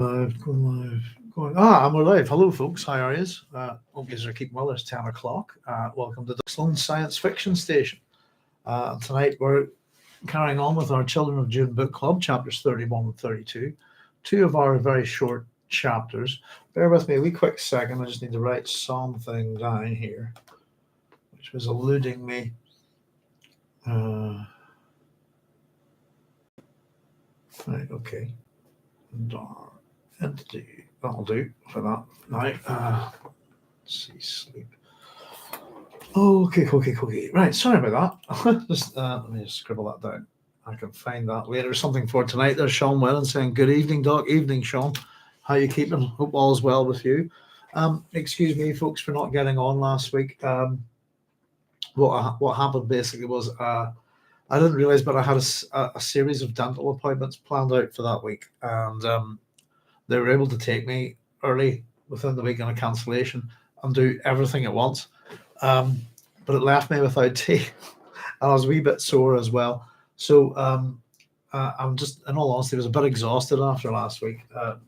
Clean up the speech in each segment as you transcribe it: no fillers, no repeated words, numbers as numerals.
Going. And we're live. Hello, folks. How are you? Hope you are keeping well. It's 10 o'clock. Welcome to the Sloan Science Fiction Station. Tonight we're carrying on with our Children of Dune book club, chapters 31 and 32. Two of our very short chapters. Bear with me a wee quick second. I just need to write something down here, which was eluding me. Right, okay. Entity. That'll do for that. Now, let's see, sleep. Okay. Right, sorry about that. Let me just scribble that down. I can find that later. Something for tonight. There's Sean Whelan saying, "Good evening, Doc." Evening, Sean. How you keeping? Hope all is well with you. Excuse me, folks, for not getting on last week. What happened basically was I didn't realize, but I had a series of dental appointments planned out for that week, and they were able to take me early within the week on a cancellation and do everything at once. But it left me without tea, and I was a wee bit sore as well. So I'm just, in all honesty, I was a bit exhausted after last week.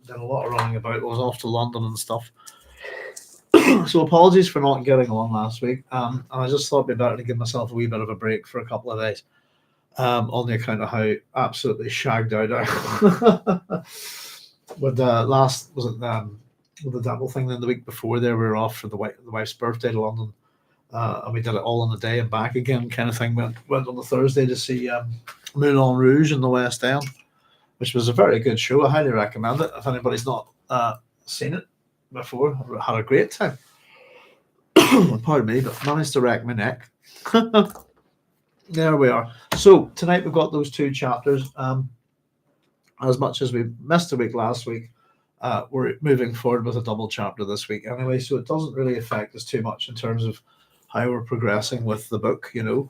Did a lot of running about. I was off to London and stuff. So apologies for not getting on last week. And I just thought it'd be better to give myself a wee bit of a break for a couple of days, on the account of how absolutely shagged out I with the with the dental thing. Then the week before there, we were off for the wife's birthday to London, and we did it all in a day and back again, kind of thing. Went on the Thursday to see Moulin Rouge in the West End, which was a very good show. I highly recommend it if anybody's not seen it before. I had a great time. Pardon me, but managed to wreck my neck. There we are. So tonight we've got those two chapters. As much as we missed a week last week, we're moving forward with a double chapter this week anyway, so it doesn't really affect us too much in terms of how we're progressing with the book, you know.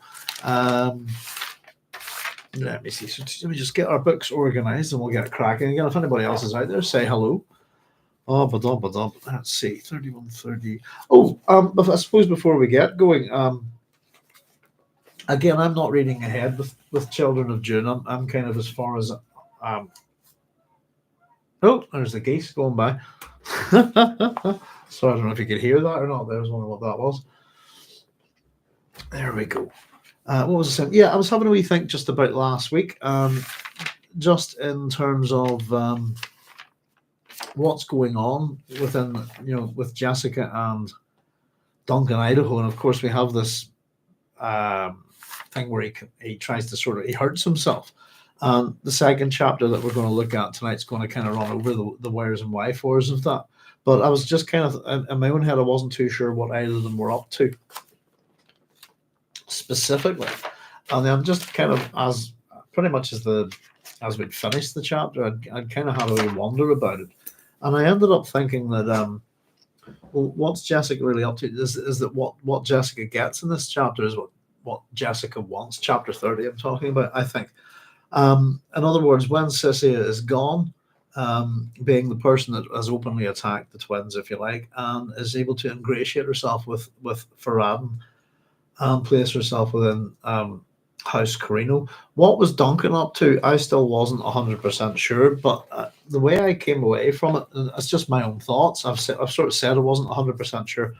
Let me see. So let me just get our books organized and we'll get cracking again. If anybody else is out there, say hello. Oh, ba-dum. Let's see, 31:30. But I suppose before we get going, again, I'm not reading ahead with Children of Dune. I'm kind of as far as oh, there's the geese going by. So I don't know if you could hear that or not. There's wondering what that was. There we go. What was I saying? Yeah, I was having a wee think just about last week, just in terms of what's going on within, with Jessica and Duncan Idaho, and of course we have this thing where he tries to he hurts himself. The second chapter that we're going to look at tonight is going to kind of run over the wheres and wherefores of that. But I was just kind of, in my own head, I wasn't too sure what either of them were up to specifically. And then just kind of as we'd finished the chapter, I'd kind of had a wee wonder about it. And I ended up thinking that, well, what's Jessica really up to? Is that what Jessica gets in this chapter is what Jessica wants. Chapter 30 I'm talking about, I think. In other words, when Sissy is gone, being the person that has openly attacked the twins, if you like, and is able to ingratiate herself with Farad'n'd and place herself within House Carino. What was Duncan up to? I still wasn't 100% sure, but the way I came away from it, and it's just my own thoughts. I've sort of said I wasn't 100% sure.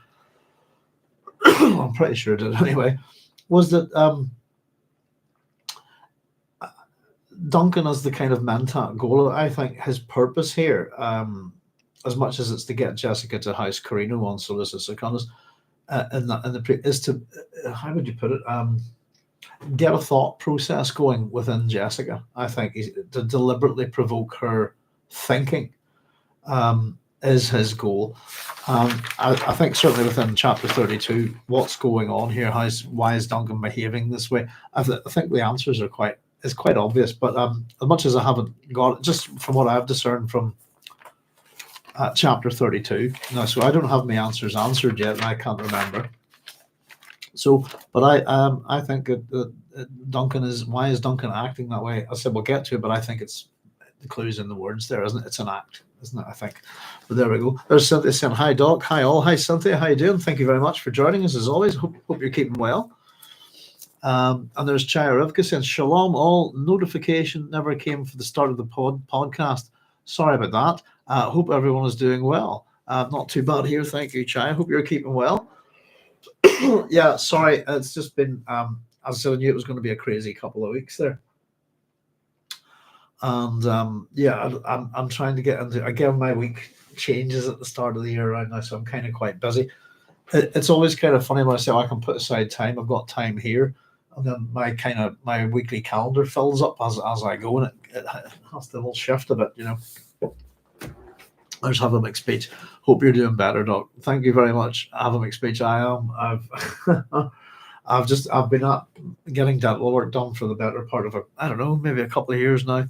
I'm pretty sure I did anyway. Was that Duncan as the kind of mentat goal? I think his purpose here, as much as it's to get Jessica to House Carino on Solicitor Secundus, is to, how would you put it? Get a thought process going within Jessica. I think to deliberately provoke her thinking is his goal. I think certainly within chapter 32, what's going on here? Why is Duncan behaving this way? I think the answers are quite obvious. But as much as I haven't got it, just from what I've discerned from chapter 32, so I don't have my answers answered yet, and I can't remember. So, but I think that Duncan why is Duncan acting that way? I said we'll get to it, but I think it's the clues in the words there, isn't it? It's an act, isn't it? I think. But there we go. There's Cynthia saying, "Hi, Doc. Hi, all. Hi, Cynthia. How you doing? Thank you very much for joining us as always. Hope you're keeping well." And there's Chayarivka saying, "Shalom, all. Notification never came for the start of the podcast. Sorry about that. Hope everyone is doing well. Not too bad here, thank you, Chai. Hope you're keeping well. Yeah, sorry, it's just been, as I said, I knew it was going to be a crazy couple of weeks there. And yeah, I'm trying to get into, again, my week changes at the start of the year right now, so I'm kind of quite busy. It's always kind of funny when I say, oh, I can put aside time, I've got time here. And then my weekly calendar fills up as I go, and it has to all shift a bit, you know. There's Have a Mixed Speech. Hope you're doing better, Doc. Thank you very much. Have a Mixed Speech. I am. I've been up getting dental work done for the better part of I don't know, maybe a couple of years now.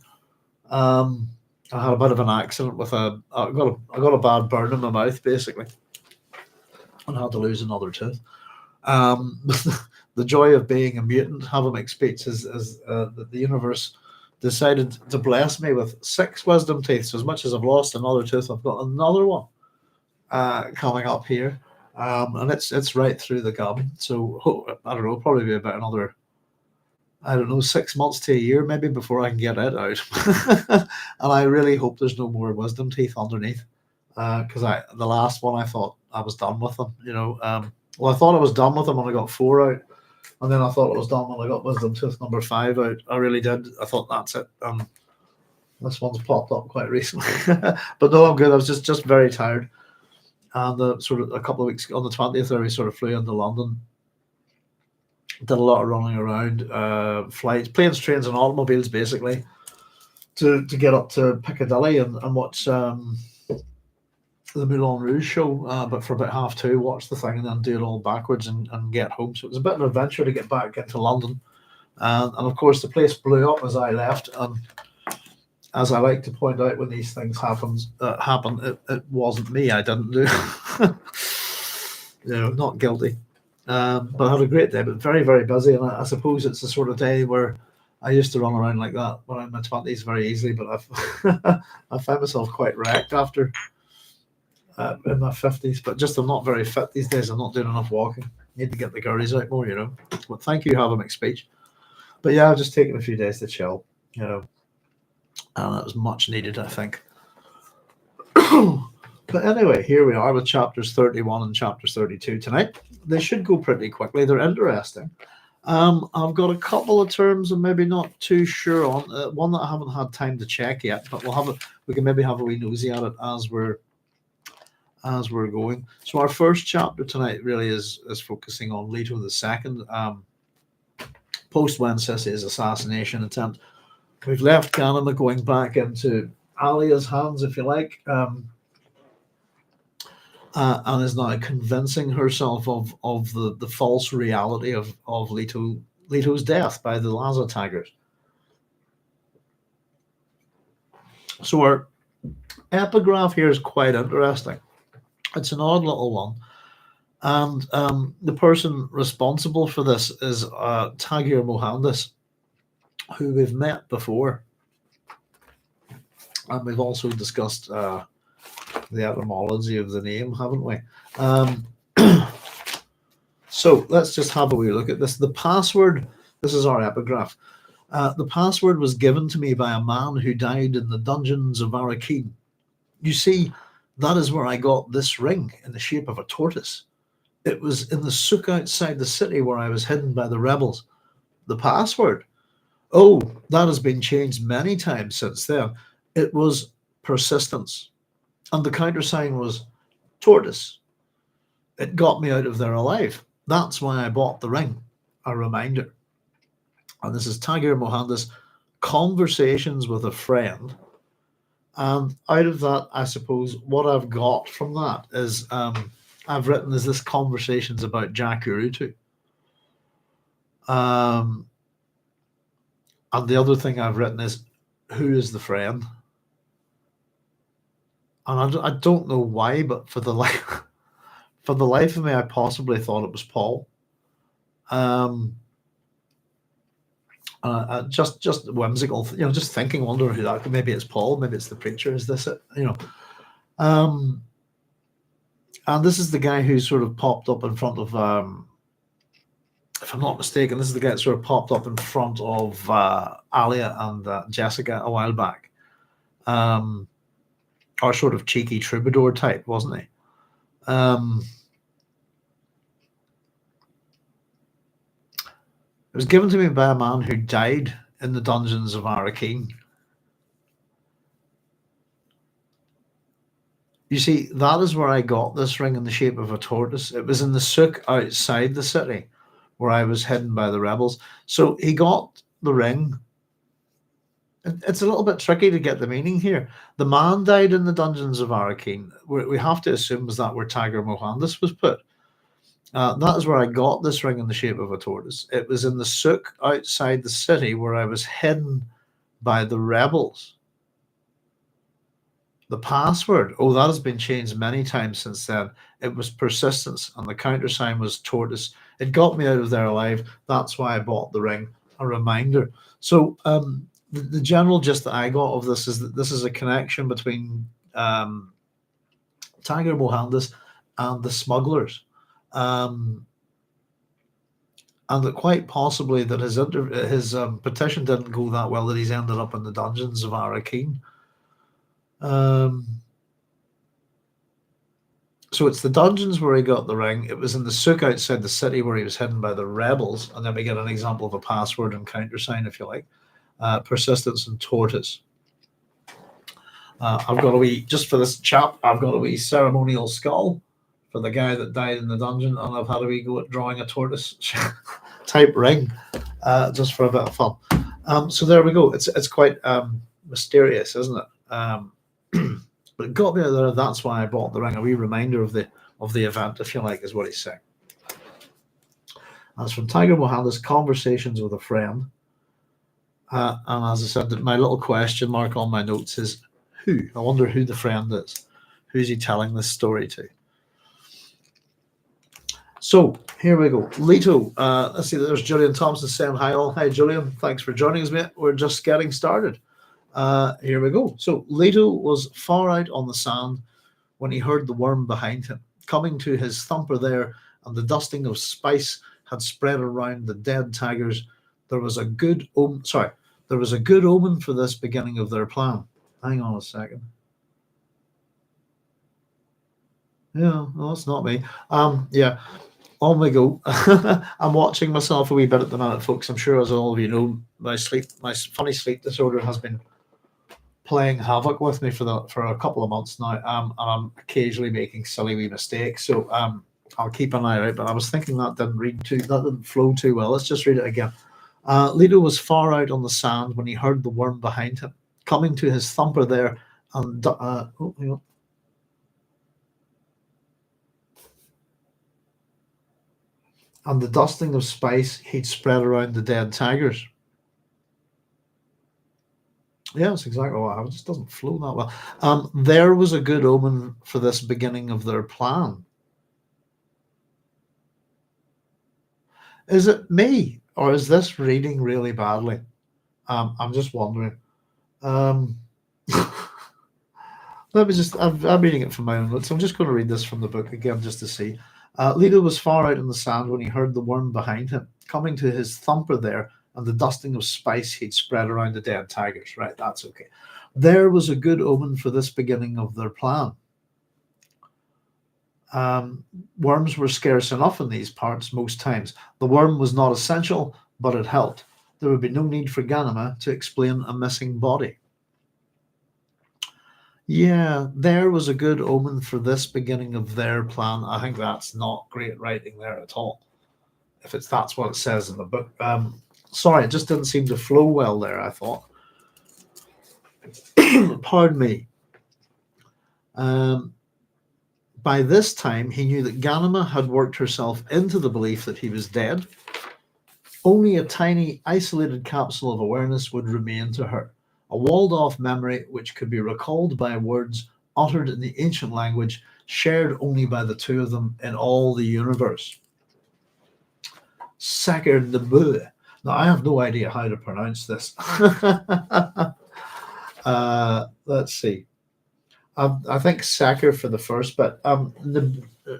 Um, I had a bit of an accident with I got a bad burn in my mouth basically, and had to lose another tooth. Um, the joy of being a mutant, Have a Mixed Speech, is that the universe decided to bless me with 6 wisdom teeth. So as much as I've lost another tooth, I've got another one coming up here, and it's right through the gum. So I don't know, probably be about another, I don't know, 6 months to a year maybe before I can get it out. And I really hope there's no more wisdom teeth underneath, because the last one I thought I was done with them. You know, well, I thought I was done with them when I got 4 out. And then I thought it was done when I got wisdom tooth number 5 out. I really did. I thought that's it. This one's popped up quite recently, but no, I'm good. I was just very tired, and sort of a couple of weeks on the 20th, we sort of flew into London. Did a lot of running around, flights, planes, trains, and automobiles, basically, to get up to Piccadilly and watch the Moulin Rouge show, but for about 2:30, watch the thing and then do it all backwards and get home. So it was a bit of an adventure to get back into London. And of course, the place blew up as I left. And as I like to point out when these things happen, it wasn't me. I didn't do not guilty. But I had a great day, but very, very busy. And I suppose it's the sort of day where I used to run around like that when I'm in my 20s very easily, but I found myself quite wrecked after in my 50s, but just I'm not very fit these days. I'm not doing enough walking. Need to get the girlies out more, you know. But thank you, Have a Mixed Speech. But yeah, I've just taken a few days to chill, you know, and it was much needed, I think. But anyway, here we are with chapters 31 and chapters 32 tonight. They should go pretty quickly. They're interesting. I've got a couple of terms I'm maybe not too sure on. One that I haven't had time to check yet, but we can maybe have a wee nosy at it as we're going. So our first chapter tonight really is focusing on Leto II, post Wencesla's assassination attempt. We've left Ganima going back into Alia's hands, if you like, and is now convincing herself of the false reality of Leto's death by the Laza Tigers. So our epigraph here is quite interesting. It's an odd little one. And the person responsible for this is Tagir Mohandas, who we've met before. And we've also discussed the etymology of the name, haven't we? So let's just have a wee look at this. The password, this is our epigraph. The password was given to me by a man who died in the dungeons of Arrakis. You see, that is where I got this ring in the shape of a tortoise. It was in the souk outside the city where I was hidden by the rebels. The password? Oh, that has been changed many times since then. It was persistence. And the countersign was tortoise. It got me out of there alive. That's why I bought the ring. A reminder. And this is Tagir Mohandas, Conversations with a Friend. And out of that, I suppose what I've got from that is I've written is this conversations about Jacurutu. And the other thing I've written is who is the friend? And I don't know why, but for the life of me, I possibly thought it was Paul. Just whimsical, just thinking, wondering who that could. Maybe it's Paul, maybe it's the preacher. Is this it? And this is the guy who sort of popped up in front of, if I'm not mistaken, this is the guy that sort of popped up in front of Alia and Jessica a while back. our sort of cheeky troubadour type, wasn't he? It was given to me by a man who died in the dungeons of Arrakis. You see, that is where I got this ring in the shape of a tortoise. It was in the souk outside the city where I was hidden by the rebels. So he got the ring. It's a little bit tricky to get the meaning here. The man died in the dungeons of Arrakis. We have to assume is that where Tiger Mohandas was put. That is where I got this ring in the shape of a tortoise. It was in the souk outside the city where I was hidden by the rebels. The password, oh, that has been changed many times since then. It was persistence, and the countersign was tortoise. It got me out of there alive. That's why I bought the ring. A reminder. So the general gist that I got of this is that this is a connection between Tiger Mohandas and the smugglers. And that quite possibly that his petition didn't go that well, that he's ended up in the dungeons of Arrakis. So it's the dungeons where he got the ring. It was in the souk outside the city where he was hidden by the rebels. And then we get an example of a password and countersign, if you like. Persistence and tortoise. I've got a wee, just for this chap, I've got a wee ceremonial skull for the guy that died in the dungeon, and I've had a wee go at drawing a tortoise type ring, just for a bit of fun. So there we go. It's quite mysterious, isn't it? But it got me out there. That's why I bought the ring. A wee reminder of the event, if you like, is what he's saying. That's from Tiger Mohandas, Conversations with a Friend. And as I said, my little question mark on my notes is who? I wonder who the friend is. Who's he telling this story to? So here we go. Leto. Let's see. There's Julian Thompson saying hi all. Hi Julian. Thanks for joining us, mate. We're just getting started. Here we go. So Leto was far out on the sand when he heard the worm behind him. Coming to his thumper there, and the dusting of spice had spread around the dead tigers. There was a good omen for this beginning of their plan. Hang on a second. Yeah, no, it's not me. Yeah. On we go. I'm watching myself a wee bit at the minute, folks. I'm sure, as all of you know, my funny sleep disorder has been playing havoc with me for a couple of months now, and I'm occasionally making silly wee mistakes. So I'll keep an eye out. But I was thinking that didn't flow too well. Let's just read it again. Leto was far out on the sand when he heard the worm behind him, coming to his thumper there, and and the dusting of spice he'd spread around the dead tigers. Yeah, that's exactly what happened. It just doesn't flow that well. There was a good omen for this beginning of their plan. Is it me, or is this reading really badly? I'm just wondering. Let me just, I'm reading it from my own notes. I'm just going to read this from the book again just to see. Leto was far out in the sand when he heard the worm behind him, coming to his thumper there, and the dusting of spice he'd spread around the dead tigers. Right, that's okay. There was a good omen for this beginning of their plan. Worms were scarce enough in these parts most times. The worm was not essential, but it helped. There would be no need for Ganima to explain a missing body. Yeah, there was a good omen for this beginning of their plan. I think that's not great writing there at all, if that's what it says in the book. Sorry, it just didn't seem to flow well there, I thought. Pardon me. By this time, he knew that Ganima had worked herself into the belief that he was dead. Only a tiny, isolated capsule of awareness would remain to her, a walled-off memory which could be recalled by words uttered in the ancient language, shared only by the two of them in all the universe. Farad'n'd. Now, I have no idea how to pronounce this. Let's see. I think Sacker for the first bit.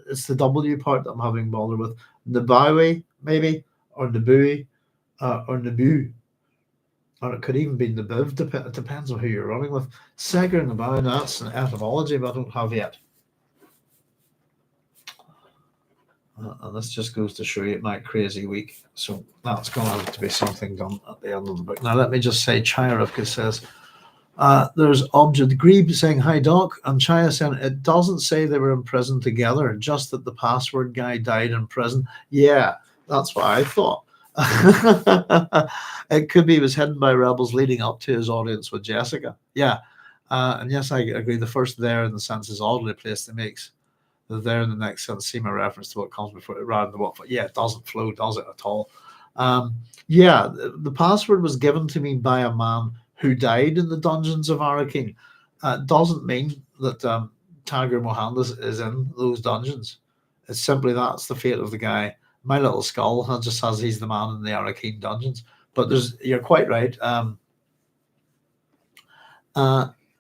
It's the W part that I'm having bother with. Nabawi, maybe, or Nabui, or Nabu. or it could even be the Biv. It depends on who you're running with. Segur and the Bow, that's an etymology, but I don't have yet. And this just goes to show you my crazy week. So that's going to have to be something done at the end of the book. Now, let me just say, Chayarivka says, there's Object Grebe saying, hi, Doc. And Chaya saying, it doesn't say they were in prison together, just that the password guy died in prison. Yeah, that's what I thought. It could be he was hidden by rebels leading up to his audience with Jessica. Yeah. And yes, I agree. The first there in the sense is oddly placed. It makes the there in the next sense seem a reference to what comes before it rather than what. Yeah, it doesn't flow, does it at all? Yeah, the password was given to me by a man who died in the dungeons of Arrakis. Doesn't mean that Tiger Mohandas is in those dungeons. It's simply that's the fate of the guy. My little skull just says he's the man in the Arrakis dungeons. But you're quite right. And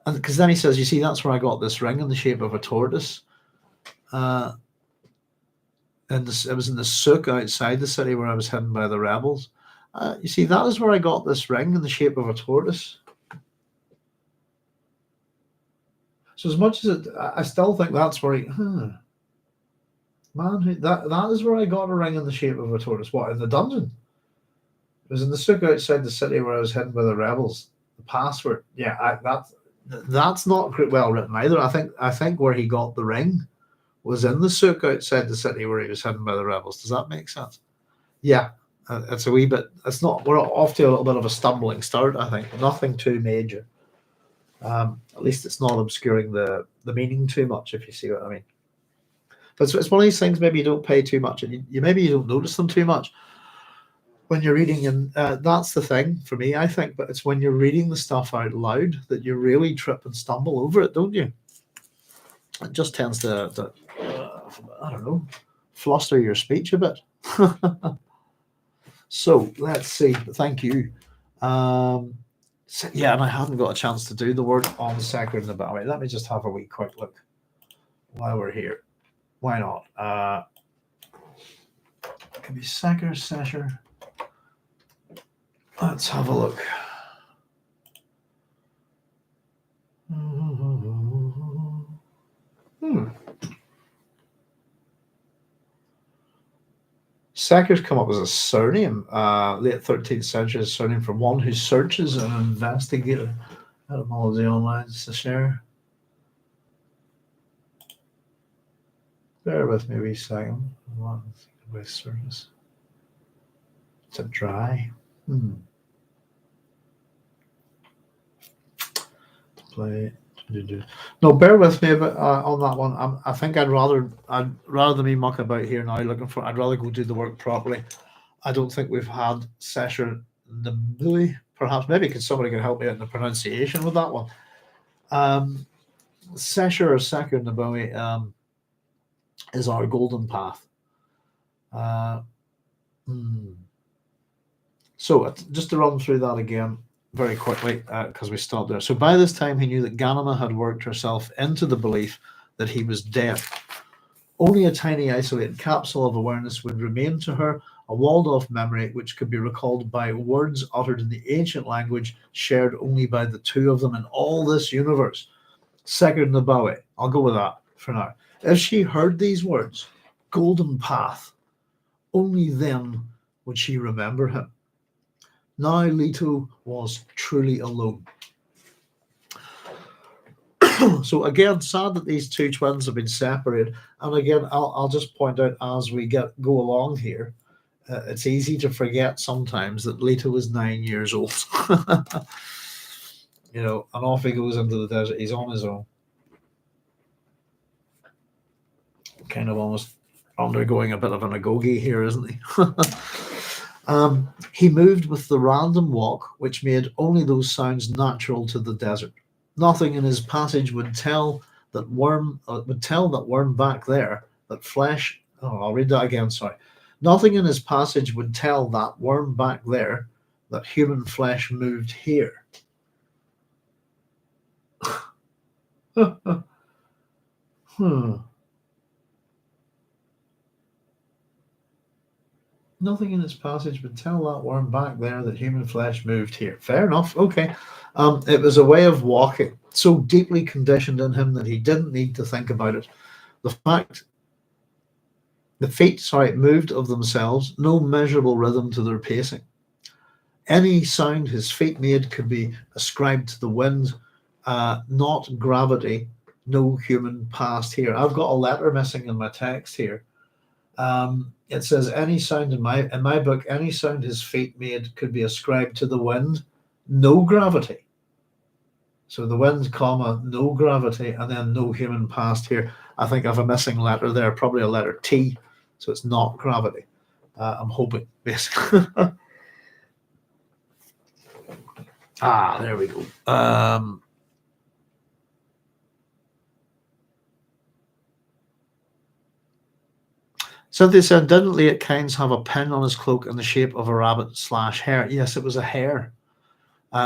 because then he says, you see, that's where I got this ring in the shape of a tortoise. And it was in the souk outside the city where I was hidden by the rebels. You see, that is where I got this ring in the shape of a tortoise. So as much as I still think that's where man, that is where I got a ring in the shape of a tortoise. What, in the dungeon? It was in the souk outside the city where I was hidden by the rebels. The password, yeah, that's not well written either. I think where he got the ring was in the souk outside the city where he was hidden by the rebels. Does that make sense? Yeah, it's a wee bit. It's not. We're off to a little bit of a stumbling start. I think nothing too major. At least it's not obscuring the meaning too much, if you see what I mean. But it's one of these things. Maybe you don't pay too much, and maybe you don't notice them too much when you're reading. And that's the thing for me, I think. But it's when you're reading the stuff out loud that you really trip and stumble over it, don't you? It just tends to I don't know, fluster your speech a bit. So let's see. Thank you. So, yeah, and I haven't got a chance to do the work on Segur and the Bow. Let me just have a wee quick look while we're here. Why not? It could be Segur, Sesher. Let's have a look. Segur's come up as a surname, late 13th century surname for one who searches and investigates. Etymology online, just to share. Bear with me a wee second. Service. It's a dry. Play. No, bear with me on that one. I think I'd rather than me muck about here now looking for. I'd rather go do the work properly. I don't think we've had Sesher Nabui. Perhaps maybe somebody can help me out in the pronunciation with that one. Sesher or Segur Nabui is our golden path. So just to run through that again very quickly, because we stopped there. So by this time, he knew that Ganima had worked herself into the belief that he was dead. Only a tiny isolated capsule of awareness would remain to her, a walled-off memory which could be recalled by words uttered in the ancient language shared only by the two of them in all this universe. Segur Nabui, I'll go with that for now. If she heard these words, golden path, only then would she remember him. Now Leto was truly alone. So again, sad that these two twins have been separated. And again, I'll just point out as we go along here, it's easy to forget sometimes that Leto was 9 years old. And off he goes into the desert. He's on his own. Kind of almost undergoing a bit of an agoge here, isn't he? He moved with the random walk, which made only those sounds natural to the desert. Nothing in his passage would tell that worm back there that flesh. Oh, I'll read that again. Sorry. Nothing in his passage would tell that worm back there that human flesh moved here. Nothing in this passage would tell that worm back there that human flesh moved here. Fair enough. Okay. It was a way of walking, so deeply conditioned in him that he didn't need to think about it. The fact the feet, moved of themselves, no measurable rhythm to their pacing. Any sound his feet made could be ascribed to the wind, not gravity. No human passed here. I've got a letter missing in my text here. It says any sound in my book, any sound his feet made could be ascribed to the wind, no gravity. So the wind, comma, no gravity, and then no human passed here. I think I have a missing letter there, probably a letter T. So it's not gravity. I'm hoping, basically. There we go. Cynthia said, didn't Leto Kynes have a pin on his cloak in the shape of a rabbit / hare? Yes, it was a hare.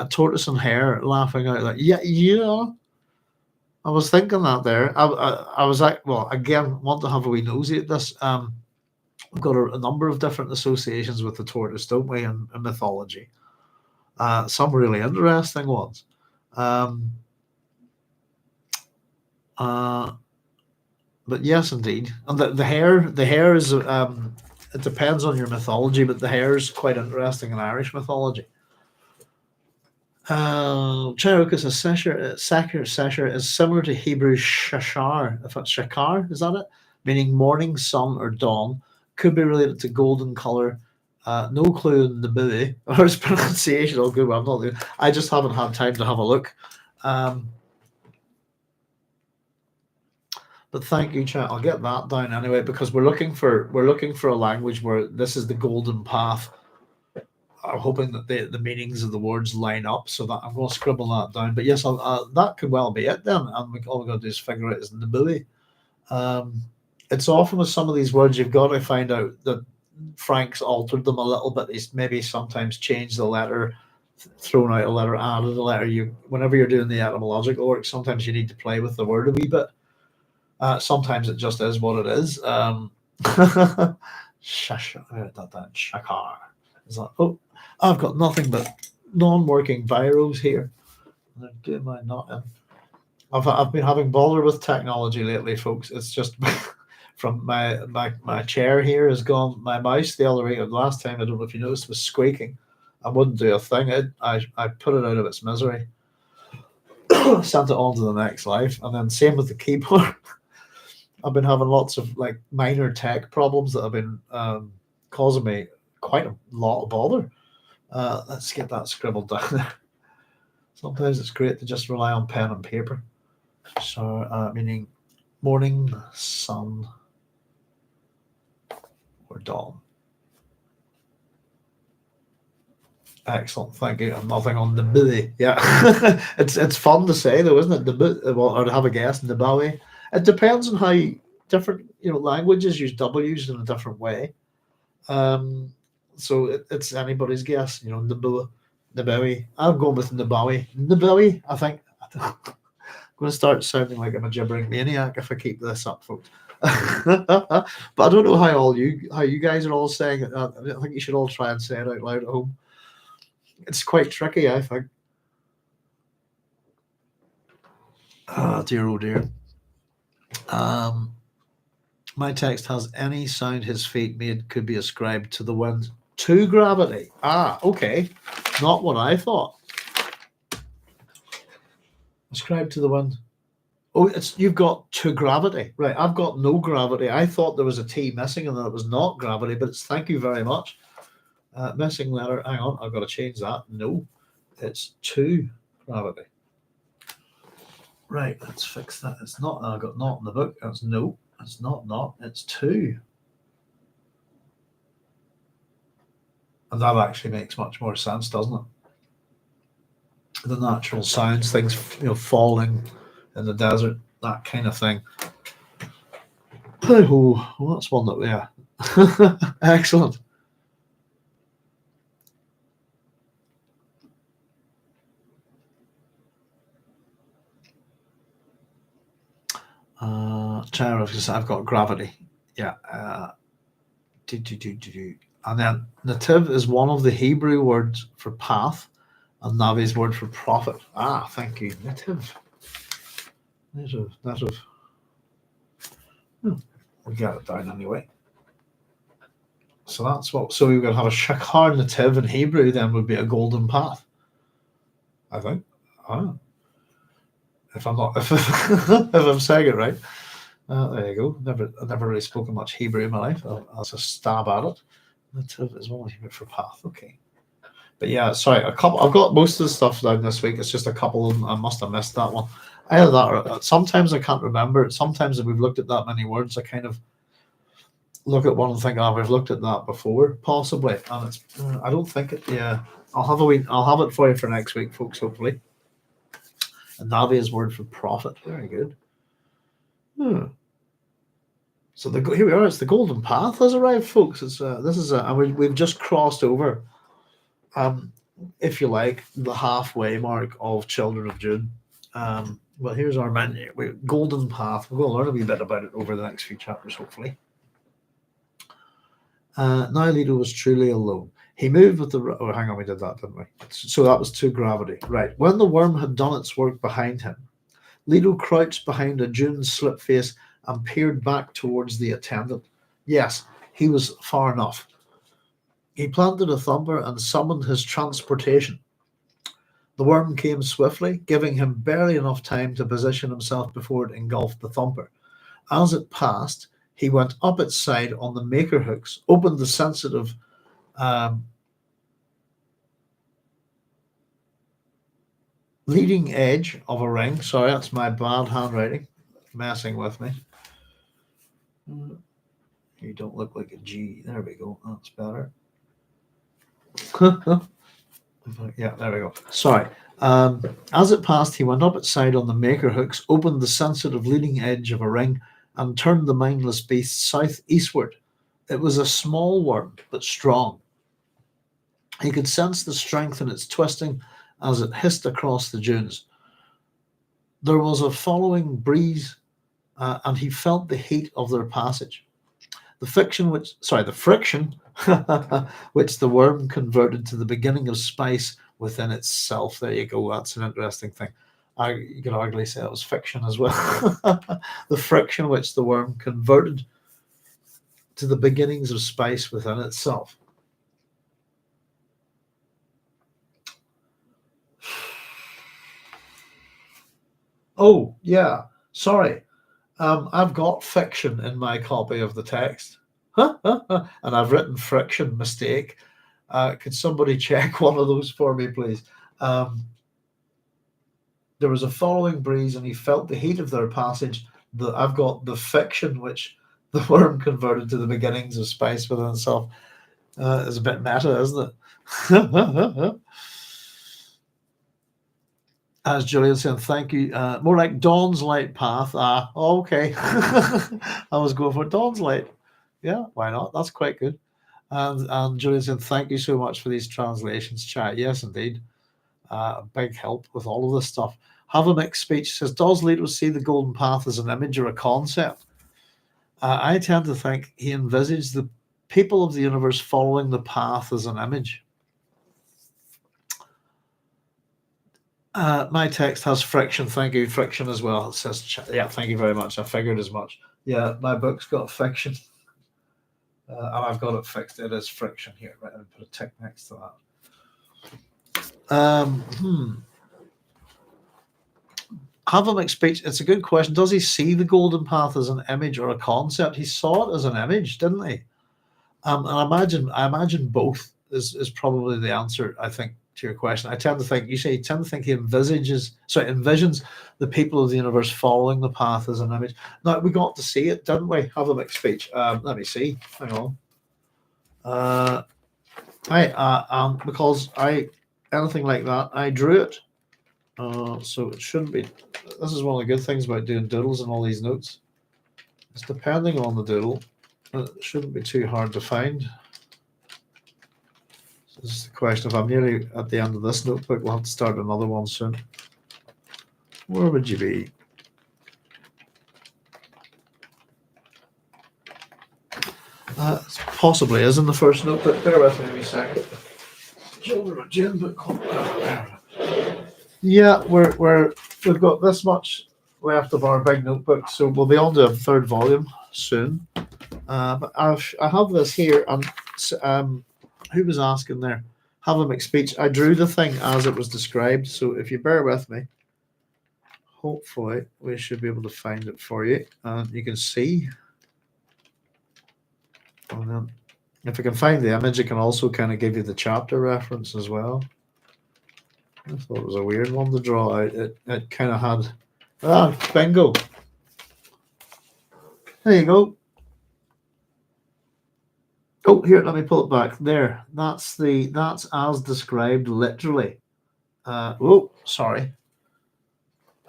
Tortoise and hare, laughing out like, yeah. I was thinking that there. I was like, well, again, want to have a wee nosy at this. We've got a number of different associations with the tortoise, don't we, in mythology? Some really interesting ones. But yes, indeed, and the hare is it depends on your mythology, but the hare is quite interesting in Irish mythology. Cherokee says Sesher is similar to Hebrew shashar. If it's shakar, is that it? Meaning morning, sun, or dawn. Could be related to golden color. No clue in the movie or its pronunciation. Oh, good. I'm not. I just haven't had time to have a look. But thank you, chat. I'll get that down anyway because we're looking for a language where this is the golden path. I'm hoping that the meanings of the words line up, so that I'm going to scribble that down. But yes, that could well be it then. And all we've got to do is figure it is in the movie. It's often with some of these words you've got to find out that Frank's altered them a little bit. He's maybe sometimes changed the letter, thrown out a letter, added a letter. Whenever you're doing the etymological work, sometimes you need to play with the word a wee bit. Sometimes it just is what it is. Shakar. Is that? Oh, I've got nothing but non-working viros here. They're doing my not in. I've been having bother with technology lately, folks. It's just from my chair here has gone. My mouse the other way. Last time, I don't know if you noticed, was squeaking. I wouldn't do a thing. I put it out of its misery. Sent it on to the next life, and then same with the keyboard. I've been having lots of like minor tech problems that have been causing me quite a lot of bother. Let's get that scribbled down there. Sometimes it's great to just rely on pen and paper. So, meaning morning, sun, or dawn. Excellent, thank you. I'm nothing on the Bowie. Yeah, it's fun to say though, isn't it? Or to have a guess in the Bowie. It depends on how different languages use W's in a different way. So it's anybody's guess. The Bowie. I'm going with the Bowie. The Bowie. I think I'm going to start sounding like I'm a gibbering maniac if I keep this up, folks. But I don't know how you guys are all saying it. I think you should all try and say it out loud at home. It's quite tricky, I think. Dear, oh dear. My text has any sound his feet made could be ascribed to the wind. To gravity. Okay. Not what I thought. Ascribed to the wind. Oh, you've got to gravity. Right, I've got no gravity. I thought there was a T missing and that it was not gravity, but it's thank you very much. Missing letter. Hang on, I've got to change that. No, it's to gravity. Right, let's fix that. It's not. I got not in the book. That's no. It's not. It's to. And that actually makes much more sense, doesn't it? The natural sounds, things falling in the desert, that kind of thing. Oh, well, that's one that excellent. I've got gravity. Yeah. And then nativ is one of the Hebrew words for path and Navi's word for prophet. Ah, thank you. Nativ. Native. We got it down anyway. So that's what. So we're going to have a shakar nativ in Hebrew, then would be a golden path. I think. Ah. If I'm not, if I'm saying it right. There you go. I've never really spoken much Hebrew in my life. I'll just stab at it. Nativ is one Hebrew for path. Okay. But yeah, sorry, a couple. I've got most of the stuff down this week. It's just a couple of them. I must have missed that one. Either that, or sometimes I can't remember it. Sometimes if we've looked at that many words, I kind of look at one and think, "Oh, we've looked at that before, possibly." And it's, I don't think it. Yeah, I'll have it for you for next week, folks. Hopefully. And Navi is word for prophet. Very good. So here we are. It's the golden path has arrived, folks. It's and we've just crossed over. If you like, the halfway mark of Children of Dune. Well, here's our menu. Golden Path. We're going to learn a wee bit about it over the next few chapters, hopefully. Now Leto was truly alone. He moved with the... Oh, hang on, we did that, didn't we? So that was 2 gravity. Right. When the worm had done its work behind him, Leto crouched behind a Dune slip face and peered back towards the attendant. Yes, he was far enough. He planted a thumper and summoned his transportation. The worm came swiftly, giving him barely enough time to position himself before it engulfed the thumper. As it passed, he went up its side on the maker hooks, opened the sensitive leading edge of a ring. Sorry, that's my bad handwriting messing with me. You don't look like a G. There we go. That's better. Yeah, there we go. Sorry. As it passed, he went up its side on the maker hooks, opened the sensitive leading edge of a ring, and turned the mindless beast southeastward. It was a small worm, but strong. He could sense the strength in its twisting as it hissed across the dunes. There was a following breeze, and he felt the heat of their passage. The friction which the worm converted to the beginning of spice within itself. There you go. That's an interesting thing. You could arguably say it was fiction as well. The friction which the worm converted to the beginnings of spice within itself. Oh, yeah. Sorry. I've got fiction in my copy of the text. And I've written friction mistake. Could somebody check one of those for me, please? There was a following breeze, and he felt the heat of their passage. I've got the fiction which the worm converted to the beginnings of spice within itself. It's a bit meta, isn't it? As Julian saying, thank you. More like Dawn's Light Path. Okay. I was going for Dawn's Light. Yeah, why not? That's quite good. And Julian saying, thank you so much for these translations, chat. Yes, indeed. Big help with all of this stuff. Have a mixed speech. Says, does Leto see the golden path as an image or a concept? I tend to think he envisaged the people of the universe following the path as an image. My text has friction. Thank you, friction as well. It says, yeah, thank you very much. I figured as much. Yeah, my book's got friction. And I've got it fixed. It is friction here. Right, I'll put a tick next to that. Have a mixed speech. It's a good question. Does he see the golden path as an image or a concept? He saw it as an image, didn't he? And I imagine both is probably the answer, I think, to your question. I tend to think he envisions the people of the universe following the path as an image. Now, we got to see it, didn't we? Have a mixed speech. Let me see. Hang on. Because anything like that, I drew it. So it shouldn't be. This is one of the good things about doing doodles and all these notes. It's depending on the doodle. It shouldn't be too hard to find. So this is the question. If I'm nearly at the end of this notebook, we'll have to start another one soon. Where would you be? It possibly is in the first notebook. Bear with me a second. Children of June book. Yeah, we've got this much left of our big notebook, so we'll be on to a third volume soon. But I have this here, and who was asking there? Have a mixed speech. I drew the thing as it was described, so if you bear with me, hopefully we should be able to find it for you, and you can see. And then if I can find the image, it can also kind of give you the chapter reference as well. I thought it was a weird one to draw out. It kind of had bingo. There you go. Oh, here, let me pull it back. There, that's as described literally. Oh, sorry.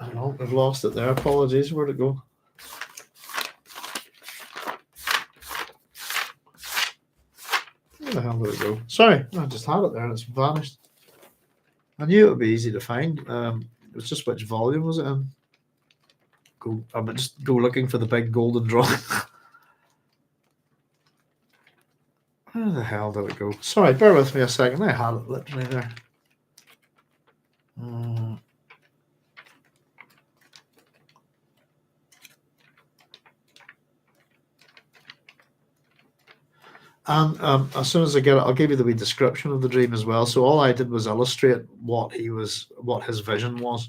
I know, I've lost it there. Apologies. Where'd it go? Where the hell did it go? Sorry, I just had it there and it's vanished. I knew it would be easy to find. It was just which volume was it in? I would just go looking for the big golden drawing. Where the hell did it go? Sorry, bear with me a second. I had it literally there. And as soon as I get it, I'll give you the wee description of the dream as well. So all I did was illustrate what his vision was.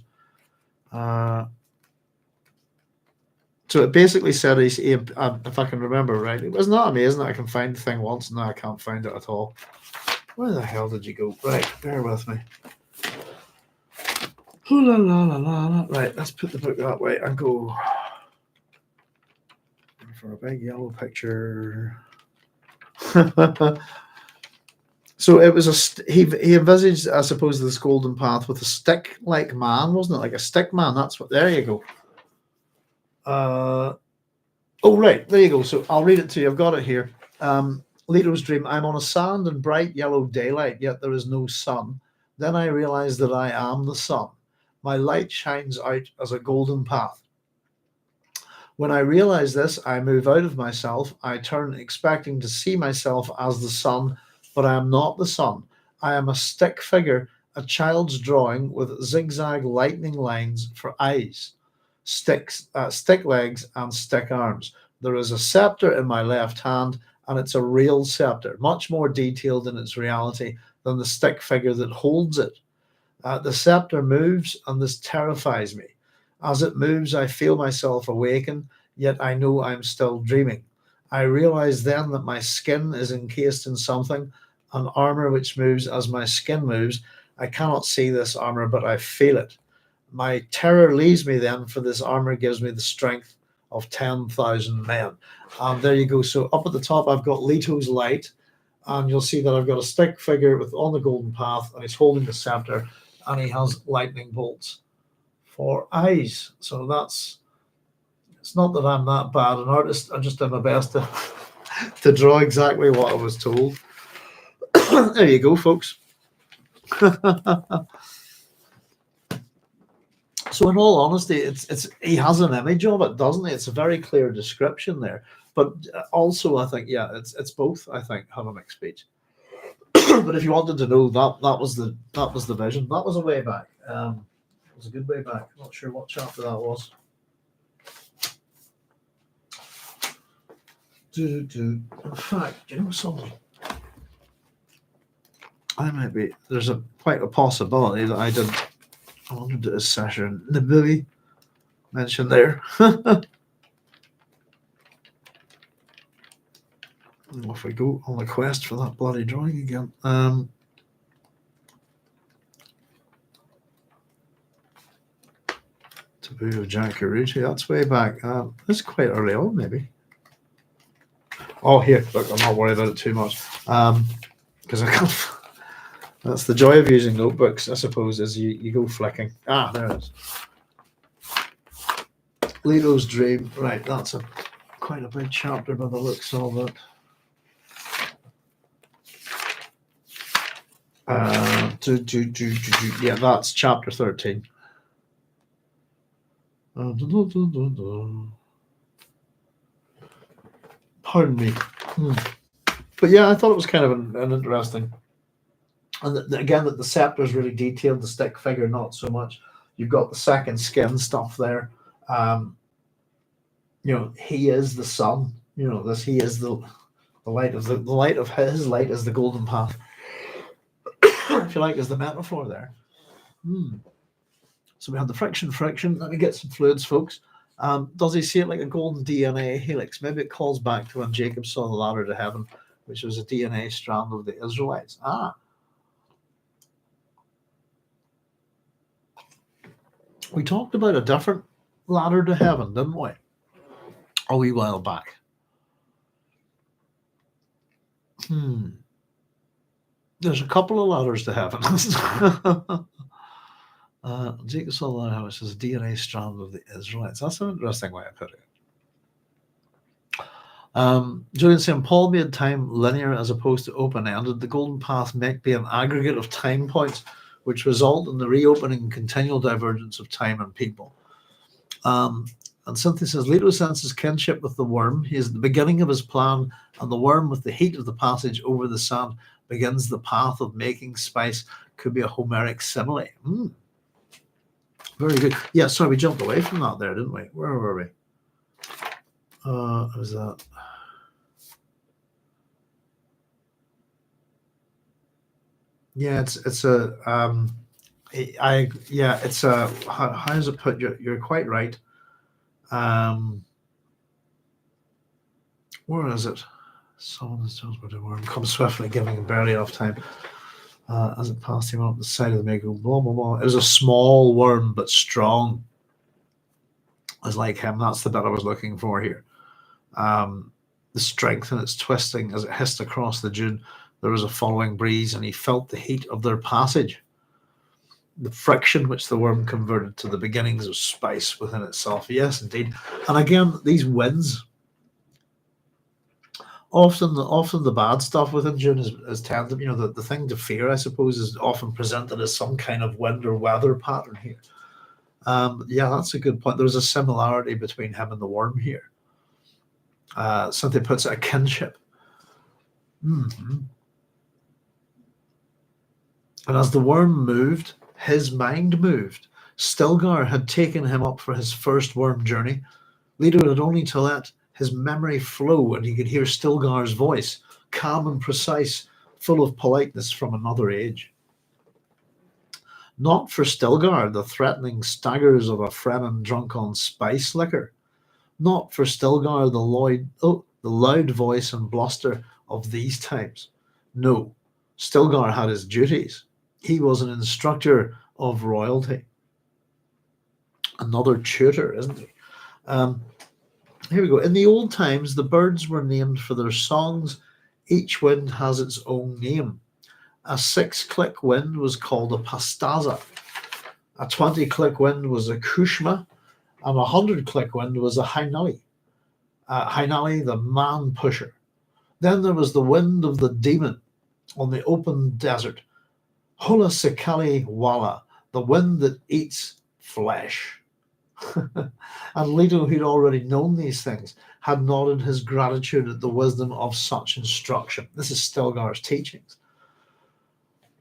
So it basically said if I can remember right, it was not amazing that I can find the thing once, and now I can't find it at all. Where the hell did you go? Right, bear with me. Ooh, la, la, la, la, la. Right, let's put the book that way and go for a big yellow picture. So it was he envisaged, I suppose, this golden path with a stick-like man, wasn't it? Like a stick man. That's what. There you go. Oh, right. There you go. So I'll read it to you. I've got it here. Leto's dream. I'm on a sand and bright yellow daylight, yet there is no sun. Then I realize that I am the sun. My light shines out as a golden path. When I realize this, I move out of myself. I turn expecting to see myself as the sun, but I am not the sun. I am a stick figure, a child's drawing with zigzag lightning lines for eyes, stick legs, and stick arms. There is a scepter in my left hand, and it's a real scepter, much more detailed in its reality than the stick figure that holds it. The scepter moves, and this terrifies me. As it moves, I feel myself awaken, yet I know I'm still dreaming. I realize then that my skin is encased in something, an armor which moves as my skin moves. I cannot see this armor, but I feel it. My terror leaves me then, for this armor gives me the strength of 10,000 men. And there you go. So up at the top, I've got Leto's light, and you'll see that I've got a stick figure on the golden path, and he's holding the scepter, and he has lightning bolts for eyes. So it's not that I'm that bad an artist. I just did my best to draw exactly what I was told. There you go, folks. So in all honesty, it's he has an image of it, doesn't he? It's a very clear description there. But also, I think, yeah, it's both. I think have a mixed speech. But if you wanted to know, that was the vision. That was a way back. It was a good way back. Not sure what chapter that was. In fact, you know something? There's quite a possibility that I wanted to do a session in the movie mentioned there. Off we go on the quest for that bloody drawing again. Taboo of Jacurutu, that's way back. This is quite early on, maybe. Oh, here, look, I'm not worried about it too much. Because I can't. That's the joy of using notebooks, I suppose, is you go flicking. Ah, there it is. Leto's dream. Right, that's quite a big chapter by the looks of it. Yeah, that's chapter 13. Pardon me. But yeah, I thought it was kind of an interesting. And again, that the scepter is really detailed, the stick figure not so much. You've got the second skin stuff there. He is the sun. He is the light of the light of his light is the golden path. If you like, is the metaphor there. So we had the friction. Let me get some fluids, folks. Does he see it like a golden DNA helix? Maybe it calls back to when Jacob saw the ladder to heaven, which was a DNA strand of the Israelites. We talked about a different ladder to heaven, didn't we? A wee while back. There's a couple of ladders to heaven. Jacob saw the ladder, which is a DNA strand of the Israelites. That's an interesting way of putting it. Julian saying Paul made time linear as opposed to open-ended. The golden path might be an aggregate of time points which result in the reopening and continual divergence of time and people. And Cynthia says Leto senses kinship with the worm. He is at the beginning of his plan, and the worm, with the heat of the passage over the sand, begins the path of making spice. Could be a Homeric simile. Very good. Yeah, sorry, we jumped away from that there, didn't we? Where were we? Was that? Yeah, it's a how does it put? You're quite right. Where is it? Someone knows where the worm comes swiftly, giving him barely enough time. As it passed him up the side of the maker, blah blah blah. It was a small worm but strong. As like him, that's the bit I was looking for here. The strength in its twisting as it hissed across the dune. There was a following breeze, and he felt the heat of their passage. The friction which the worm converted to the beginnings of spice within itself. Yes, indeed. And again, these winds. Often the bad stuff within Dune is tended, the thing to fear, I suppose, is often presented as some kind of wind or weather pattern here. Yeah, that's a good point. There's a similarity between him and the worm here. Cynthia puts it a kinship. And as the worm moved, his mind moved. Stilgar had taken him up for his first worm journey. Leto had only to let his memory flow, and he could hear Stilgar's voice, calm and precise, full of politeness from another age. Not for Stilgar, the threatening staggers of a Fremen drunk on spice liquor. Not for Stilgar, the loud voice and bluster of these times. No, Stilgar had his duties. He was an instructor of royalty. Another tutor, isn't he? Here we go. In the old times, the birds were named for their songs. Each wind has its own name. A 6-click wind was called a pastaza. A 20-click wind was a kushma, and a 100-click wind was a hainali. Hainali, the man pusher. Then there was the wind of the demon on the open desert. Hula Sikali Wala, the wind that eats flesh. And Leto, who'd already known these things, had nodded his gratitude at the wisdom of such instruction. This is Stilgar's teachings.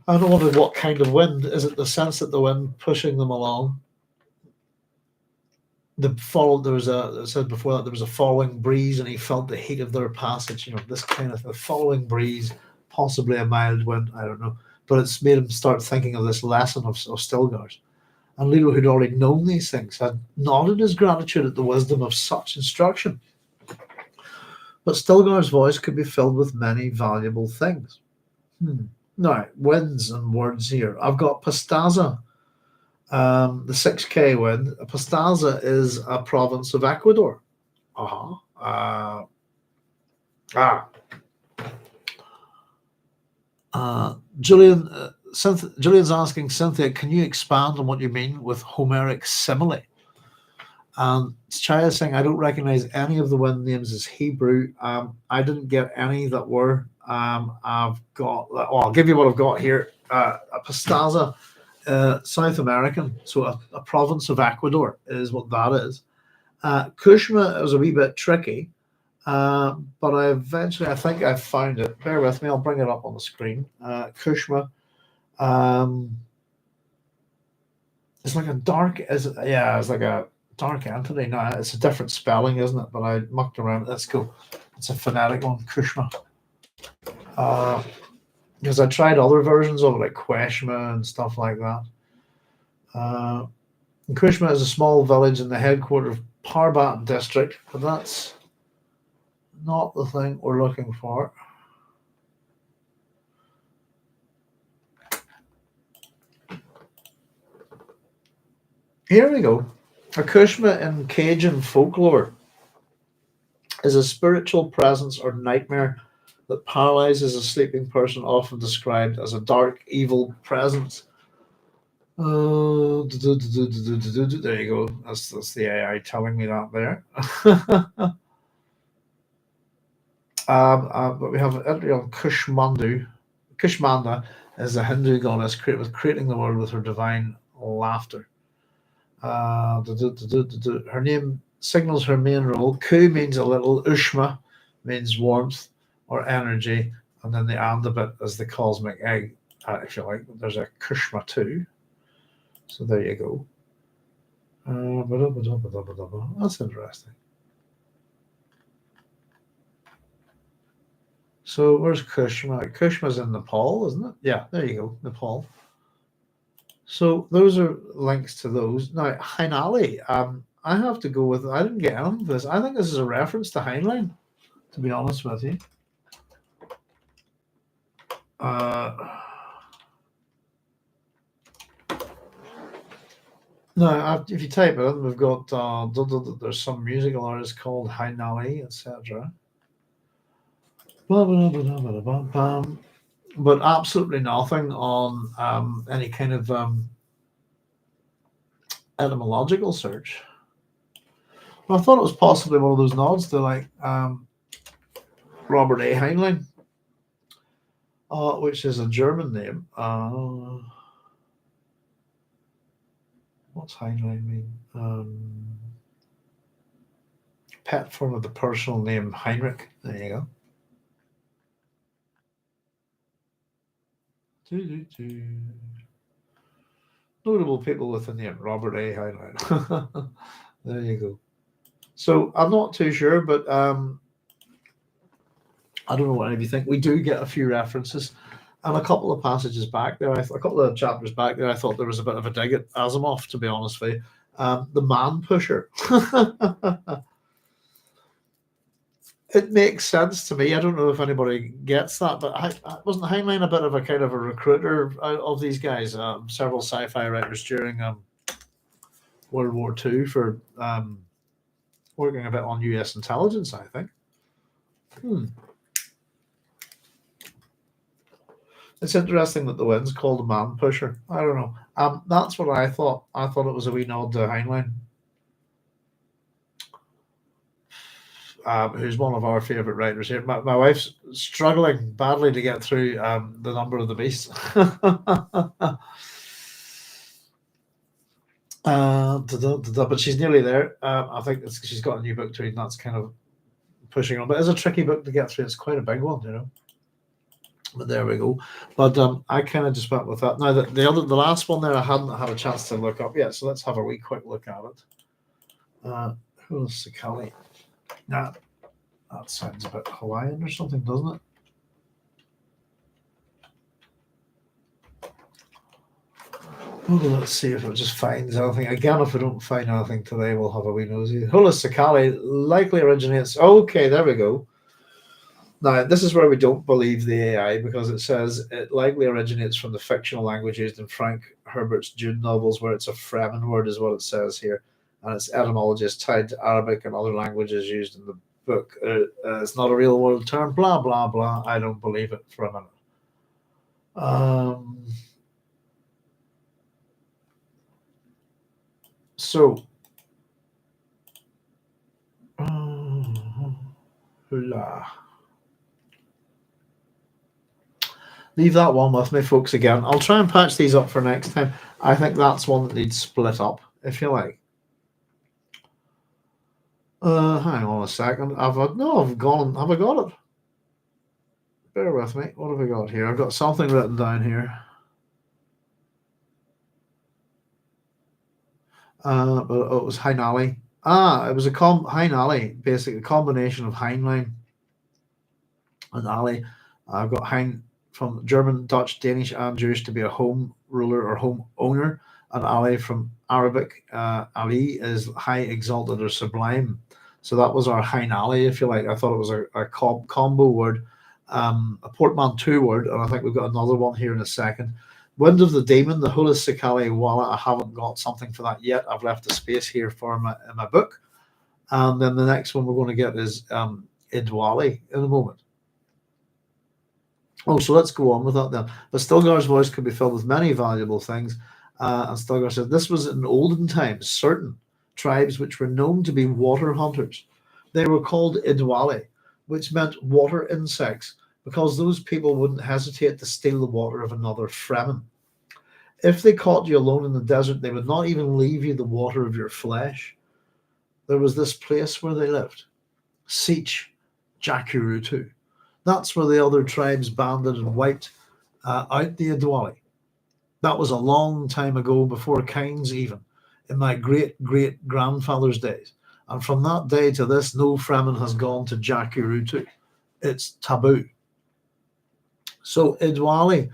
I don't wonder what kind of wind. Is it the sense that the wind pushing them along? I said before that there was a following breeze, and he felt the heat of their passage. This kind of a following breeze, possibly a mild wind. I don't know. But it's made him start thinking of this lesson of Stilgar's. And Leto, who'd already known these things, had nodded his gratitude at the wisdom of such instruction. But Stilgar's voice could be filled with many valuable things. Now, winds and words here. I've got pastaza, the 6K wind. Pastaza is a province of Ecuador. Julian's asking Cynthia, can you expand on what you mean with Homeric simile? And Chaya is saying, I don't recognize any of the wind names as Hebrew. I didn't get any that were. I've got, I'll give you what I've got here. A pastaza, South American, so a province of Ecuador is what that is. Kushma is a wee bit tricky. But I think I found it. Bear with me, I'll bring it up on the screen. Kushma. It's like a dark, it's like a dark entity. Now it's a different spelling, isn't it? But I mucked around. Let's go. It's a phonetic one, Kushma. Because I tried other versions of it, like Queshma and stuff like that. Kushma is a small village in the headquarters of Farad'n'd district, but that's not the thing we're looking for. Here we go. A Kushma in Cajun folklore is a spiritual presence or nightmare that paralyzes a sleeping person, often described as a dark, evil presence. There you go. That's the AI telling me that there. But we have an entry on Kushmandu. Kushmanda is a Hindu goddess creating the world with her divine laughter. Her name signals her main role. Ku means a little, Ushma means warmth or energy, and then the and bit is the cosmic egg, if you like. There's a Kushma too. So there you go. That's interesting. So where's Kushma? Kushma's in Nepal, isn't it? Yeah, there you go, Nepal. So those are links to those. Now, Heinali, I have to go with, I didn't get anything for this. I think this is a reference to Heinlein, to be honest with you. No, if you type it in, we've got, there's some musical artist called Heinali, etc. But absolutely nothing on any kind of etymological search. Well, I thought it was possibly one of those nods to like Robert A. Heinlein, which is a German name. What's Heinlein mean? Pet form of the personal name Heinrich. There you go. Notable people with the name Robert A. Heinlein. There you go. So I'm not too sure, but I don't know what any of you think. We do get a few references, and a couple of passages back there, a couple of chapters back there, I thought there was a bit of a dig at Asimov, to be honest with you. The man pusher. It makes sense to me. I don't know if anybody gets that, but wasn't Heinlein a bit of a kind of a recruiter of these guys? Several sci-fi writers during World War II for working a bit on US intelligence, I think. It's interesting that the wind's called a man pusher. I don't know. That's what I thought. I thought it was a wee nod to Heinlein. Who's one of our favourite writers here. My wife's struggling badly to get through The Number of the Beast. But she's nearly there. I think she's got a new book to read, and that's kind of pushing on. But it's a tricky book to get through. It's quite a big one, you know. But there we go. But I kind of just went with that. Now, the last one there, I hadn't had a chance to look up yet, so let's have a wee quick look at it. Who's Sakali? Nah, that sounds a bit Hawaiian or something, doesn't it? Well, let's see if it just finds anything. Again, if we don't find anything today, we'll have a wee nosy. Hula Sakali likely originates. Okay, there we go. Now, this is where we don't believe the AI, because it says it likely originates from the fictional language used in Frank Herbert's Dune novels, where it's a Fremen word, is what it says here. And its etymology is tied to Arabic and other languages used in the book. It's not a real world term, blah, blah, blah. I don't believe it for a minute. So, hula. Leave that one with me, folks, again. I'll try and patch these up for next time. I think that's one that needs split up, if you like. Hang on a second. I've gone. Have I got it? Bear with me. What have I got here? I've got something written down here. But it was Heinali. It was a Heinali, basically a combination of Heinlein and Ali. I've got Hein from German, Dutch, Danish, and Jewish to be a home ruler or home owner, and Ali from Arabic. Ali is high, exalted, or sublime. So that was our Hein Ali, if you like. I thought it was a combo word, a portmanteau word, and I think we've got another one here in a second. Wind of the Demon, the Hula Sikali Walla. I haven't got something for that yet. I've left a space here for in my book. And then the next one we're going to get is Idwali in a moment. Oh, so let's go on with that then. But Stilgar's voice could be filled with many valuable things. And Stilgar said, this was in olden times, certain tribes which were known to be water hunters. They were called Idwali, which meant water insects, because those people wouldn't hesitate to steal the water of another Fremen. If they caught you alone in the desert, they would not even leave you the water of your flesh. There was this place where they lived, Sietch, Jacurutu. That's where the other tribes banded and wiped out the Adwali. That was a long time ago, before Kings even, in my great-great-grandfather's days. And from that day to this, no Fremen has gone to Jacurutu. It's taboo. So Idwali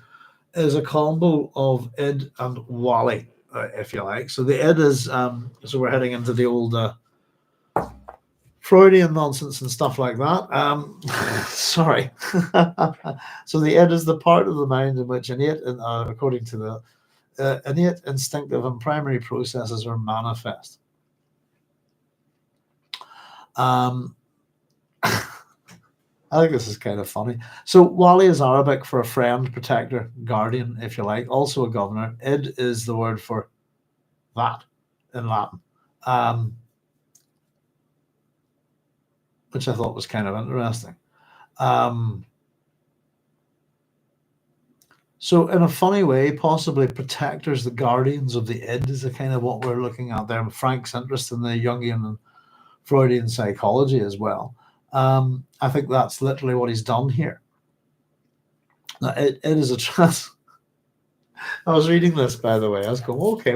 is a combo of id and wali, if you like. So the id is, so we're heading into the old Freudian nonsense and stuff like that. Sorry. So the id is the part of the mind in which innate, according to the innate, instinctive, and primary processes are manifest. I think this is kind of funny. So Wali is Arabic for a friend, protector, guardian, if you like, also a governor. Id is the word for that in Latin, which I thought was kind of interesting. So in a funny way, possibly protectors, the guardians of the id, is a kind of what we're looking at there. Frank's interest in the Jungian and Freudian psychology as well. I think that's literally what he's done here. Now, it is a trans. I was reading this, by the way. I was going, okay,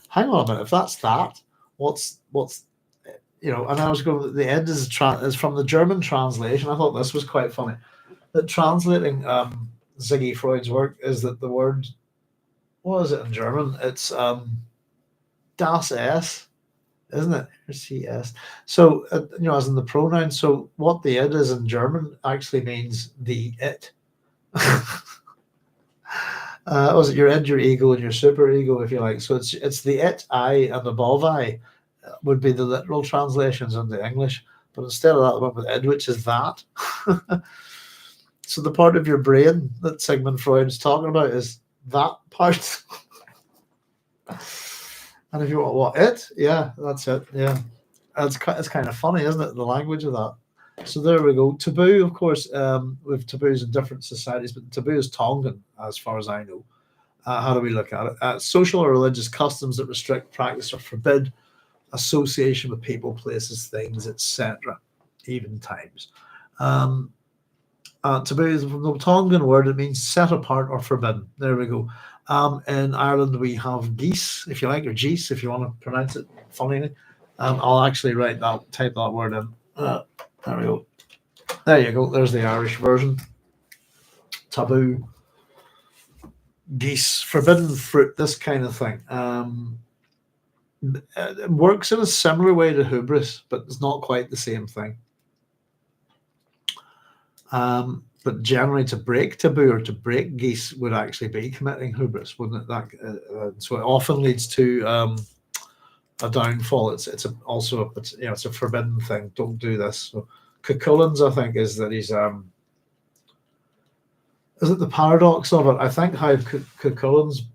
hang on a minute. If that's that, what's and I was going, the id is from the German translation. I thought this was quite funny. That translating Ziggy Freud's work is that the word, what is it in German? It's das S, isn't it? Or CS. So, as in the pronoun. So what the id is in German actually means the it. Was it your id, your ego, and your super ego, if you like? So it's the it, I, and above I would be the literal translations into English. But instead of that, the one with id, which is that. So the part of your brain that Sigmund Freud's talking about is that part. And if you want what it, yeah, that's it. Yeah, it's kind of funny, isn't it? The language of that. So there we go. Taboo, of course, with taboos in different societies, but taboo is Tongan, as far as I know. How do we look at it? Social or religious customs that restrict, practice, or forbid association with people, places, things, etc. Even times. Taboo is from the Tongan word. It means set apart or forbidden. There we go. In Ireland, we have geese, if you like, or geese, if you want to pronounce it funnily. I'll actually type that word in. There we go. There you go. There's the Irish version. Taboo, geese, forbidden fruit, this kind of thing. It works in a similar way to hubris, but it's not quite the same thing. But generally, to break taboo or to break geese would actually be committing hubris, wouldn't it? So it often leads to a downfall. It's a forbidden thing. Don't do this. So Cuchulain's, I think, is that he's is it the paradox of it? I think how Cuchulain's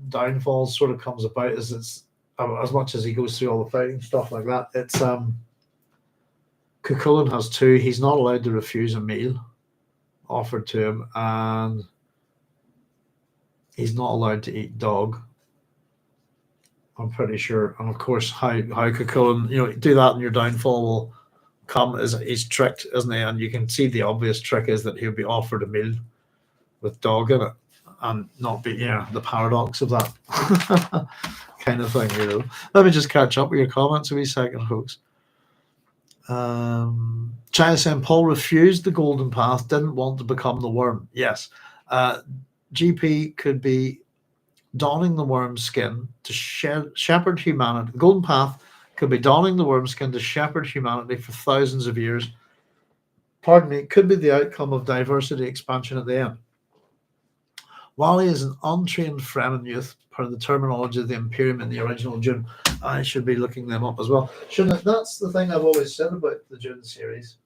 downfall sort of comes about is it's as much as he goes through all the fighting stuff like that. It's Cuchulain has two. He's not allowed to refuse a meal offered to him, and he's not allowed to eat dog. I'm pretty sure. And of course, how Cuchulainn, do that and your downfall will come. Is he's tricked, isn't he? And you can see the obvious trick is that he'll be offered a meal with dog in it, and not be the paradox of that kind of thing. Let me just catch up with your comments a wee second, folks. China saying Paul refused the golden path, didn't want to become the worm. Yes. GP could be donning the worm skin to shepherd humanity. The golden path could be donning the worm skin to shepherd humanity for thousands of years. Pardon me, it could be the outcome of diversity expansion at the end. Wally is an untrained Fremen youth, per the terminology of the Imperium in the original Dune. I should be looking them up as well. Shouldn't I? That's the thing I've always said about the Dune series.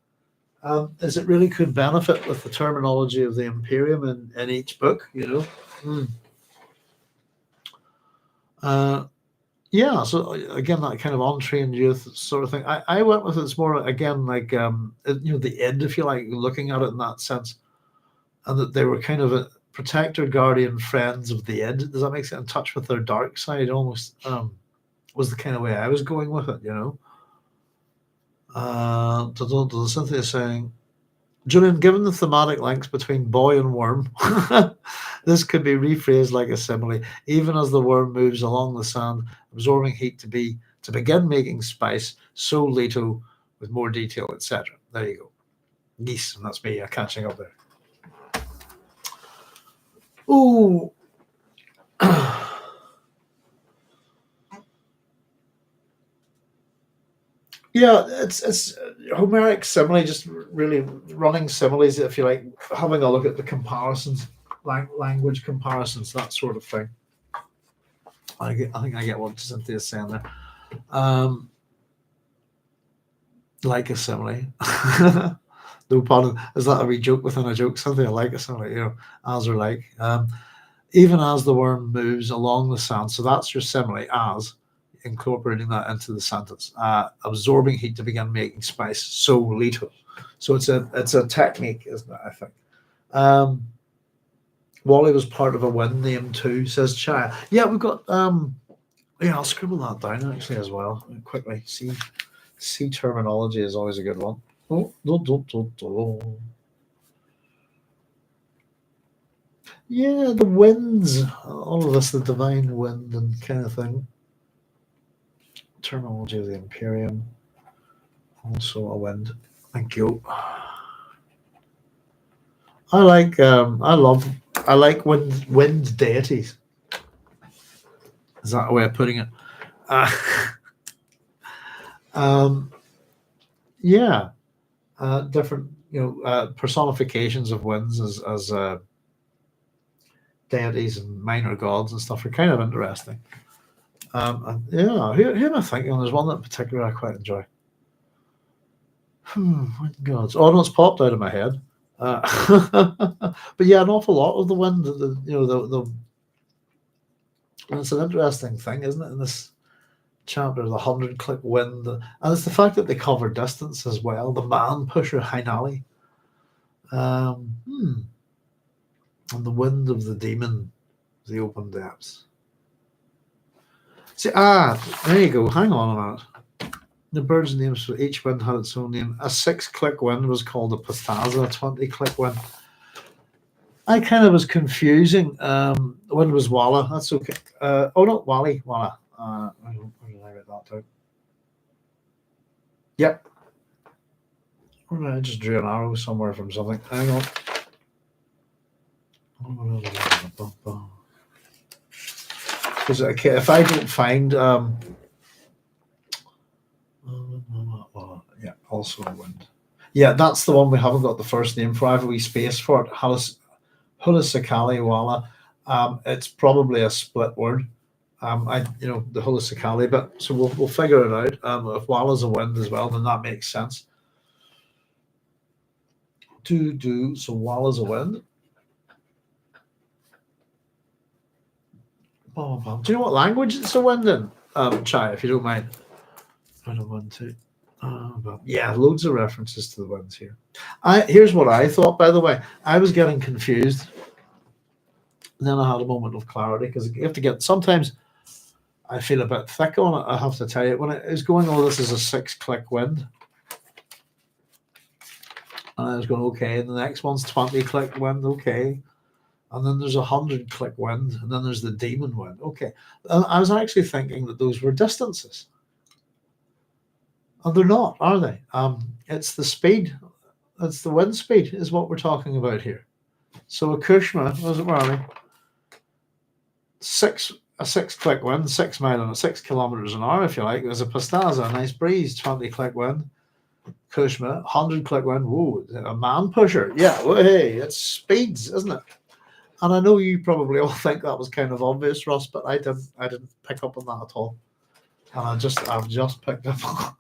Is it really could benefit with the terminology of the Imperium in each book, so again, that kind of untrained youth sort of thing. I went with it's more, again, like, the end, if you like, looking at it in that sense. And that they were kind of a protector, guardian, friends of the Id. Does that make sense? In touch with their dark side, almost was the kind of way I was going with it, Cynthia saying, Julian, given the thematic links between boy and worm, this could be rephrased like a simile. Even as the worm moves along the sand, absorbing heat to begin making spice, so Leto with more detail, etc. There you go. Geese, and that's me catching up there. Oh, yeah, it's Homeric simile, just really running similes, if you like, having a look at the comparisons, language comparisons, that sort of thing. I think I get what Cynthia's saying there. Like a simile. No pun. Is that a wee joke within a joke? Something like a simile, as or like. Even as the worm moves along the sand, so that's your simile, as, incorporating that into the sentence. Absorbing heat to begin making spice, so Leto. So it's a technique, isn't it, I think. Wally was part of a wind name too, says Chaya. Yeah, we've got I'll scribble that down actually as well quickly. See terminology is always a good one. Yeah, the winds, all of us, the divine wind and kind of thing. Terminology of the Imperium, also a wind. Thank you. I like wind deities. Is that a way of putting it? Different personifications of winds as deities and minor gods and stuff are kind of interesting. Who am I thinking? There's one that in particular I quite enjoy. Wind gods. Oh no, it's popped out of my head. But yeah, an awful lot of the wind. It's an interesting thing, isn't it? In this chapter, the 100-click wind, and it's the fact that they cover distance as well. The man pusher Heinali, and the wind of the demon, the open depths. See, there you go. Hang on a minute. The bird's names for each wind had its own name. A 6-click wind was called a pastaza. A 20-click wind. I kind of was confusing. The wind was Walla. That's okay. No, Wally. Walla. Where did I write that down? Yep. Or did I just drew an arrow somewhere from something? Hang on. Because if I don't find also a wind. Yeah, that's the one we haven't got the first name for. I have a wee space for it. Hulasakali Walla. It's probably a split word. The Hulasakali bit. So we'll figure it out. If Walla's a wind as well, then that makes sense. So Walla's a wind. Do you know what language it's a wind in? Chai, if you don't mind. I don't want to. Loads of references to the winds here. Here's what I thought, by the way. I was getting confused. And then I had a moment of clarity because you have to get sometimes I feel a bit thick on it, I have to tell you. When it is going, oh, this is a 6-click wind. And I was going, okay, and the next one's 20-click wind, okay. And then there's a 100-click wind, and then there's the demon wind, okay. And I was actually thinking that those were distances. And they're not, are they? It's the speed, it's the wind speed is what we're talking about here. So a Kushma, where are we? A 6-click wind, 6 mile and 6 kilometers an hour, if you like. There's a Pastaza, a nice breeze, 20-click wind. Kushma, 100-click wind. Whoa, a man pusher. Yeah, well, hey, it's speeds, isn't it? And I know you probably all think that was kind of obvious, Ross, but I didn't pick up on that at all. And I've just picked up on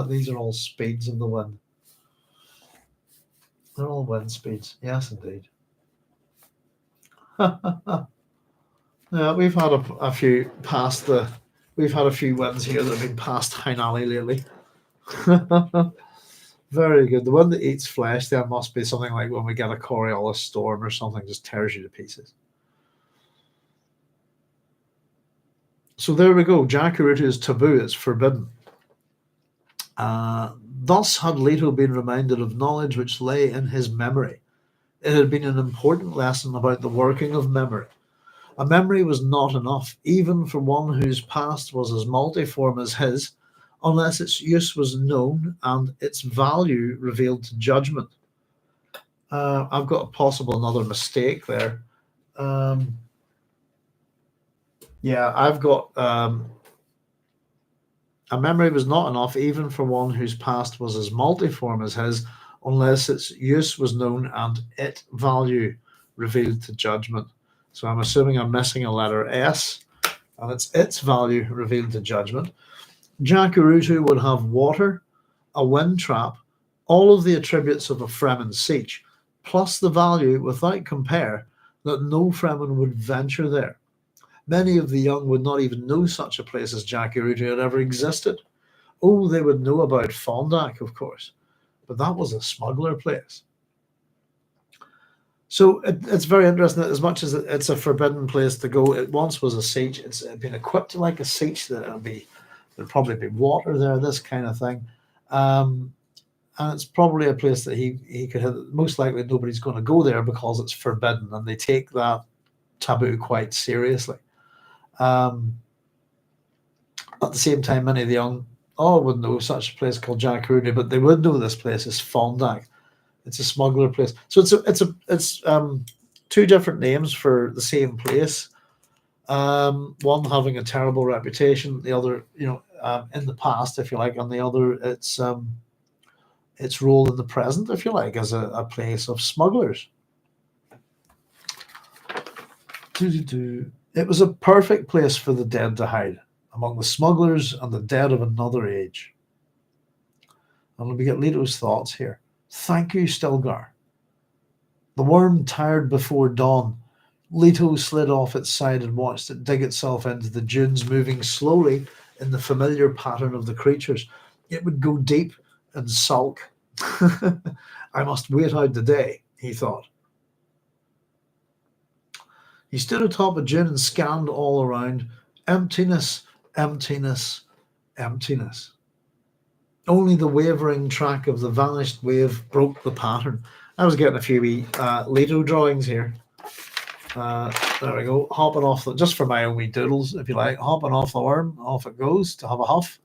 these are all speeds of the wind. They're all wind speeds. Yes, indeed. Yeah, we've had a few past the. We've had a few winds here that have been past Hainali lately. Very good. The one that eats flesh then must be something like when we get a Coriolis storm or something, just tears you to pieces. So there we go. Jacurutu is taboo. It's forbidden. Thus had Leto been reminded of knowledge which lay in his memory. It had been an important lesson about the working of memory. A memory was not enough, even for one whose past was as multiform as his, unless its use was known and its value revealed to judgment. I've got another mistake there. Yeah, I've got a memory was not enough, even for one whose past was as multiform as his, unless its use was known and its value revealed to judgment. So I'm assuming I'm missing a letter S, and it's its value revealed to judgment. Jacurutu would have water, a wind trap, all of the attributes of a Fremen Sietch, plus the value without compare that no Fremen would venture there. Many of the young would not even know such a place as Jacurutu had ever existed. Oh, they would know about Fondak, of course, but that was a smuggler place. So it's very interesting that as much as it's a forbidden place to go, it once was a sietch. It's been equipped like a sietch. There'll probably be water there, this kind of thing. And it's probably a place that he could have. Most likely nobody's going to go there because it's forbidden, and they take that taboo quite seriously. At the same time, many of the young wouldn't know such a place called Jacurutu, but they would know this place is Fondak. It's a smuggler place. So it's two different names for the same place. One having a terrible reputation, the other, in the past, if you like, and the other, its role in the present, if you like, as a place of smugglers. It was a perfect place for the dead to hide, among the smugglers and the dead of another age. And let me get Leto's thoughts here. Thank you, Stilgar. The worm tired before dawn. Leto slid off its side and watched it dig itself into the dunes, moving slowly in the familiar pattern of the creatures. It would go deep and sulk. I must wait out the day, he thought. He stood atop a dune and scanned all around. Emptiness, emptiness, emptiness. Only the wavering track of the vanished wave broke the pattern. I was getting a few wee Leto drawings here. There we go. Hopping off, just for my own wee doodles, if you like. Hopping off the worm, off it goes to have a huff.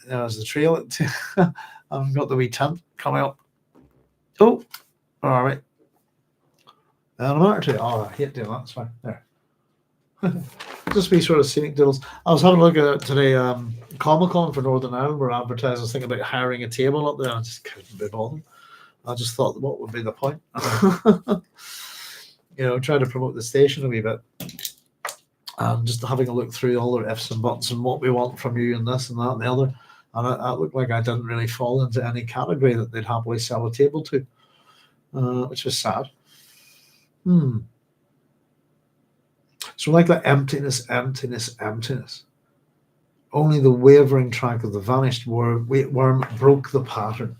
There's the trail. I've got the wee tent coming up. Oh, all right. And a minute or two. Oh, I hate doing that. It's fine. There. Just be sort of scenic doodles. I was having a look at it today. Comic-Con for Northern Ireland were advertising. I was thinking about hiring a table up there. I just couldn't be bothered. I just thought, what would be the point? Trying to promote the station a wee bit. And just having a look through all their ifs and buts and what we want from you and this and that and the other. And it looked like I didn't really fall into any category that they'd happily sell a table to, which was sad. So like that emptiness, emptiness, emptiness. Only the wavering track of the vanished worm broke the pattern.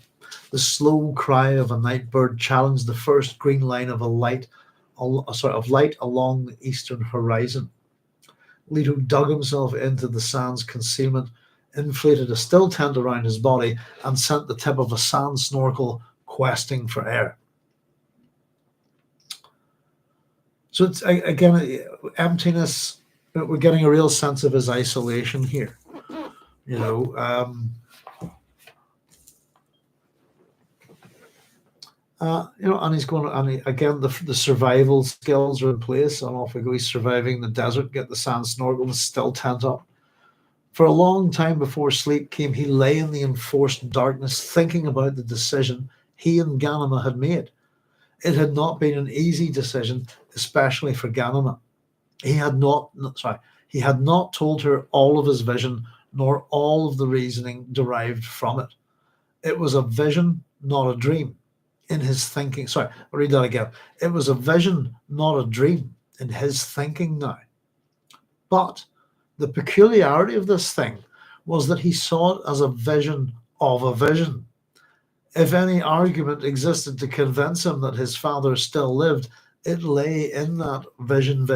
The slow cry of a night bird challenged the first green line of light along the eastern horizon. Leto dug himself into the sand's concealment, inflated a still tent around his body, and sent the tip of a sand snorkel questing for air. So it's again emptiness. We're getting a real sense of his isolation here. You know, and he's going. And again, the survival skills are in place, and off we go. He's surviving the desert, get the sand snorkel, and still tent up. For a long time before sleep came, he lay in the enforced darkness, thinking about the decision he and Ganima had made. It had not been an easy decision, especially for Ganima. He had not told her all of his vision, nor all of the reasoning derived from it. It was a vision, not a dream. In his thinking, I'll read that again. It was a vision, not a dream, in his thinking now. But the peculiarity of this thing was that he saw it as a vision of a vision. If any argument existed to convince him that his father still lived, it lay in that vision.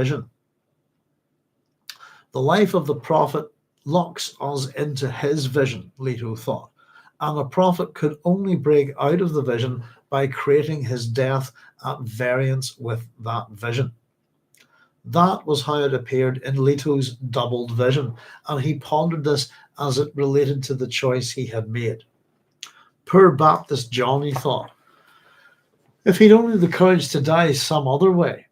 The life of the prophet locks us into his vision, Leto thought, and a prophet could only break out of the vision by creating his death at variance with that vision. That was how it appeared in Leto's doubled vision, and he pondered this as it related to the choice he had made. Poor Baptist John, he thought. If he'd only the courage to die some other way.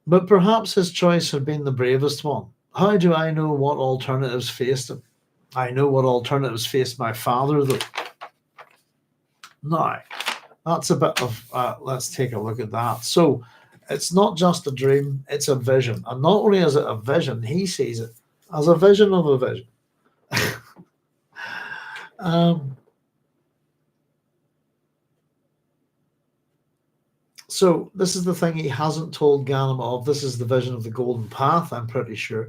But perhaps his choice had been the bravest one. How do I know what alternatives faced him? I know what alternatives faced my father, though. Now, that's a bit of, let's take a look at that. So, it's not just a dream, it's a vision. And not only is it a vision, he sees it as a vision of a vision. So this is the thing he hasn't told Ganima of. This is the vision of the golden path, I'm pretty sure.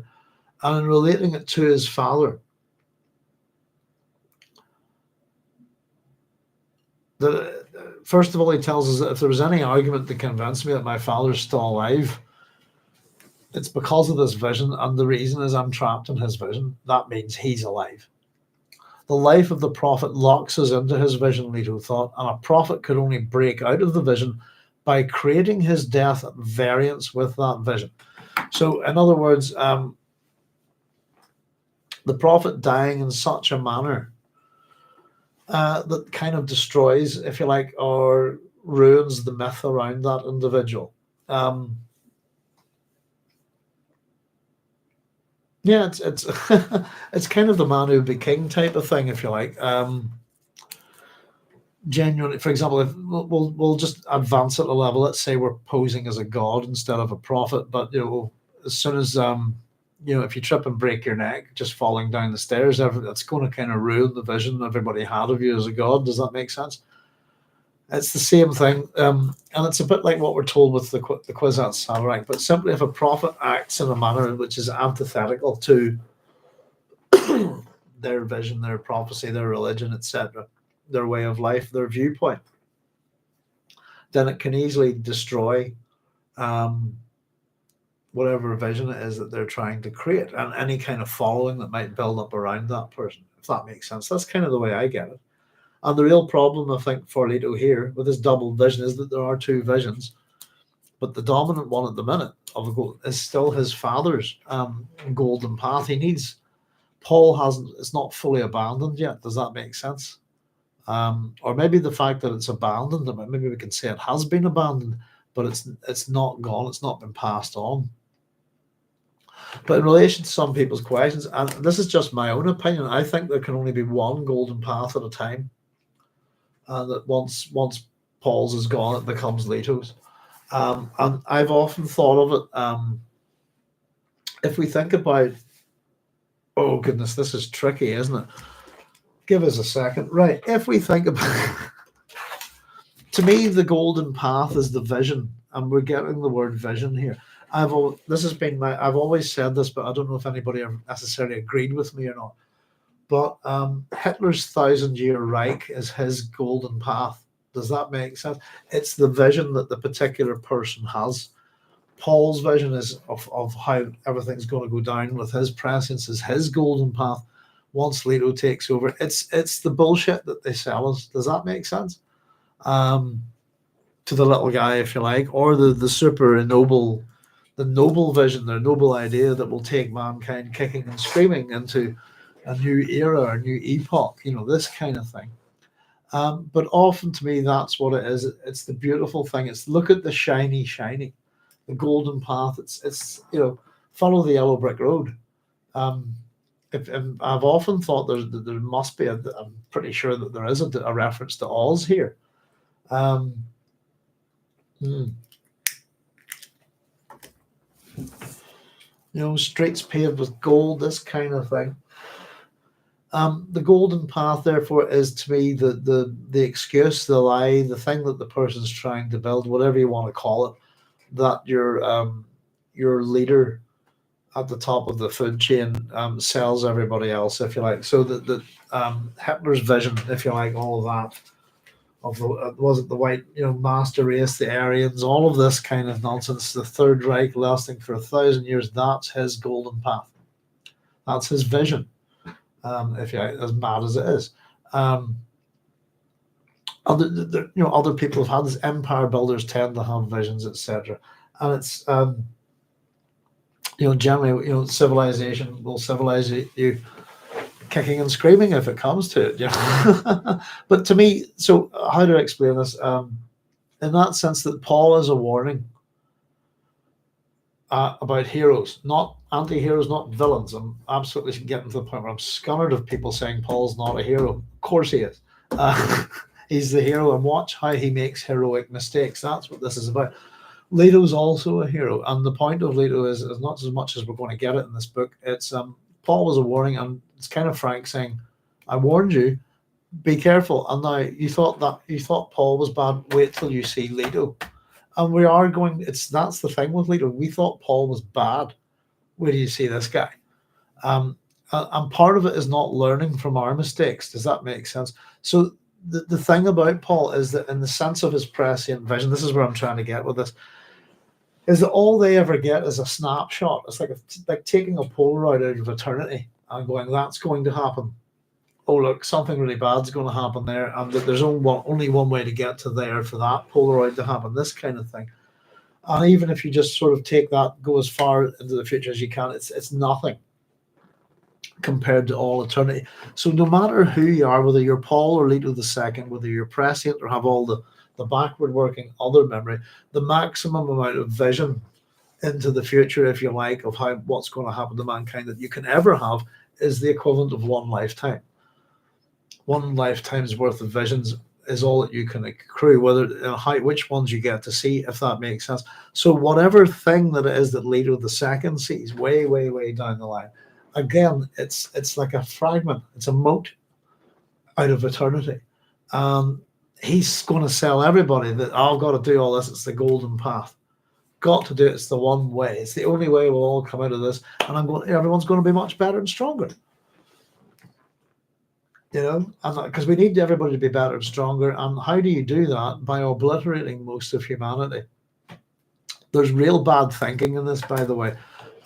And in relating it to his father, first of all, he tells us that if there was any argument to convince me that my father's still alive, it's because of this vision, and the reason is I'm trapped in his vision. That means he's alive. The life of the prophet locks us into his vision, Leto thought, and a prophet could only break out of the vision by creating his death at variance with that vision. So, in other words, the prophet dying in such a manner that kind of destroys, if you like, or ruins the myth around that individual. Yeah, it's it's kind of the man who be king type of thing, if you like. Genuinely, for example, if we'll just advance at a level. Let's say we're posing as a god instead of a prophet, but as soon as if you trip and break your neck just falling down the stairs, that's going to kind of ruin the vision everybody had of you as a god. Does that make sense? It's the same thing, and it's a bit like what we're told with the Kwisatz Haderach. But simply, if a prophet acts in a manner which is antithetical to their vision, their prophecy, their religion, etc., their way of life, their viewpoint, then it can easily destroy whatever vision it is that they're trying to create, and any kind of following that might build up around that person, if that makes sense. That's kind of the way I get it. And the real problem, I think, for Leto here with his double vision is that there are two visions, but the dominant one at the minute of the gold is still his father's golden path. It's not fully abandoned yet. Does that make sense? Or maybe the fact that it's abandoned, maybe we can say it has been abandoned, but it's not gone, it's not been passed on. But in relation to some people's questions, and this is just my own opinion, I think there can only be one golden path at a time. And that once Paul's is gone, it becomes Leto's. And I've often thought of it, if we think about, oh goodness, this is tricky, isn't it? Give us a second. Right, if we think about, to me, the golden path is the vision, and we're getting the word vision here. I've always said this, but I don't know if anybody necessarily agreed with me or not. But Hitler's 1,000-year Reich is his golden path. Does that make sense? It's the vision that the particular person has. Paul's vision is of how everything's going to go down with his prescience, is his golden path once Leto takes over. It's the bullshit that they sell us. Does that make sense? Um, to the little guy, if you like, or the super noble, the noble vision, their noble idea that will take mankind kicking and screaming into a new era, a new epoch, this kind of thing. But often to me, that's what it is. It's the beautiful thing. It's look at the shiny, the golden path. It's follow the yellow brick road. Um, I've often thought there must be. I'm pretty sure that there is a reference to Oz here. Um, hmm. Streets paved with gold, this kind of thing. The golden path, therefore, is to me the excuse, the lie, the thing that the person's trying to build, whatever you want to call it, that your leader at the top of the food chain sells everybody else, if you like. So that Hitler's vision, if you like, all of that, of the was it the white master race, the Aryans, all of this kind of nonsense, the Third Reich lasting for 1,000 years. That's his golden path. That's his vision. If you like, as mad as it is. Other people have had this. Empire builders tend to have visions, etc. And it's generally civilization will civilize you kicking and screaming if it comes to it. But to me, so how do I explain this? In that sense, that Paul is a warning about heroes, not anti-heroes, not villains. I'm absolutely getting to the point where I'm scunnered of people saying Paul's not a hero. Of course he is. He's the hero, and watch how he makes heroic mistakes. That's what this is about. Leto's also a hero, and the point of Leto is not as much as we're going to get it in this book. It's Paul was a warning, and it's kind of Frank saying, "I warned you, be careful." And now you thought Paul was bad. Wait till you see Leto. And we are going. That's the thing with Leto. We thought Paul was bad. Where do you see this guy? And part of it is not learning from our mistakes. Does that make sense? So the thing about Paul is that in the sense of his prescient vision, this is where I'm trying to get with this, is that all they ever get is a snapshot. It's like taking a Polaroid out of eternity and going, that's going to happen. Oh, look, something really bad's going to happen there, and that there's only one way to get to there for that Polaroid to happen, this kind of thing. And even if you just sort of take that, go as far into the future as you can, it's nothing compared to all eternity. So no matter who you are, whether you're Paul or Leto II, whether you're prescient or have all the backward working other memory, the maximum amount of vision into the future, if you like, of what's going to happen to mankind that you can ever have is the equivalent of one lifetime. One lifetime's worth of visions is all that you can accrue, which ones you get to see, if that makes sense. So whatever thing that it is that Leto II sees way, way, way down the line, again, it's like a fragment. It's a mote out of eternity. He's going to sell everybody that I've got to do all this. It's the golden path. Got to do it. It's the one way. It's the only way we'll all come out of this. And everyone's going to be much better and stronger. And because we need everybody to be better and stronger. And how do you do that? By obliterating most of humanity. There's real bad thinking in this, by the way.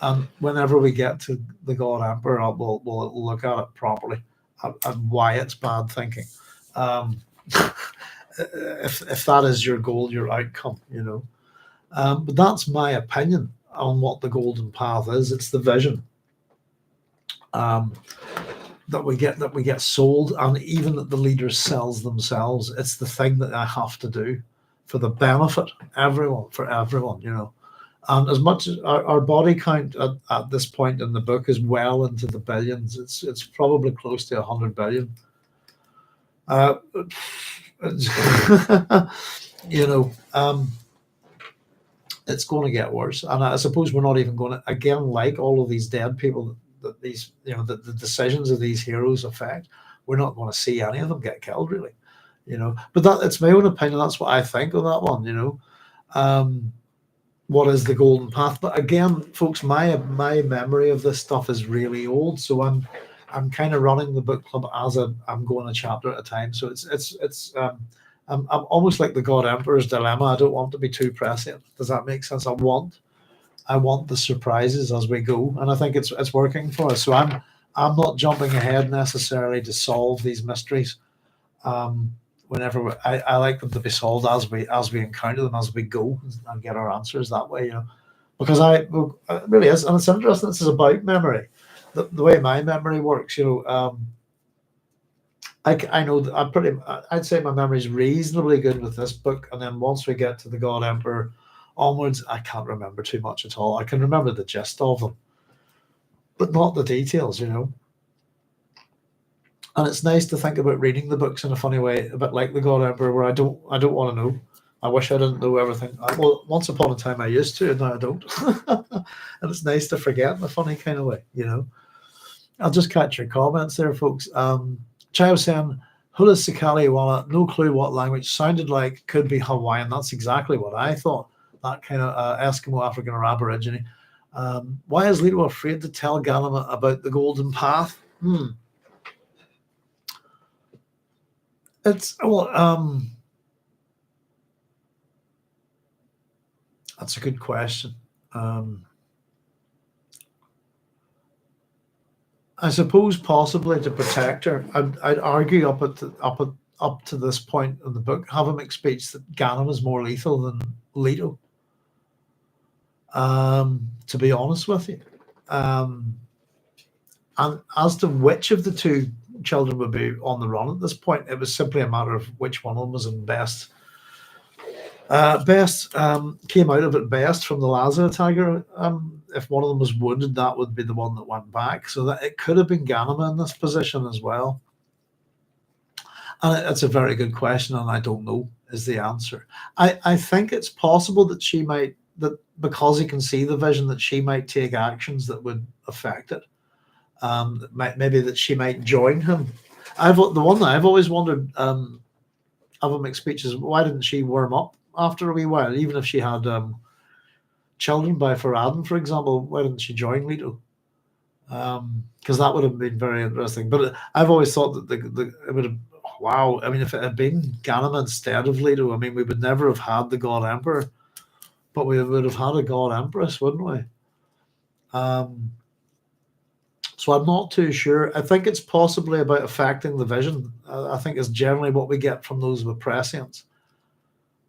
And whenever we get to the God Emperor, we'll look at it properly and why it's bad thinking. If that is your goal, your outcome, but that's my opinion on what the golden path is. It's the vision that we get sold, and even that the leader sells themselves. It's the thing that I have to do for the benefit for everyone. And as much as our body count at this point in the book is well into the billions, it's probably close to 100 billion. It's going to get worse, and I suppose we're not even going to, again, like all of these dead people that these the decisions of these heroes affect. We're not going to see any of them get killed, really. But it's my own opinion. That's what I think of that one. What is the golden path? But again, folks, my memory of this stuff is really old, so I'm kind of running the book club as I'm going a chapter at a time. So I'm almost like the God Emperor's dilemma. I don't want to be too prescient. Does that make sense? I want I want the surprises as we go, and I think it's working for us. So I'm not jumping ahead necessarily to solve these mysteries. Whenever I like them to be solved as we encounter them, as we go, and get our answers that way. Because it really is, and it's interesting. This is about memory, the way my memory works. I know that I'd say my memory is reasonably good with this book, and then once we get to the God Emperor onwards, I can't remember too much at all. I can remember the gist of them, but not the details. And it's nice to think about reading the books in a funny way, a bit like the God Emperor, where I don't want to know. I wish I didn't know everything. Well, once upon a time I used to, and now I don't. And it's nice to forget in a funny kind of way. I'll just catch your comments there, folks. Chai was saying, Hula Sikali Walla, no clue what language, sounded like could be Hawaiian. That's exactly what I thought. That kind of Eskimo, African, or Aborigine. Why is Leto afraid to tell Galama about the Golden Path? That's a good question. I suppose possibly to protect her. I'd argue up to this point in the book, have him speech that Ganem is more lethal than Leto. To be honest with you, and as to which of the two children would be on the run at this point, it was simply a matter of which one of them was in best came out of it best from the Lazar Tiger. If one of them was wounded, that would be the one that went back. So that it could have been Ganema in this position as well. And it's a very good question, and I don't know is the answer. I think it's possible that she might, that because he can see the vision, that she might take actions that would affect it. Maybe that she might join him. The one that I've always wondered of him speech is, why didn't she warm up after a wee while, even if she had children by Farad'n'd, for example? Why didn't she join Leto? Because that would have been very interesting. But I've always thought that it would have. Wow, I mean, if it had been Ganema instead of Leto, I mean, we would never have had the God Emperor, but we would have had a God Empress, wouldn't we? So I'm not too sure. I think it's possibly about affecting the vision. I think it's generally what we get from those with prescience,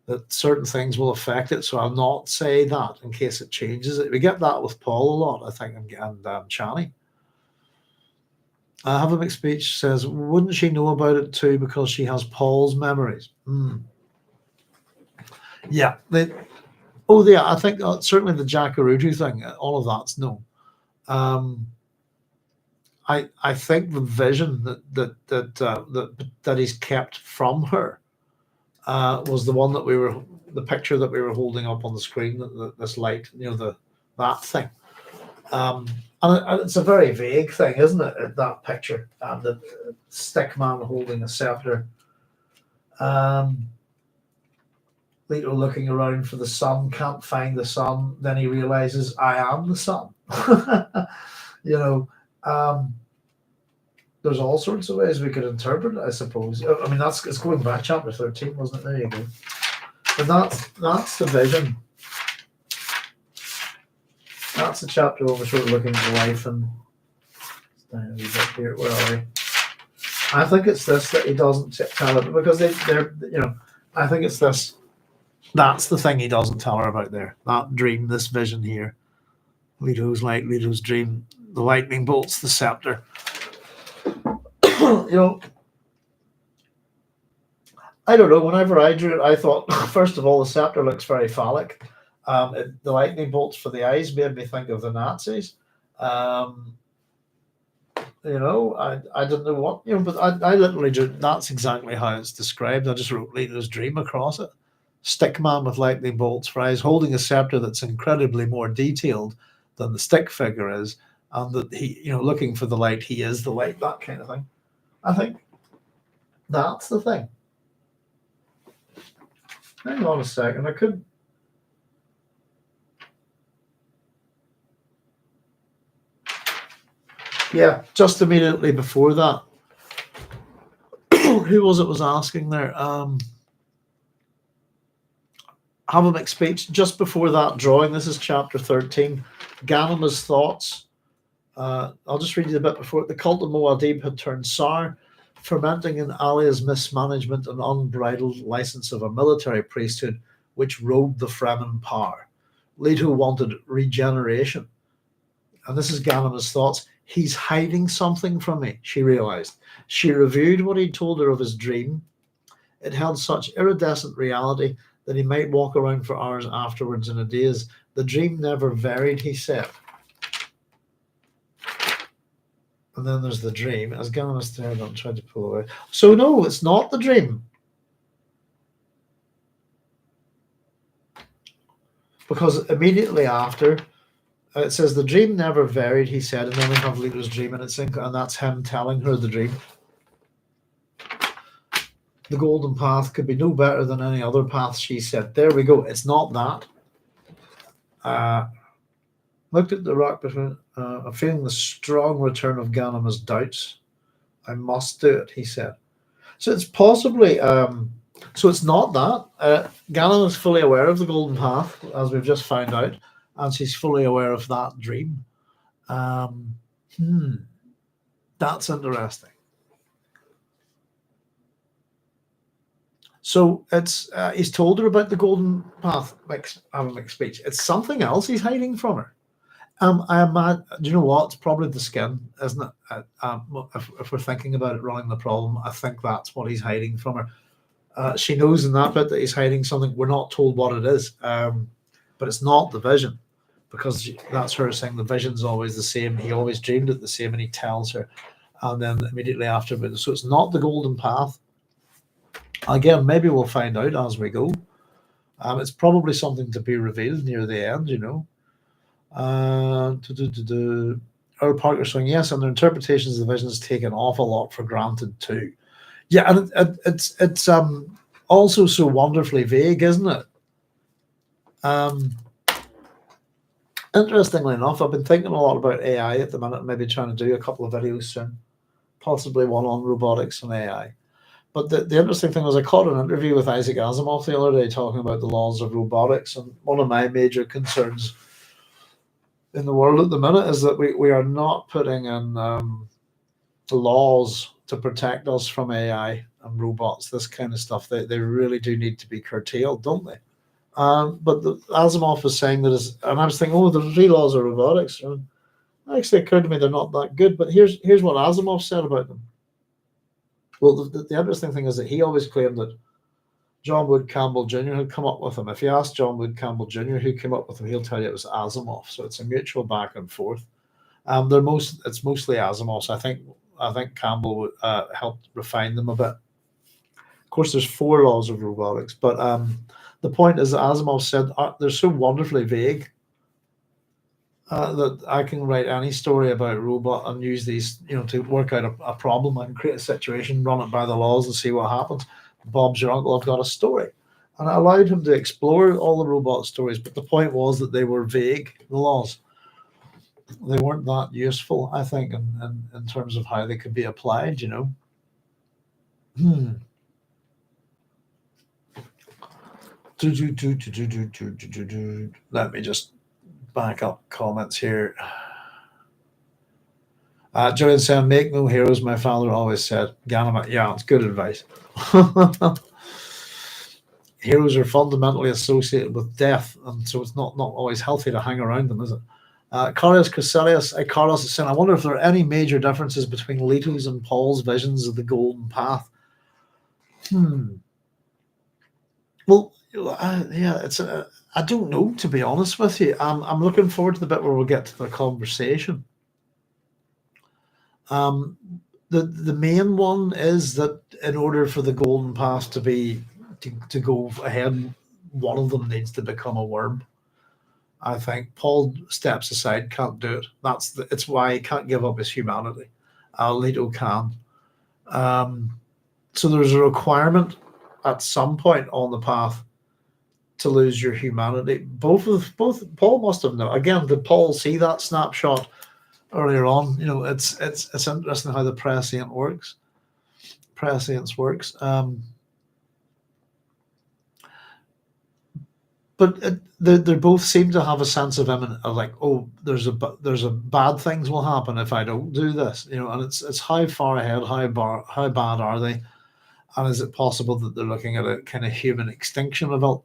that certain things will affect it. So I'll not say that in case it changes it. We get that with Paul a lot, I think, and Chani. Have a mixed speech says, wouldn't she know about it too because she has Paul's memories? Yeah. I think certainly the Jacurutu thing, all of that's known. I think the vision that he's kept from her was the one that the picture that we were holding up on the screen, this light, that thing. And it's a very vague thing, isn't it? That picture, the stick man holding a scepter. Leto looking around for the sun, can't find the sun. Then he realizes, I am the sun. There's all sorts of ways we could interpret it, I suppose. I mean, it's going back chapter 13, wasn't it? There you go. But that's the vision. That's the chapter where we're sort of looking at the life and here. Where are we? I think it's this that he doesn't tell her, because they're I think it's this. That's the thing he doesn't tell her about there. That dream, this vision here. Leto's light, Leto's dream, the lightning bolts, the scepter. I don't know. Whenever I drew it, I thought, first of all, the scepter looks very phallic. The lightning bolts for the eyes made me think of the Nazis. I didn't know what, but I literally drew, that's exactly how it's described. I just wrote Leto's dream across it. Stick man with lightning bolts for eyes, holding a scepter that's incredibly more detailed than the stick figure is, and that he, looking for the light, he is the light, that kind of thing. I think that's the thing. Hang on a second, I could. Yeah, just immediately before that. Who was asking there? have a mixed speech. Just before that drawing, this is chapter 13, Ganim's thoughts. I'll just read you a bit before it. The cult of Muad'Dib had turned sour, fermenting in Alia's mismanagement and unbridled license of a military priesthood which rode the Fremen power. Leto wanted regeneration. And this is Ganim's thoughts. He's hiding something from me, she realized. She reviewed what he'd told her of his dream. It held such iridescent reality that he might walk around for hours afterwards in a daze. The dream never varied, he said. And then there's the dream. As Ganon stared on, tried to pull away. So no, it's not the dream. Because immediately after, it says the dream never varied, he said, and then we have Leto's dream, and that's him telling her the dream. The golden path could be no better than any other path, she said. There we go. It's not that. Looked at the rock between. I'm feeling the strong return of Ganim's doubts. I must do it, he said. So it's possibly. So it's not that. Ganon is fully aware of the golden path, as we've just found out, and she's fully aware of that dream. That's interesting. So it's he's told her about the golden path, having a mixed speech. It's something else he's hiding from her. I imagine. Do you know what? It's probably the skin, isn't it? If we're thinking about it, running the problem, I think that's what he's hiding from her. She knows in that bit that he's hiding something. We're not told what it is, but it's not the vision, because that's her saying the vision's always the same. He always dreamed it the same, and he tells her, and then immediately after. So it's not the golden path. Again, maybe we'll find out as we go. It's probably something to be revealed near the end, you know. Earl Parker saying, yes, and their interpretations of the visions take an awful lot for granted too. Yeah, and it's also so wonderfully vague, isn't it? Interestingly enough, I've been thinking a lot about AI at the minute, maybe trying to do a couple of videos soon, possibly one on robotics and AI. But the interesting thing was I caught an interview with Isaac Asimov the other day talking about the laws of robotics, and one of my major concerns in the world at the minute is that we are not putting in laws to protect us from AI and robots, this kind of stuff. They really do need to be curtailed, don't they? But Asimov was saying that, and I was thinking, oh, the 3 laws of robotics. And actually, it occurred to me they're not that good. But here's what Asimov said about them. Well, the interesting thing is that he always claimed that John Wood Campbell Jr. had come up with them. If you ask John Wood Campbell Jr. who came up with them, he'll tell you it was Asimov. So it's a mutual back and forth. It's mostly Asimov. So I think Campbell helped refine them a bit. Of course, there's 4 laws of robotics, but the point is that Asimov said they're so wonderfully vague that I can write any story about robot and use these, to work out a problem and create a situation, run it by the laws and see what happens. Bob's your uncle, I've got a story. And I allowed him to explore all the robot stories, but the point was that they were vague, the laws. They weren't that useful, I think, in terms of how they could be applied, Let me just back up comments here. Julian saying, make no heroes, my father always said. Ganem, yeah, it's good advice. Heroes are fundamentally associated with death, and so it's not always healthy to hang around them, is it? Carlos Crescelius, Carlos is saying, I wonder if there are any major differences between Leto's and Paul's visions of the golden path. Well, yeah, I don't know, to be honest with you. I'm looking forward to the bit where we'll get to the conversation. The main one is that in order for the golden path to go ahead, one of them needs to become a worm. I think Paul steps aside, can't do it. It's why he can't give up his humanity. Leto can. So there's a requirement at some point on the path to lose your humanity. Both Paul must have known. Again, did Paul see that snapshot earlier on? It's interesting how the prescience works. but they both seem to have a sense of imminent, of like, oh, there's a bad things will happen if I don't do this, and it's how far ahead, how bad are they, and is it possible that they're looking at a kind of human extinction event?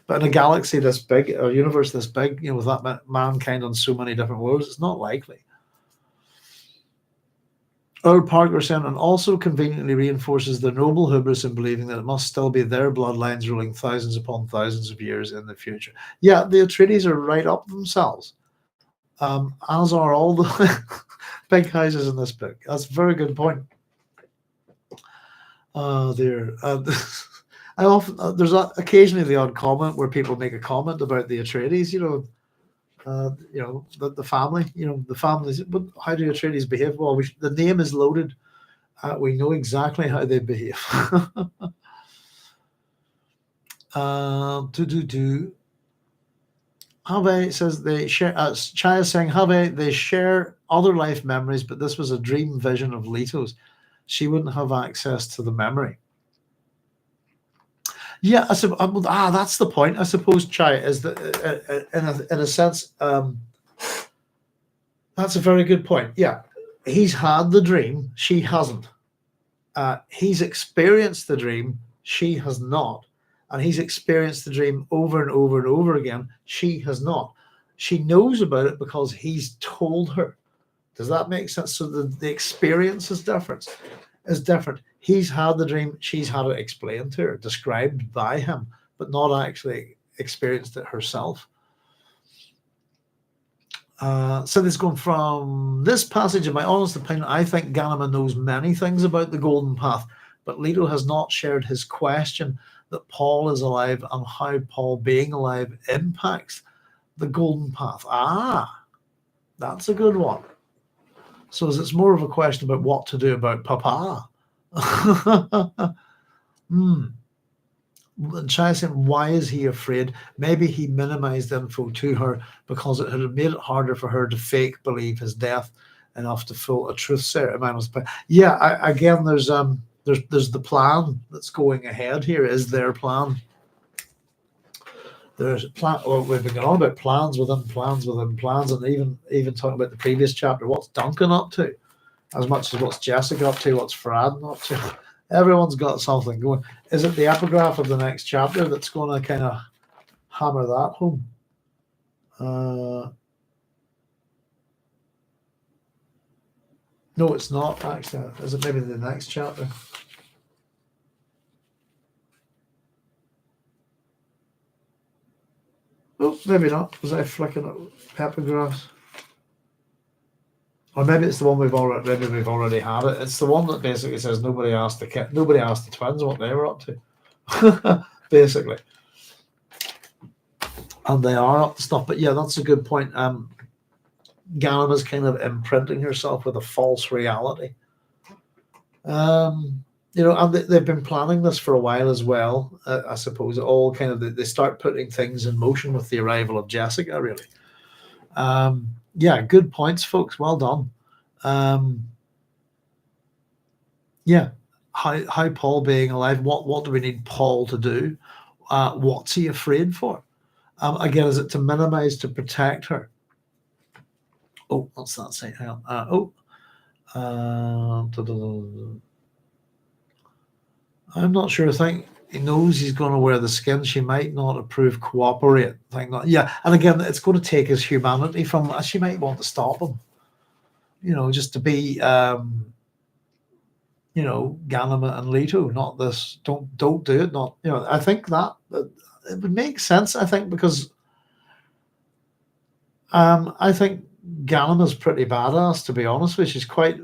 But in a galaxy this big, or a universe this big, with that mankind on so many different worlds, it's not likely. Earl Parker saying, and also conveniently reinforces the noble hubris in believing that it must still be their bloodlines ruling thousands upon thousands of years in the future. Yeah, the Atreides are right up themselves, as are all the big houses in this book. That's a very good point. There. I often there's occasionally the odd comment where people make a comment about the Atreides, the family, the families. But how do Atreides behave? Well, the name is loaded. We know exactly how they behave. Have says they share. Chai is saying they share other life memories, but this was a dream vision of Leto's. She wouldn't have access to the memory. Yeah, that's the point. I suppose, Chai, is that in a sense, that's a very good point. Yeah, he's had the dream, she hasn't. He's experienced the dream, she has not. And he's experienced the dream over and over and over again, she has not. She knows about it because he's told her. Does that make sense? So the experience is different. He's had the dream, she's had it explained to her, described by him, but not actually experienced it herself. So this going from this passage, in my honest opinion, I think Ganima knows many things about the Golden Path, but Leto has not shared his question that Paul is alive and how Paul being alive impacts the Golden Path. That's a good one. So it's more of a question about what to do about Papa. And Chai saying, why is he afraid? Maybe he minimized info to her because it had made it harder for her to fake believe his death enough to fool a truth sayer. Yeah, again, there's the plan that's going ahead here. Is their plan? There's a plan. Well, we've been going on about plans within plans within plans, and even talking about the previous chapter. What's Duncan up to? As much as what's Jessica up to, what's Farad'n'd up to. Everyone's got something going. Is it the epigraph of the next chapter that's going to kind of hammer that home? No, it's not, actually. Is it maybe the next chapter? Oh, maybe not. Was I flicking at epigraphs? Or maybe it's the one we've already had it. It's the one that basically says nobody asked the twins what they were up to, basically, and they are up to stuff. But yeah, that's a good point. Ganima's kind of imprinting herself with a false reality. And they've been planning this for a while as well. I suppose all kind of they start putting things in motion with the arrival of Jessica. Really. Yeah, good points, folks. Well done. Yeah, how Paul being alive. What do we need Paul to do? What's he afraid for? Again, is it to minimize, to protect her? Oh, what's that saying? Hang on. I'm not sure. I think he knows he's going to wear the skin. She might not approve, cooperate. Yeah, and again, it's going to take his humanity from. She might want to stop him. Just to be, Ganima and Leto, not this. Don't do it. Not, I think that it would make sense. I think because, I think Ganima's pretty badass. To be honest with you, she's quite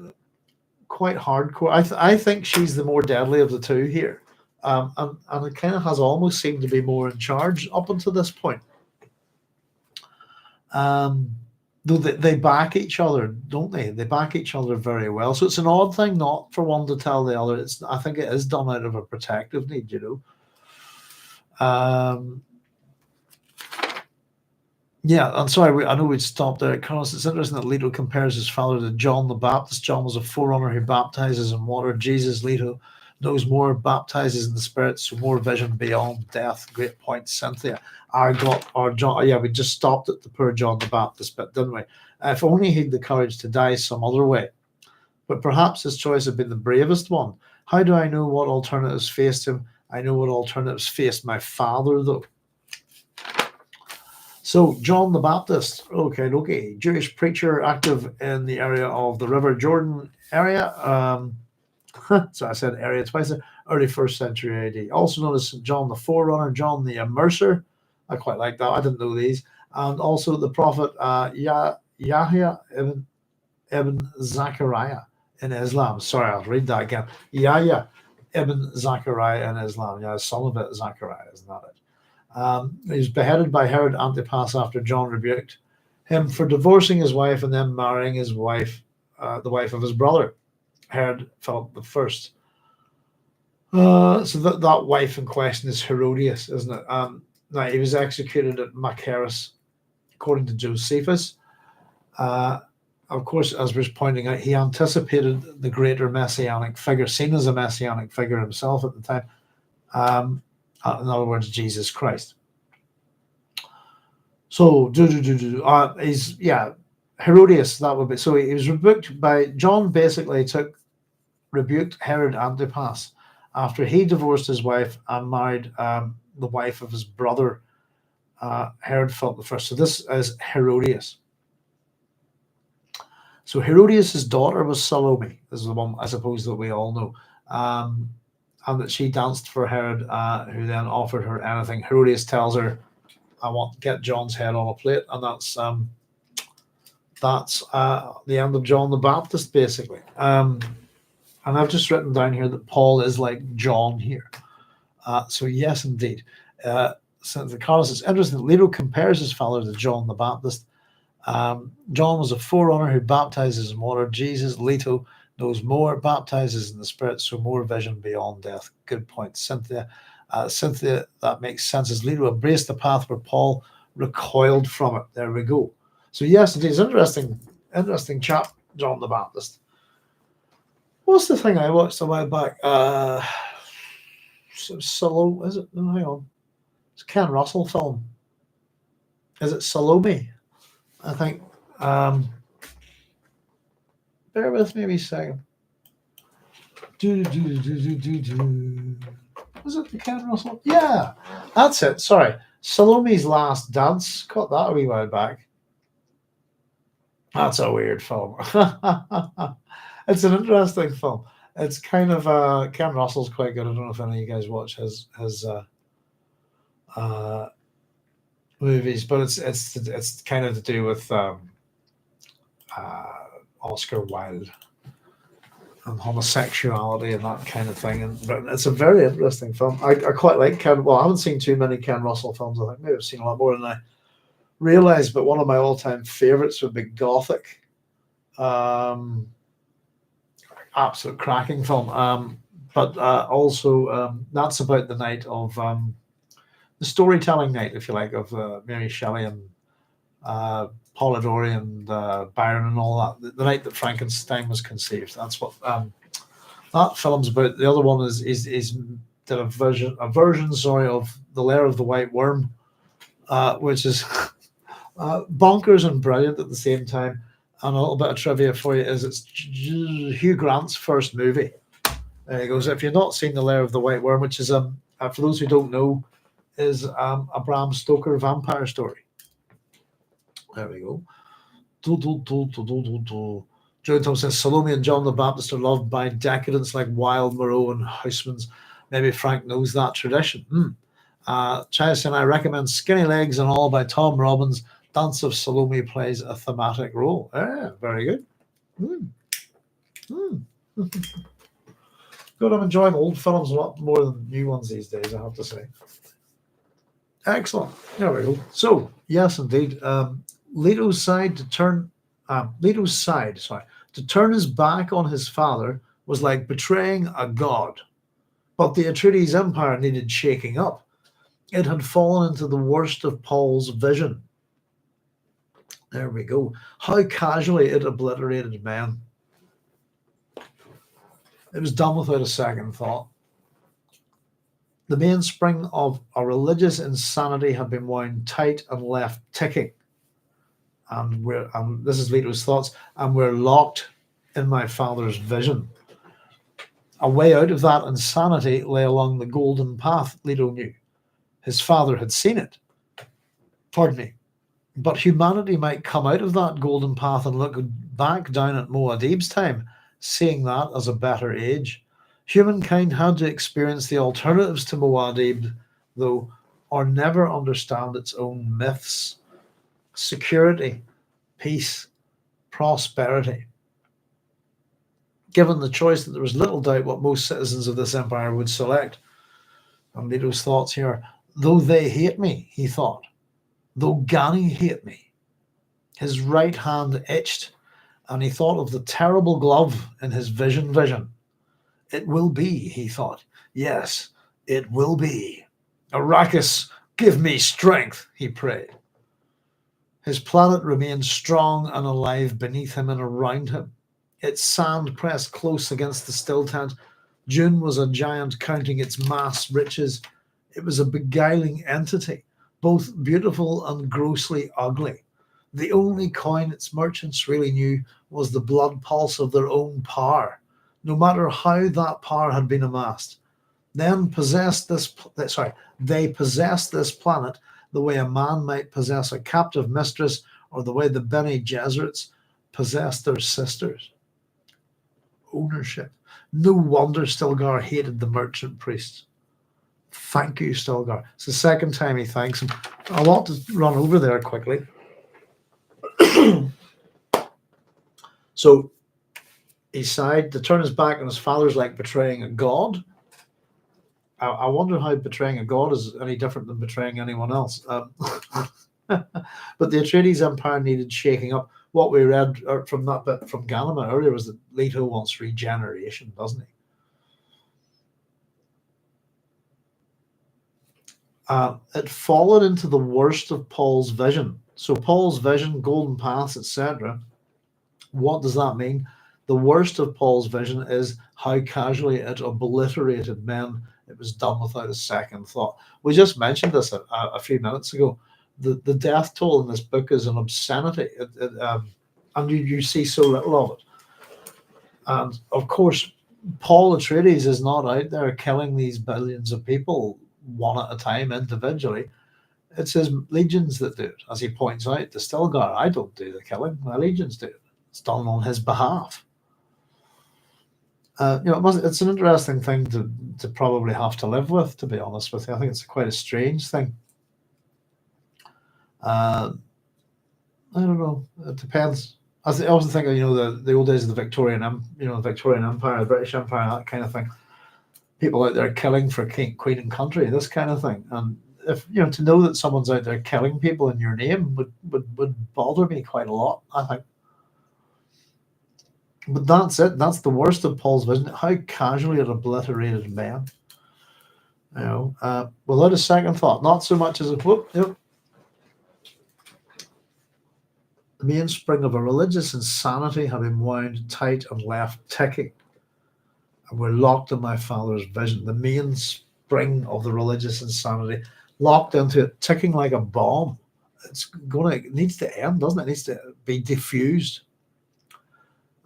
hardcore. I think she's the more deadly of the two here. And it kind of has almost seemed to be more in charge up until this point. Though they back each other, don't they? They back each other very well. So it's an odd thing not for one to tell the other. I think it is done out of a protective need, Yeah, I'm sorry. I know we'd stopped there. Carlos, it's interesting that Leto compares his father to John the Baptist. John was a forerunner who baptizes in water. Jesus, Leto, knows more, baptizes in the Spirit, so more vision beyond death. Great point, Cynthia. Our John. Yeah, we just stopped at the poor John the Baptist bit, didn't we? If only he'd the courage to die some other way. But perhaps his choice had been the bravest one. How do I know what alternatives faced him? I know what alternatives faced my father, though. So, John the Baptist, okay, Jewish preacher active in the area of the River Jordan area. So I said area twice, early 1st century AD. Also known as John the Forerunner, John the Immerser. I quite like that. I didn't know these. And also the prophet Yahya ibn Zachariah in Islam. Sorry, I'll read that again. Yahya ibn Zachariah in Islam. Yeah, son of it, Zachariah, isn't that it? He was beheaded by Herod Antipas after John rebuked him for divorcing his wife and then marrying his wife, the wife of his brother, Herod Philip I. So that wife in question is Herodias, isn't it? Now, he was executed at Machaerus, according to Josephus. Of course, as we're pointing out, he anticipated the greater messianic figure, seen as a messianic figure himself at the time. In other words, Jesus Christ. So, Herodias, that would be. So he was rebuked by John. Basically, rebuked Herod Antipas after he divorced his wife and married the wife of his brother, Herod Philip I. So this is Herodias. So Herodias' daughter was Salome. This is the one I suppose that we all know. And that she danced for Herod, who then offered her anything. Herodias tells her, I want to get John's head on a plate. And that's the end of John the Baptist, basically. And I've just written down here that Paul is like John here. So yes, indeed. Since the Carlos is interesting, Leto compares his father to John the Baptist. John was a forerunner who baptizes in water. Jesus, Leto, knows more, baptizes in the Spirit, so more vision beyond death. Good point, Cynthia. Cynthia, that makes sense, as Leto embraced the path where Paul recoiled from it. There we go. So yes, it is interesting chap, John the Baptist. What's the thing I watched a while back? Salome, is it? No, hang on. It's a Ken Russell film. Is it Salome? I think. Bear with me a second. Was it the Ken Russell? Yeah, that's it. Sorry. Salome's Last Dance. Caught that a wee while back. That's a weird film. It's an interesting film. It's kind of Ken Russell's quite good. I don't know if any of you guys watch his movies, but it's kind of to do with Oscar Wilde and homosexuality and that kind of thing. And it's a very interesting film. I quite like Ken. Well, I haven't seen too many Ken Russell films. I think maybe I've seen a lot more than I realized. But one of my all-time favorites would be Gothic. Absolute cracking film. But also that's about the night of the storytelling night, if you like, of Mary Shelley and Polidori and Byron and all that. The night that Frankenstein was conceived. That's what that film's about. The other one is did a version of The Lair of the White Worm, which is bonkers and brilliant at the same time. And a little bit of trivia for you is it's Hugh Grant's first movie. There he goes. If you've not seen The Lair of the White Worm, which is for those who don't know, is a Bram Stoker vampire story. There we go. Joe Thompson says Salome and John the Baptist are loved by decadents like Wilde, Moreau, and Huysmans. Maybe Frank knows that tradition. Chaya saying, I recommend Skinny Legs and All by Tom Robbins. Dance of Salome plays a thematic role. Yeah, very good. Good, I'm enjoying old films a lot more than new ones these days, I have to say. Excellent. There we go. So, yes, indeed. Leto's side to turn his back on his father was like betraying a god. But the Atreides Empire needed shaking up. It had fallen into the worst of Paul's vision. There we go. How casually it obliterated men. It was done without a second thought. The mainspring of a religious insanity had been wound tight and left ticking. And this is Leto's thoughts, and we're locked in my father's vision. A way out of that insanity lay along the golden path, Leto knew. His father had seen it. Pardon me. But humanity might come out of that golden path and look back down at Muad'Dib's time, seeing that as a better age. Humankind had to experience the alternatives to Muad'Dib, though, or never understand its own myths. Security, peace, prosperity. Given the choice, that there was little doubt what most citizens of this empire would select. And Leto's thoughts here, though they hate me, he thought, though Gani hate me. His right hand itched, and he thought of the terrible glove in his vision. It will be, he thought. Yes, it will be. Arrakis, give me strength, he prayed. His planet remained strong and alive beneath him and around him. Its sand pressed close against the still tent. Dune was a giant counting its mass riches. It was a beguiling entity, both beautiful and grossly ugly. The only coin its merchants really knew was the blood pulse of their own power, no matter how that power had been amassed. They possessed this planet the way a man might possess a captive mistress, or the way the Bene Gesserits possessed their sisters. Ownership. No wonder Stilgar hated the merchant priests. Thank you, Stilgar. It's the second time he thanks him. I want to run over there quickly. So he sighed. To turn his back on his father's like betraying a god. I wonder how betraying a god is any different than betraying anyone else. But the Atreides Empire needed shaking up. What we read from that bit from Ganima earlier was that Leto wants regeneration, doesn't he? It followed into the worst of Paul's vision. So Paul's vision, golden paths, etc. What does that mean? The worst of Paul's vision is how casually it obliterated men. It was done without a second thought. We just mentioned this a few minutes ago. The death toll in this book is an obscenity, and you see so little of it. And of course, Paul Atreides is not out there killing these billions of people one at a time individually. It's his legions that do it. As he points out to Stilgar, I don't do the killing, my legions do it. It's done on his behalf. It's an interesting thing to probably have to live with, to be honest with you. I think it's quite a strange thing. I don't know. It depends. I also think the old days of the Victorian Empire, the British Empire, that kind of thing. People out there killing for king, queen, and country, this kind of thing. And if to know that someone's out there killing people in your name would bother me quite a lot, I think. But that's it. That's the worst of Paul's vision. How casually it obliterated men. Without a second thought. Not so much as the mainspring of a religious insanity had been wound tight and left ticking. And we're locked in my father's vision. The mainspring of the religious insanity, locked into it, ticking like a bomb. It needs to end, doesn't it? It needs to be diffused.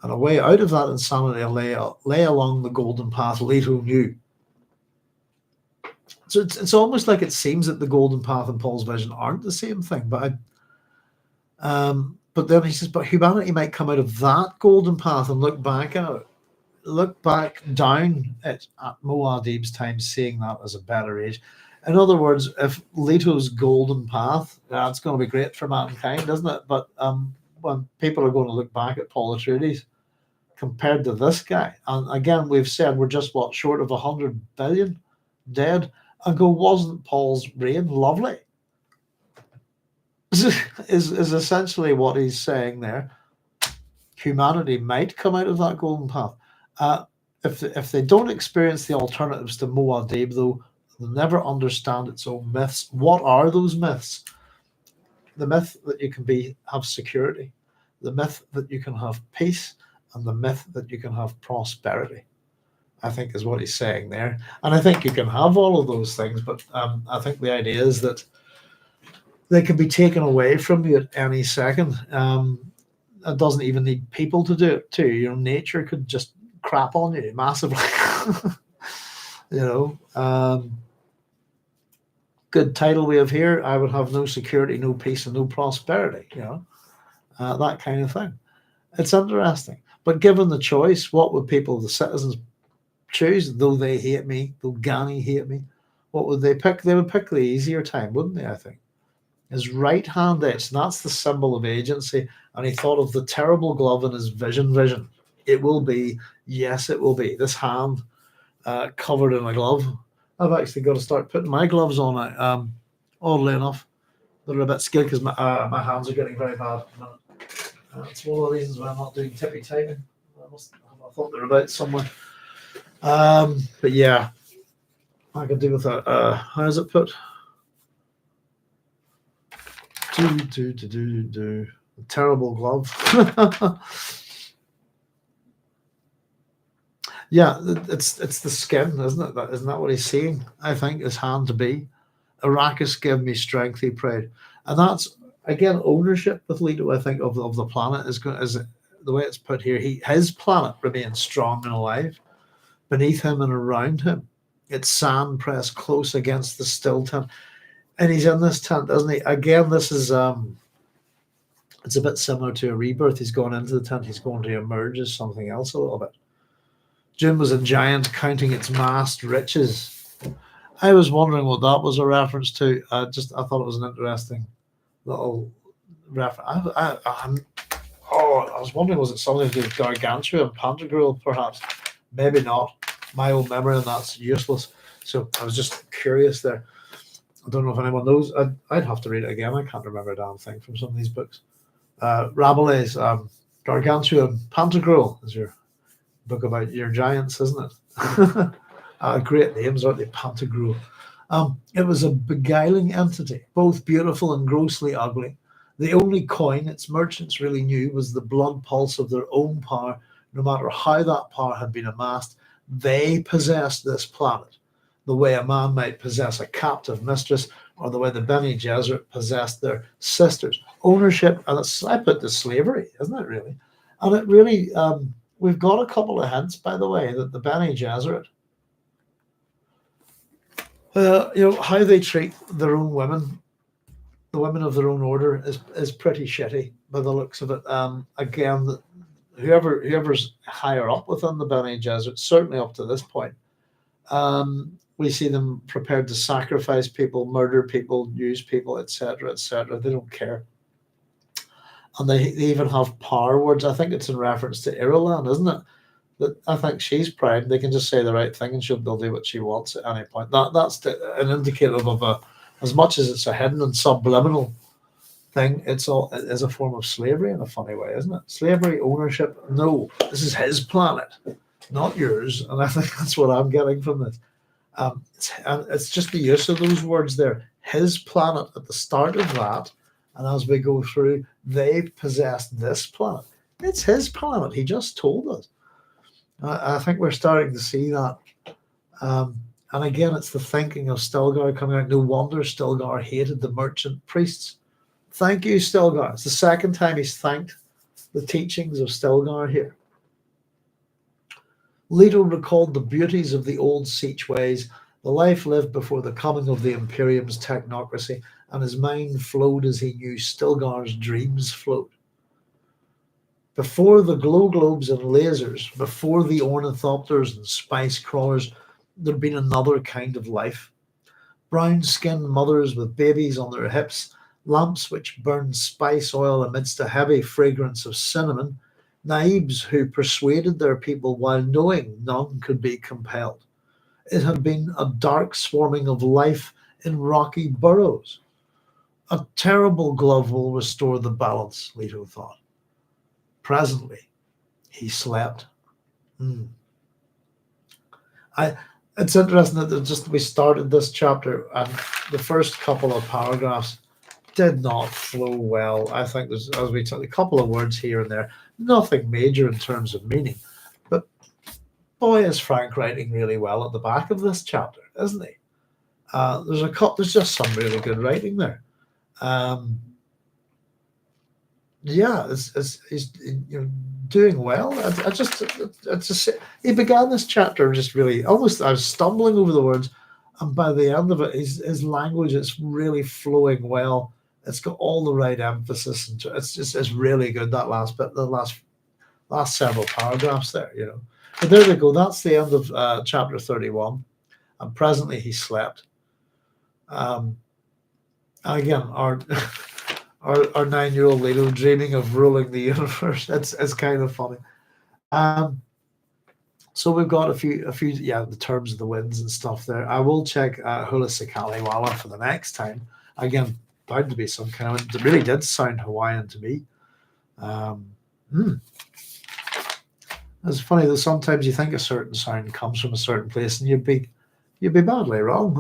And a way out of that insanity lay along the golden path Leto knew. So it's almost like it seems that the golden path and Paul's vision aren't the same thing. But then he says, but humanity might come out of that golden path and look back down at Muad'Dib's time, seeing that as a better age. In other words, if Leto's golden path, that's going to be great for mankind, isn't it? But when people are going to look back at Paul Atreides compared to this guy, and again, we've said we're just short of 100 billion dead, and wasn't Paul's reign lovely? is essentially what he's saying there. Humanity might come out of that golden path. If they don't experience the alternatives to Muad'Dib, though, they'll never understand its own myths. What are those myths? The myth that you can have security, the myth that you can have peace, and the myth that you can have prosperity. I think is what he's saying there. And I think you can have all of those things, but I think the idea is that they can be taken away from you at any second. It doesn't even need people to do it too. Nature could just crap on you massively. you know, good title we have here. I would have no security, no peace, and no prosperity. That kind of thing. It's interesting. But given the choice, what would people, the citizens, choose? Though they hate me, though Ghani hate me, what would they pick? They would pick the easier time, wouldn't they? I think. His right hand itch, and that's the symbol of agency. And he thought of the terrible glove in his vision. It will be, yes, it will be. This hand covered in a glove. I've actually got to start putting my gloves on now. Oddly enough, they're a bit skilled because my hands are getting very bad. It's one of the reasons why I'm not doing tippy typing. I thought they were about somewhere. But yeah, I could do with a how is it put? Do. A terrible glove. Yeah, it's the skin, isn't it? Isn't that what he's saying? I think his hand to be. Arrakis give me strength, he prayed. And that's again ownership with Leto, I think, of the planet is the way it's put here. His planet remains strong and alive. Beneath him and around him, it's sand pressed close against the still tent. And he's in this tent, isn't he? Again, this is it's a bit similar to a rebirth. He's gone into the tent, he's going to emerge as something else a little bit. Dune was a giant counting its massed riches. I was wondering what that was a reference to. I thought it was an interesting little reference. I was wondering, was it something to do with Gargantua and Pantagruel, perhaps? Maybe not. My old memory and that's useless. So I was just curious there. I don't know if anyone knows. I'd have to read it again. I can't remember a damn thing from some of these books. Rabelais, Gargantua and Pantagruel is your book about your giants, isn't it? Great names, aren't they? Pantagruel. It was a beguiling entity, both beautiful and grossly ugly. The only coin its merchants really knew was the blood pulse of their own power. No matter how that power had been amassed, they possessed this planet, the way a man might possess a captive mistress, or the way the Bene Gesserit possessed their sisters. Ownership, and I put the slavery, isn't it really? And it really, we've got a couple of hints, by the way, that the Bene Gesserit, how they treat their own women, the women of their own order, is pretty shitty by the looks of it. Again, whoever's higher up within the Bene Gesserit, certainly up to this point, we see them prepared to sacrifice people, murder people, use people, etc., etc. They don't care. And they even have power words. I think it's in reference to Irulan, isn't it? That I think she's proud. They can just say the right thing and she'll do what she wants at any point. That's an indicative of as much as it's a hidden and subliminal thing, it is a form of slavery in a funny way, isn't it? Slavery, ownership. No, this is his planet, not yours. And I think that's what I'm getting from this. It's just the use of those words there. His planet at the start of that, and as we go through, they possessed this planet. It's his planet. He just told us. I think we're starting to see that. And again, it's the thinking of Stilgar coming out. No wonder Stilgar hated the merchant priests. Thank you, Stilgar. It's the second time he's thanked the teachings of Stilgar here. Leto recalled the beauties of the old Sietch ways, the life lived before the coming of the Imperium's technocracy, and his mind flowed as he knew Stilgar's dreams flowed. Before the glow globes and lasers, before the ornithopters and spice crawlers, there'd been another kind of life. Brown-skinned mothers with babies on their hips, lamps which burned spice oil amidst a heavy fragrance of cinnamon, naibs who persuaded their people while knowing none could be compelled. It had been a dark swarming of life in rocky burrows. A terrible glove will restore the balance, Leto thought. Presently, he slept. It's interesting that we started this chapter and the first couple of paragraphs did not flow well. I think there's, as we took a couple of words here and there, nothing major in terms of meaning. But boy, is Frank writing really well at the back of this chapter, isn't he? There's just some really good writing there. Yeah, he's doing well. He began this chapter just really almost. I was stumbling over the words, and by the end of it, his language is really flowing well. It's got all the right emphasis, and it's really good. That last bit, the last several paragraphs there, But there we go. That's the end of chapter 31. And presently he slept. Again, our 9-year-old Leto dreaming of ruling the universe. It's kind of funny. So we've got a few, the terms of the winds and stuff there. I will check Hula Sakaliwala for the next time. Again, bound to be some kind of. It really did sound Hawaiian to me. It's funny that sometimes you think a certain sound comes from a certain place, and you'd be badly wrong.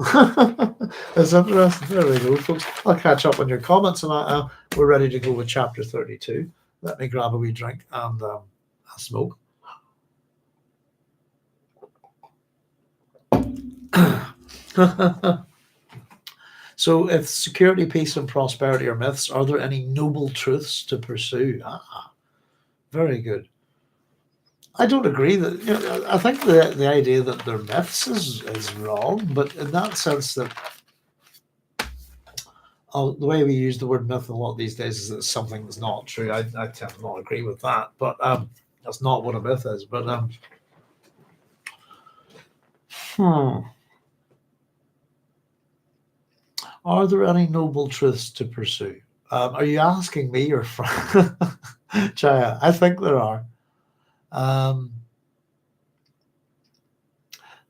It's interesting. There we go, folks. I'll catch up on your comments, and we're ready to go with chapter 32. Let me grab a wee drink and a smoke. So, if security, peace, and prosperity are myths, are there any noble truths to pursue? Very good. I don't agree that. I think the idea that they're myths is wrong, but in that sense that the way we use the word myth a lot these days is that it's something that's not true. I tend to not agree with that, but that's not what a myth is. But are there any noble truths to pursue? Are you asking me or Frank? Chaya, I think there are.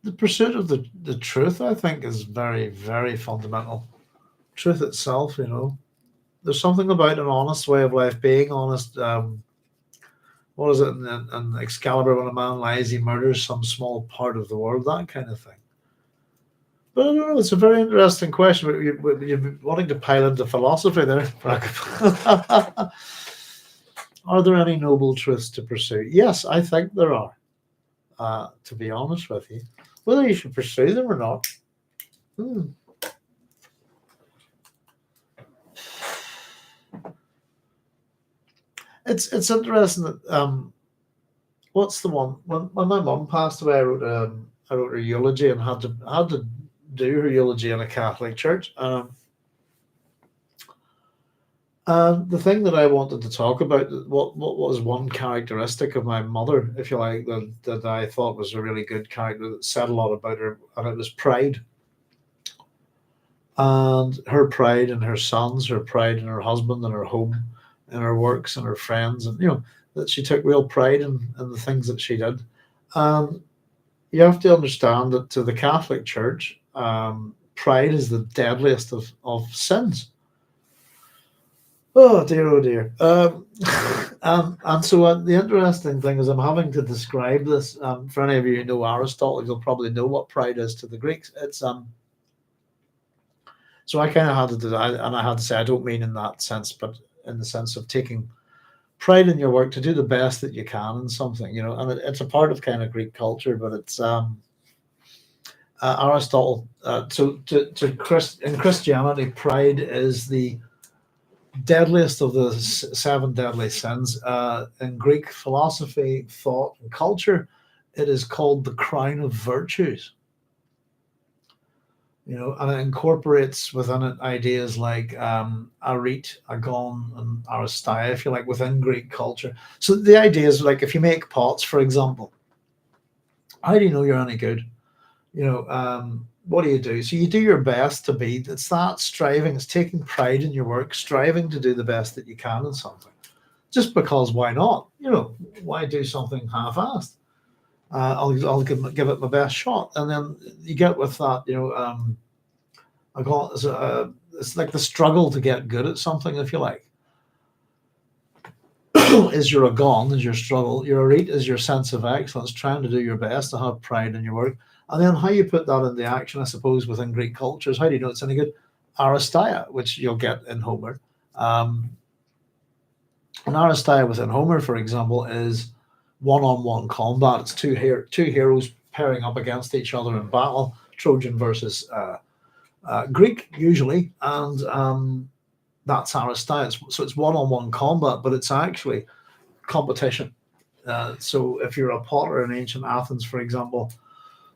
The pursuit of the truth, I think, is very, very fundamental. Truth itself, there's something about an honest way of life, being honest. What is it in Excalibur, when a man lies, he murders some small part of the world, that kind of thing. But I don't know, it's a very interesting question. You're wanting to pile into philosophy there. Are there any noble truths to pursue? Yes, I think there are, to be honest with you. Whether you should pursue them or not. It's interesting that what's the one when my mum passed away, I wrote her eulogy and had to do her eulogy in a Catholic church. The thing that I wanted to talk about, what was one characteristic of my mother, if you like, that I thought was a really good character that said a lot about her, and it was pride. And her pride in her sons, her pride in her husband and her home, in her works and her friends, and that she took real pride in the things that she did. You have to understand that to the Catholic Church, pride is the deadliest of sins. Oh dear. And so the interesting thing is I'm having to describe this. For any of you who know Aristotle, you'll probably know what pride is to the Greeks. It's so I kind of had to do that, and I had to say I don't mean in that sense, but in the sense of taking pride in your work to do the best that you can in something, and it's a part of kind of Greek culture, but it's Aristotle. In Christianity, pride is the deadliest of the 7 deadly sins. In Greek philosophy, thought, and culture, it is called the crown of virtues. And it incorporates within it ideas like arete, agon, and aristeia, if you like, within Greek culture. So the idea is, like, if you make pots, for example, how do you know you're any good? What do you do? So you do your best to be. It's that striving. It's taking pride in your work, striving to do the best that you can in something. Just because, why not? Why do something half-assed? I'll give it my best shot, and then you get with that. I call it it's like the struggle to get good at something, if you like. Is your agon, is your struggle. Your arete is your sense of excellence, trying to do your best, to have pride in your work. And then how you put that into action, I suppose, within Greek cultures, how do you know it's any good? Aristeia, which you'll get in Homer. And aristeia within Homer, for example, is one-on-one combat. It's two heroes pairing up against each other in battle, Trojan versus Greek usually, and that's Aristeas. So it's one-on-one combat, but it's actually competition. So if you're a potter in ancient Athens, for example,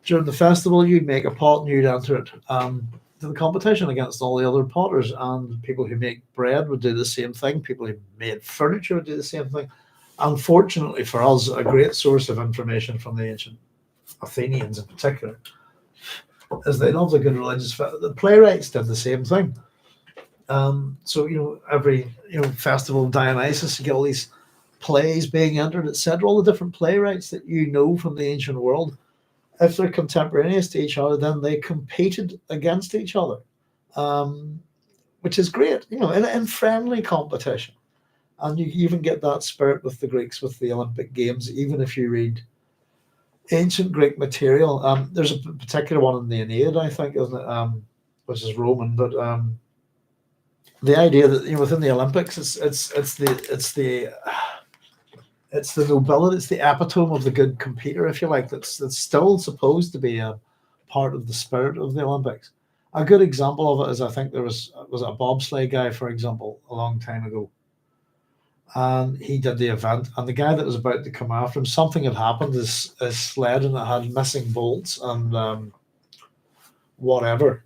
during the festival, you'd make a pot and you'd enter it to the competition against all the other potters. And people who make bread would do the same thing. People who made furniture would do the same thing. Unfortunately for us, a great source of information from the ancient Athenians in particular is they loved a good religious the playwrights did the same thing. So every festival of Dionysus, you get all these plays being entered, etc. All the different playwrights that from the ancient world, if they're contemporaneous to each other, then they competed against each other, which is great, in friendly competition. And you even get that spirit with the Greeks with the Olympic Games, even if you read ancient Greek material. There's a particular one in the Aeneid, I think, isn't it? Which is Roman, but the idea that within the Olympics, it's the nobility, it's the epitome of the good competitor, if you like. That's still supposed to be a part of the spirit of the Olympics. A good example of it is, I think there was a bobsleigh guy, for example, a long time ago, and he did the event, and the guy that was about to come after him, something had happened. His sled, and it had missing bolts and whatever,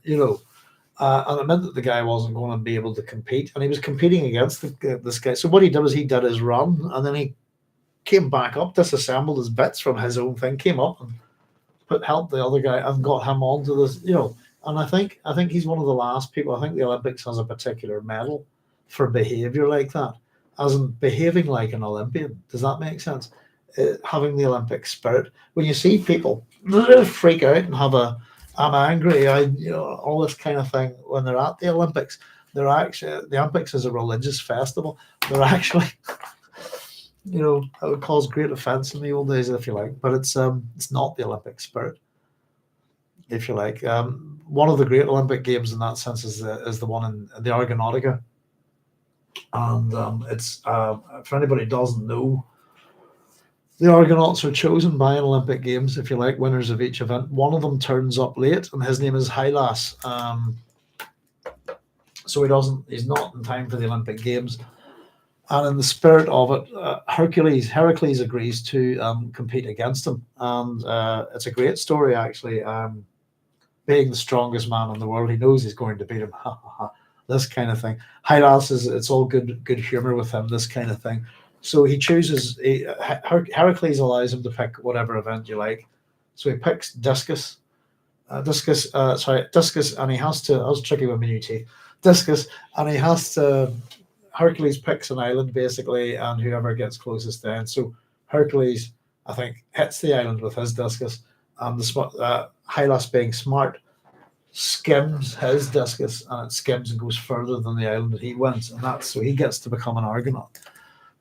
and it meant that the guy wasn't going to be able to compete, and he was competing against this guy. So what he did was he did his run, and then he came back up, disassembled his bits from his own thing, came up and helped the other guy and got him onto this, And I think he's one of the last people. I think the Olympics has a particular medal for behavior like that, as in behaving like an Olympian. Does that make sense? Having the Olympic spirit. When you see people freak out and have I'm angry, all this kind of thing when they're at the Olympics, they're actually, the Olympics is a religious festival. They're actually, it would cause great offense in the old days, if you like, but it's not the Olympic spirit, if you like. One of the great Olympic games in that sense is the one in the Argonautica, and it's for anybody who doesn't know, the Argonauts are chosen by an Olympic Games, if you like, winners of each event. One of them turns up late, and his name is Hylas. So he's not in time for the Olympic Games. And in the spirit of it, Heracles agrees to compete against him. And it's a great story, actually. Being the strongest man in the world, he knows he's going to beat him. This kind of thing. Hylas it's all good humor with him, this kind of thing. So he chooses, Heracles allows him to pick whatever event you like. So he picks discus, and he has to, that was tricky with me, discus, and he has to, Hercules picks an island basically, and whoever gets closest then. So Hercules, I think, hits the island with his discus, and Hylas, being smart, skims his discus, and it skims and goes further than the island that he wins, and so he gets to become an Argonaut.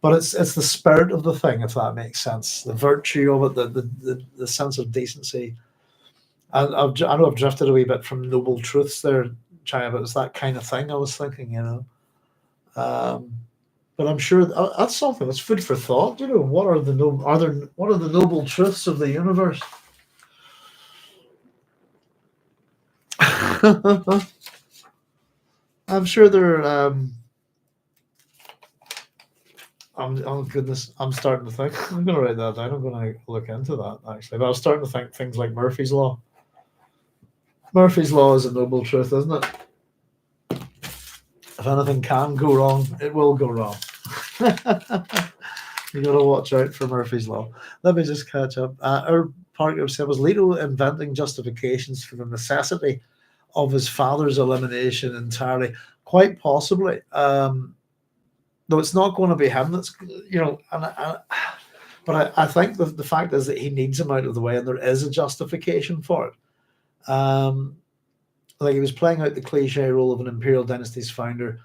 But it's the spirit of the thing, if that makes sense. The virtue of it, the sense of decency. And I know I've drifted a wee bit from noble truths there, Chaya, but it's that kind of thing I was thinking, But I'm sure that's something that's food for thought. What are the noble truths of the universe? I'm sure they're. Oh goodness, I'm starting to think. I'm going to write that down. I'm going to look into that, actually. But I was starting to think things like Murphy's Law. Murphy's Law is a noble truth, isn't it? If anything can go wrong, it will go wrong. You got to watch out for Murphy's Law. Let me just catch up. Our partner said, was Leto inventing justifications for the necessity of his father's elimination entirely? Quite possibly. Though it's not going to be him, that's but I think the fact is that he needs him out of the way, and there is a justification for it. Like he was playing out the cliche role of an imperial dynasty's founder,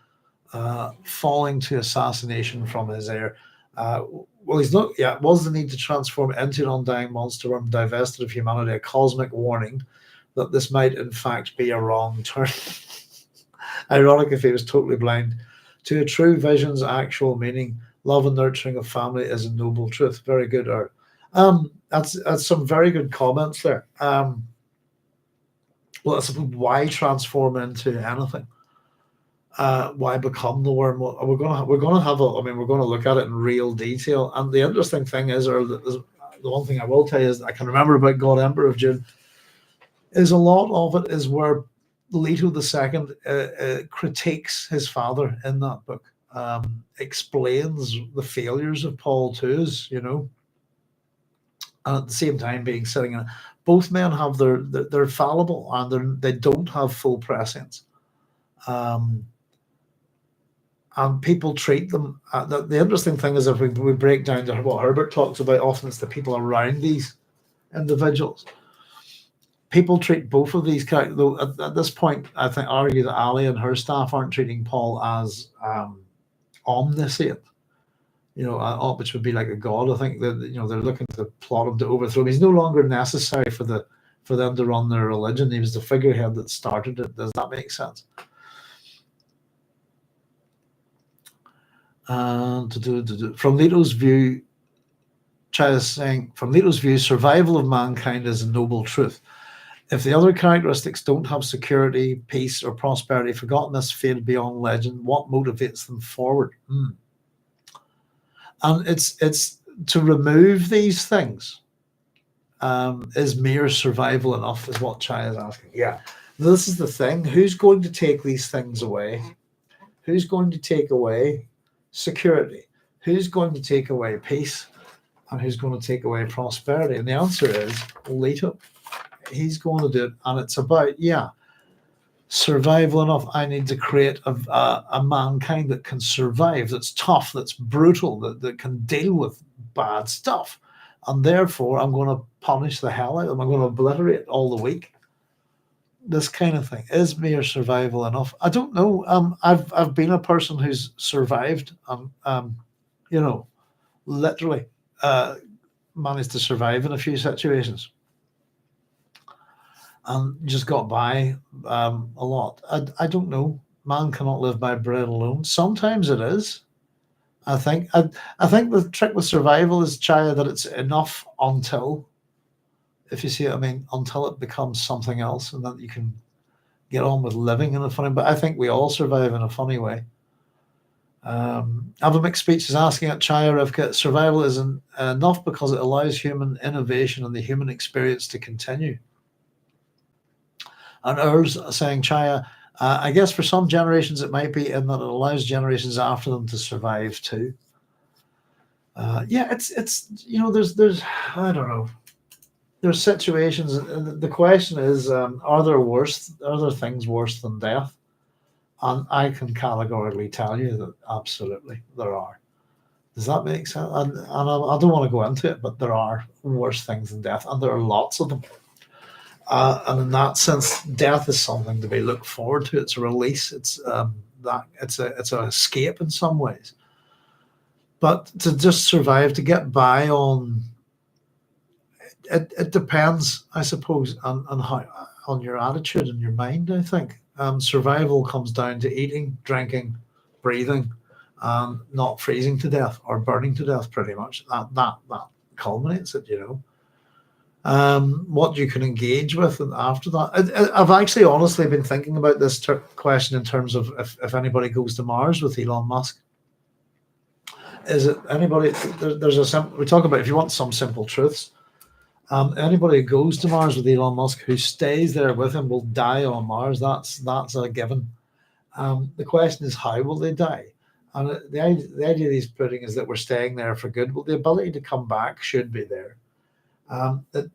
falling to assassination from his heir. Well, he's not. Yeah, it was the need to transform into an undying monster worm divested of humanity, a cosmic warning that this might in fact be a wrong turn. Ironic if he was totally blind. To a true vision's actual meaning, love and nurturing of family is a noble truth. Very good, Art. That's some very good comments there. Well, I suppose why transform into anything? Why become the worm? Well, we're gonna have a. I mean, we're gonna look at it in real detail. And the interesting thing is, the one thing I will tell you is I can remember about God Emperor of Dune is a lot of it is where Leto II critiques his father in that book, explains the failures of Paul II's, and at the same time being sitting in it. Both men have they're fallible and they don't have full prescience. Um, and people treat them. The interesting thing is if we break down to what Herbert talks about, often it's the people around these individuals. People treat both of these characters, though at this point, I think argue that Ali and her staff aren't treating Paul as omniscient, which would be like a god. I think that they're looking to plot him to overthrow him. He's no longer necessary for them to run their religion. He was the figurehead that started it. Does that make sense? From Leto's view, Chai is saying, from Leto's view, survival of mankind is a noble truth. If the other characteristics don't have security, peace, or prosperity, forgottenness, fade beyond legend, what motivates them forward? And it's to remove these things is mere survival enough, is what Chai is asking. Yeah, this is the thing. Who's going to take these things away? Who's going to take away security? Who's going to take away peace? And who's going to take away prosperity? And the answer is Leto. He's going to do it, and it's about survival enough. I need to create a mankind that can survive, that's tough, that's brutal, that can deal with bad stuff, and therefore I'm going to punish the hell out of them. I'm going to obliterate all the weak. This kind of thing is mere survival enough. I don't know. I've been a person who's survived, literally managed to survive in a few situations. And just got by a lot. I don't know. Man cannot live by bread alone. Sometimes it is. I think the trick with survival is, Chaya, that it's enough until, if you see what I mean, until it becomes something else, and then you can get on with living in a funny. But I think we all survive in a funny way. Have a mixed speech is asking at Chaya Rivka, survival isn't enough because it allows human innovation and the human experience to continue. And Urs saying, Chaya, I guess for some generations it might be in that it allows generations after them to survive too. It's there's I don't know. There's situations. The question is, are there things worse than death? And I can categorically tell you that absolutely there are. Does that make sense? And I don't want to go into it, but there are worse things than death, and there are lots of them. And in that sense, death is something to be looked forward to. It's a release. It's it's an escape in some ways. But to just survive, to get by on it depends, I suppose, on your attitude and your mind. I think survival comes down to eating, drinking, breathing, and not freezing to death or burning to death. Pretty much that culminates it. What you can engage with, and after that, I've actually honestly been thinking about this question in terms of if anybody goes to Mars with Elon Musk. Is it anybody? We talk about if you want some simple truths. Anybody who goes to Mars with Elon Musk who stays there with him will die on Mars. That's a given. The question is, how will they die? And the idea he's putting is that we're staying there for good. Well, the ability to come back should be there. But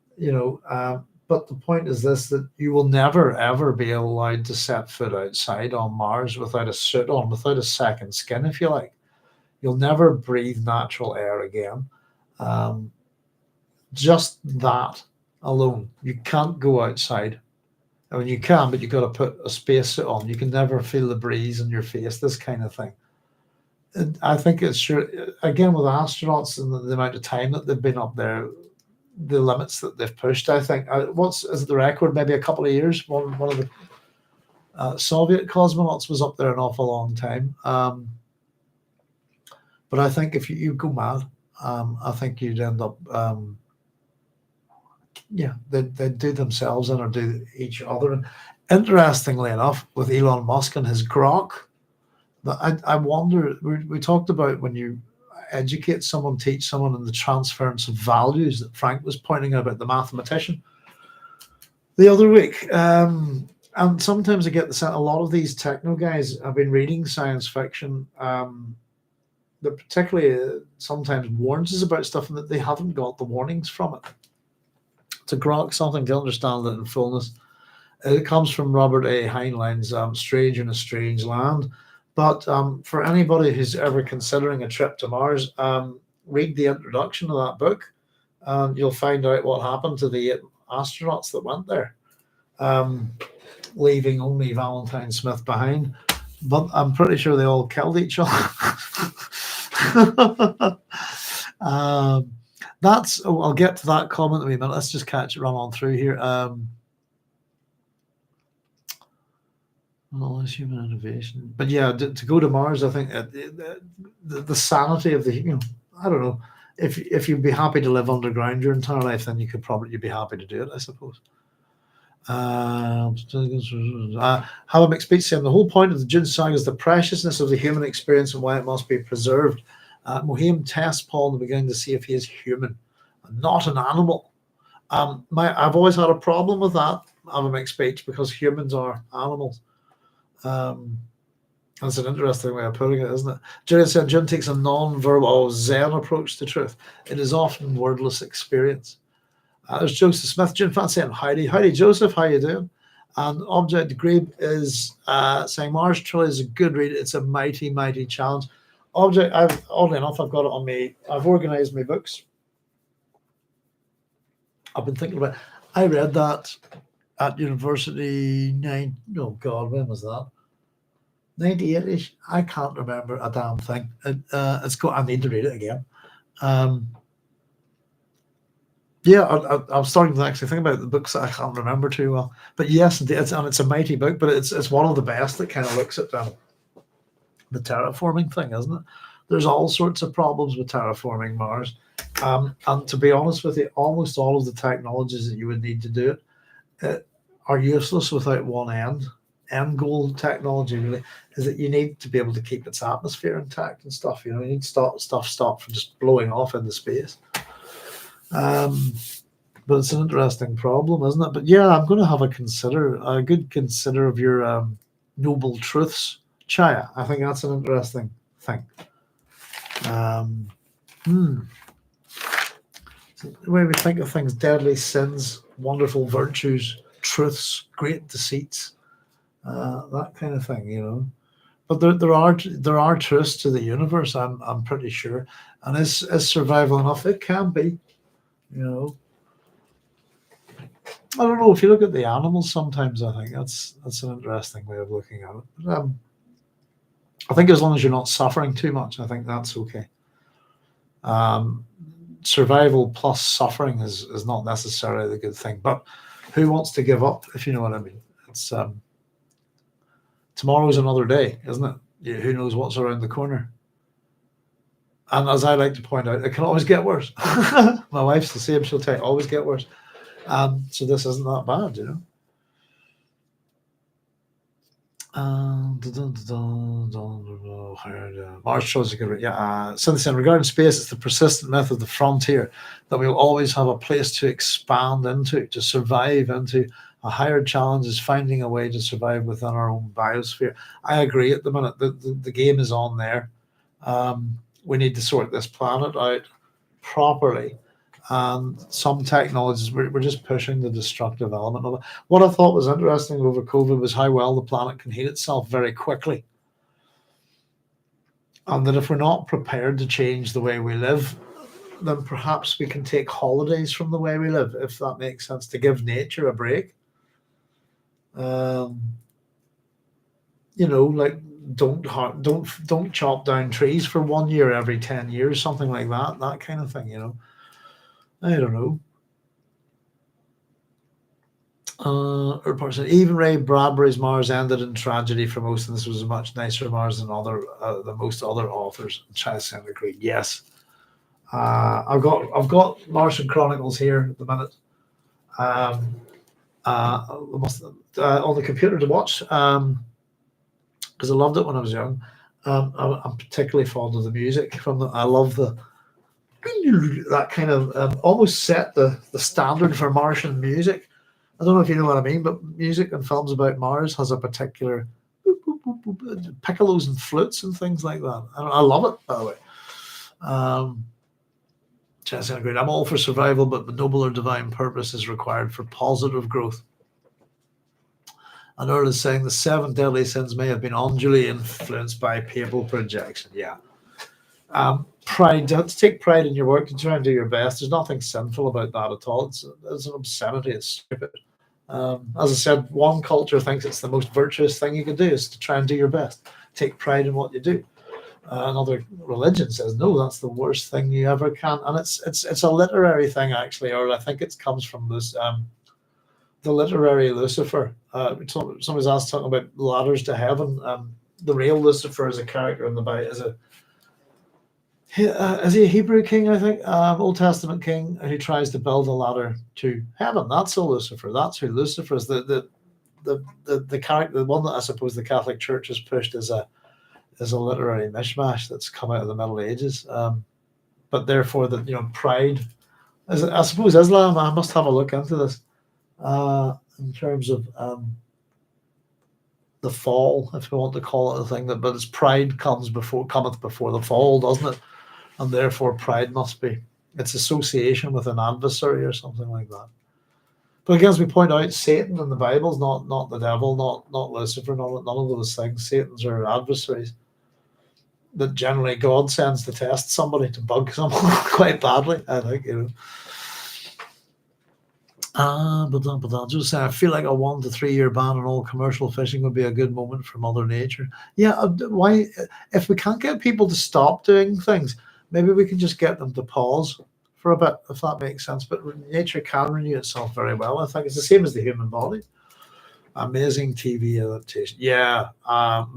the point is this, that you will never ever be allowed to set foot outside on Mars without a suit on, without a second skin, if you like. You'll never breathe natural air again. Just that alone. You can't go outside. I mean, you can, but you've got to put a spacesuit on. You can never feel the breeze in your face, this kind of thing. And I think it's sure, again, with astronauts and the amount of time that they've been up there, the limits that they've pushed, I think. Is the record? Maybe a couple of years. One of the Soviet cosmonauts was up there an awful long time. But I think if you go mad, I think you'd end up yeah, they do themselves in or do each other. And interestingly enough, with Elon Musk and his grok, I wonder, we talked about when you educate someone, teach someone, and the transference of values that Frank was pointing out about the mathematician the other week. And sometimes I get the sense a lot of these techno guys have been reading science fiction that particularly sometimes warns us about stuff and that they haven't got the warnings from it. To grok something, to understand it in fullness. It comes from Robert A. Heinlein's Strange in a Strange Land. But for anybody who's ever considering a trip to Mars, read the introduction of that book, and you'll find out what happened to the 8 astronauts that went there, leaving only Valentine Smith behind. But I'm pretty sure they all killed each other. I'll get to that comment in a minute. Let's just run on through here. Well, it's human innovation, but yeah, to go to Mars, I think the sanity of the, I don't know, if you'd be happy to live underground your entire life, then you'd be happy to do it, I suppose. Have a mixed speech saying the whole point of the Dune saga is the preciousness of the human experience and why it must be preserved. Mohim tests Paul in the beginning to see if he is human, not an animal. I've always had a problem with that. Have a mixed speech because humans are animals. That's an interesting way of putting it, isn't it? Julian said Jim takes a non-verbal Zen approach to truth. It is often wordless experience. There's Joseph Smith, Jim fan saying howdy Joseph, how you doing? And Object Grebe is saying Mars Trilogy is a good read. It's a mighty challenge. Object, oddly enough, I've got it on me. I've organised my books. I've been thinking about. I read that at university. When was that? 98ish. I can't remember a damn thing. It's got. I need to read it again. I'm starting to actually think about the books that I can't remember too well. But yes, it's a mighty book, but it's one of the best that kind of looks at the terraforming thing, isn't it? There's all sorts of problems with terraforming Mars. And to be honest with you, almost all of the technologies that you would need to do it are useless without one end goal technology, really, is that you need to be able to keep its atmosphere intact and stuff. You need stuff from just blowing off into space. But it's an interesting problem, isn't it? But yeah, I'm going to have a good consider of your noble truths, Chaya. I think that's an interesting thing. The way we think of things: deadly sins, wonderful virtues, truths, great deceits, that kind of thing, But there are truths to the universe. I'm pretty sure, and is survival enough? It can be, I don't know. If you look at the animals, sometimes I think that's an interesting way of looking at it. But, I think as long as you're not suffering too much, I think that's okay. Survival plus suffering is not necessarily the good thing. But who wants to give up, if you know what I mean? It's tomorrow's another day, isn't it? Who knows what's around the corner? And as I like to point out, it can always get worse. My wife's the same. She'll tell you, always get worse. So this isn't that bad, Mars shows a good Cynthia, regarding space, it's the persistent myth of the frontier that we'll always have a place to expand into, to survive into. A higher challenge is finding a way to survive within our own biosphere. I agree. At the minute, the game is on there. We need to sort this planet out properly. And some technologies, we're just pushing the destructive element of it. What I thought was interesting over COVID was how well the planet can heal itself very quickly. And that if we're not prepared to change the way we live, then perhaps we can take holidays from the way we live, if that makes sense, to give nature a break. Like don't chop down trees for 1 year every 10 years, something like that kind of thing, I don't know. Even Ray Bradbury's Mars ended in tragedy for most, and this was a much nicer Mars than most other authors. China agreed. Yes, I've got Martian Chronicles here at the minute. On the computer to watch, because I loved it when I was young. I'm particularly fond of the music from I love that kind of almost set the standard for Martian music. I don't know if you know what I mean, but music in films about Mars has a particular piccolos and flutes and things like that. I love it, by the way. Great. I'm all for survival, but the noble or divine purpose is required for positive growth. And Earl is saying the 7 deadly sins may have been unduly influenced by papal projection. Yeah. Pride. You have to take pride in your work and try and do your best. There's nothing sinful about that at all. It's an obscenity. It's stupid. As I said, one culture thinks it's the most virtuous thing you can do is to try and do your best. Take pride in what you do. Another religion says, no, that's the worst thing you ever can. And it's a literary thing, actually, or I think it comes from this the literary Lucifer. Somebody's asked talking about ladders to heaven. The real Lucifer is a character in the Bible. Is he a Hebrew king? I think Old Testament king who tries to build a ladder to heaven. That's a Lucifer. That's who Lucifer is. The character, the one that I suppose the Catholic Church has pushed as a literary mishmash that's come out of the Middle Ages. But therefore, pride. I suppose Islam. I must have a look into this. In terms of the fall, if we want to call it a thing, but its pride cometh before the fall, doesn't it? And therefore pride must be its association with an adversary or something like that. But again, as we point out, Satan in the Bible is not the devil, not Lucifer, none of those things. Satan's are adversaries that generally God sends to test somebody, to bug someone quite badly, I think, But just say, I feel like a 1 to 3 year ban on all commercial fishing would be a good moment for Mother Nature. Yeah, why? If we can't get people to stop doing things, maybe we can just get them to pause for a bit, if that makes sense. But nature can renew itself very well. I think it's the same as the human body. Amazing TV adaptation. Yeah,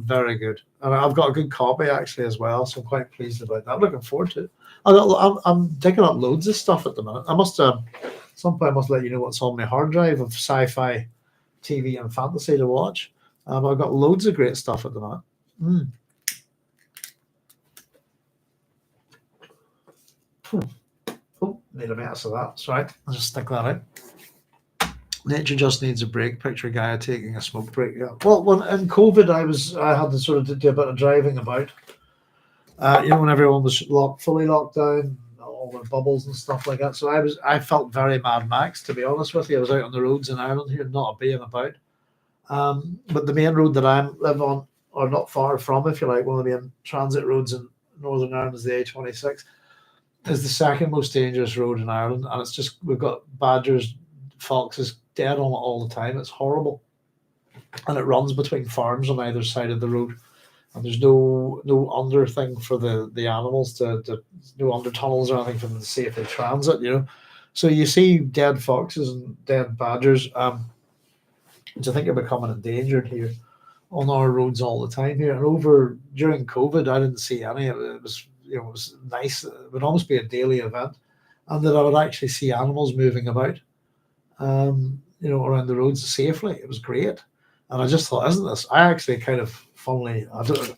very good. And I've got a good copy actually as well, so I'm quite pleased about that. I'm looking forward to it. I'm digging up loads of stuff at the minute. I must. Some point I must let you know what's on my hard drive of sci-fi, TV, and fantasy to watch. I've got loads of great stuff at the minute. Oh, made a mess of that. That's right. I'll just stick that out. Nature just needs a break. Picture a guy taking a smoke break. Yeah. Well, when in COVID, I had to sort of do a bit of driving about. When everyone was fully locked down. All the bubbles and stuff like that. So I felt very Mad Max, to be honest with you. I was out on the roads in Ireland here, not a being about. But the main road that I live on, or not far from, if you like, one of the main transit roads in Northern Ireland is the A26, is the second most dangerous road in Ireland. And it's just, we've got badgers, foxes dead on it all the time. It's horrible. And it runs between farms on either side of the road. And there's no under thing for the animals to no under tunnels or anything for them to safely transit, So you see dead foxes and dead badgers, which I think are becoming endangered here on our roads all the time here. And during COVID, I didn't see any. It was it was nice. It would almost be a daily event, and that I would actually see animals moving about, around the roads safely. It was great. And I just thought, isn't this? I actually kind of funnily, I don't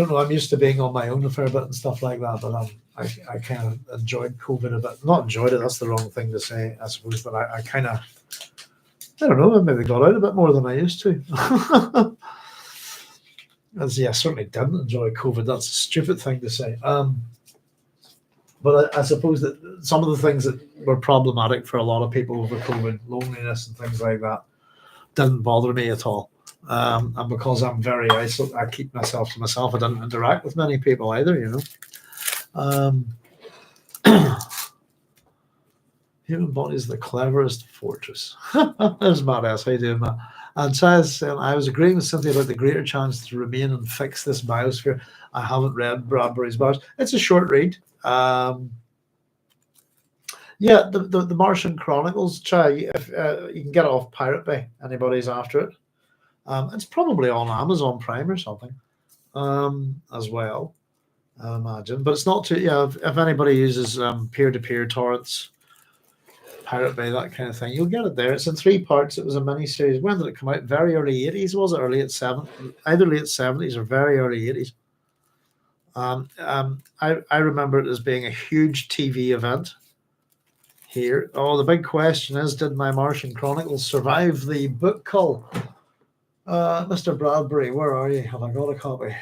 know. I'm used to being on my own a fair bit and stuff like that, but I kind of enjoyed COVID a bit. Not enjoyed it. That's the wrong thing to say, I suppose. But I kind of, I don't know. I maybe got out a bit more than I used to. I certainly didn't enjoy COVID. That's a stupid thing to say. But I suppose that some of the things that were problematic for a lot of people over COVID, loneliness and things like that, didn't bother me at all. And because I'm very isolated, I keep myself to myself. I didn't interact with many people either, Human body is the cleverest fortress. There's Matt S. How you doing, Matt? And says, I was agreeing with Cynthia about the greater chance to remain and fix this biosphere. I haven't read Bradbury's Bars. It's a short read. The Martian Chronicles. Try if you can get it off Pirate Bay. Anybody's after it. It's probably on Amazon Prime or something, as well. I imagine, but it's not too. If anybody uses peer-to-peer torrents, Pirate Bay, that kind of thing. You'll get it there. It's in 3 parts. It was a mini series. When did it come out? Very early 80s, was it? Or late 70s? Either late 70s or very early 80s. I remember it as being a huge TV event here. Oh, the big question is, did my Martian Chronicles survive the book cull? Mr. Bradbury, where are you? Have I got a copy?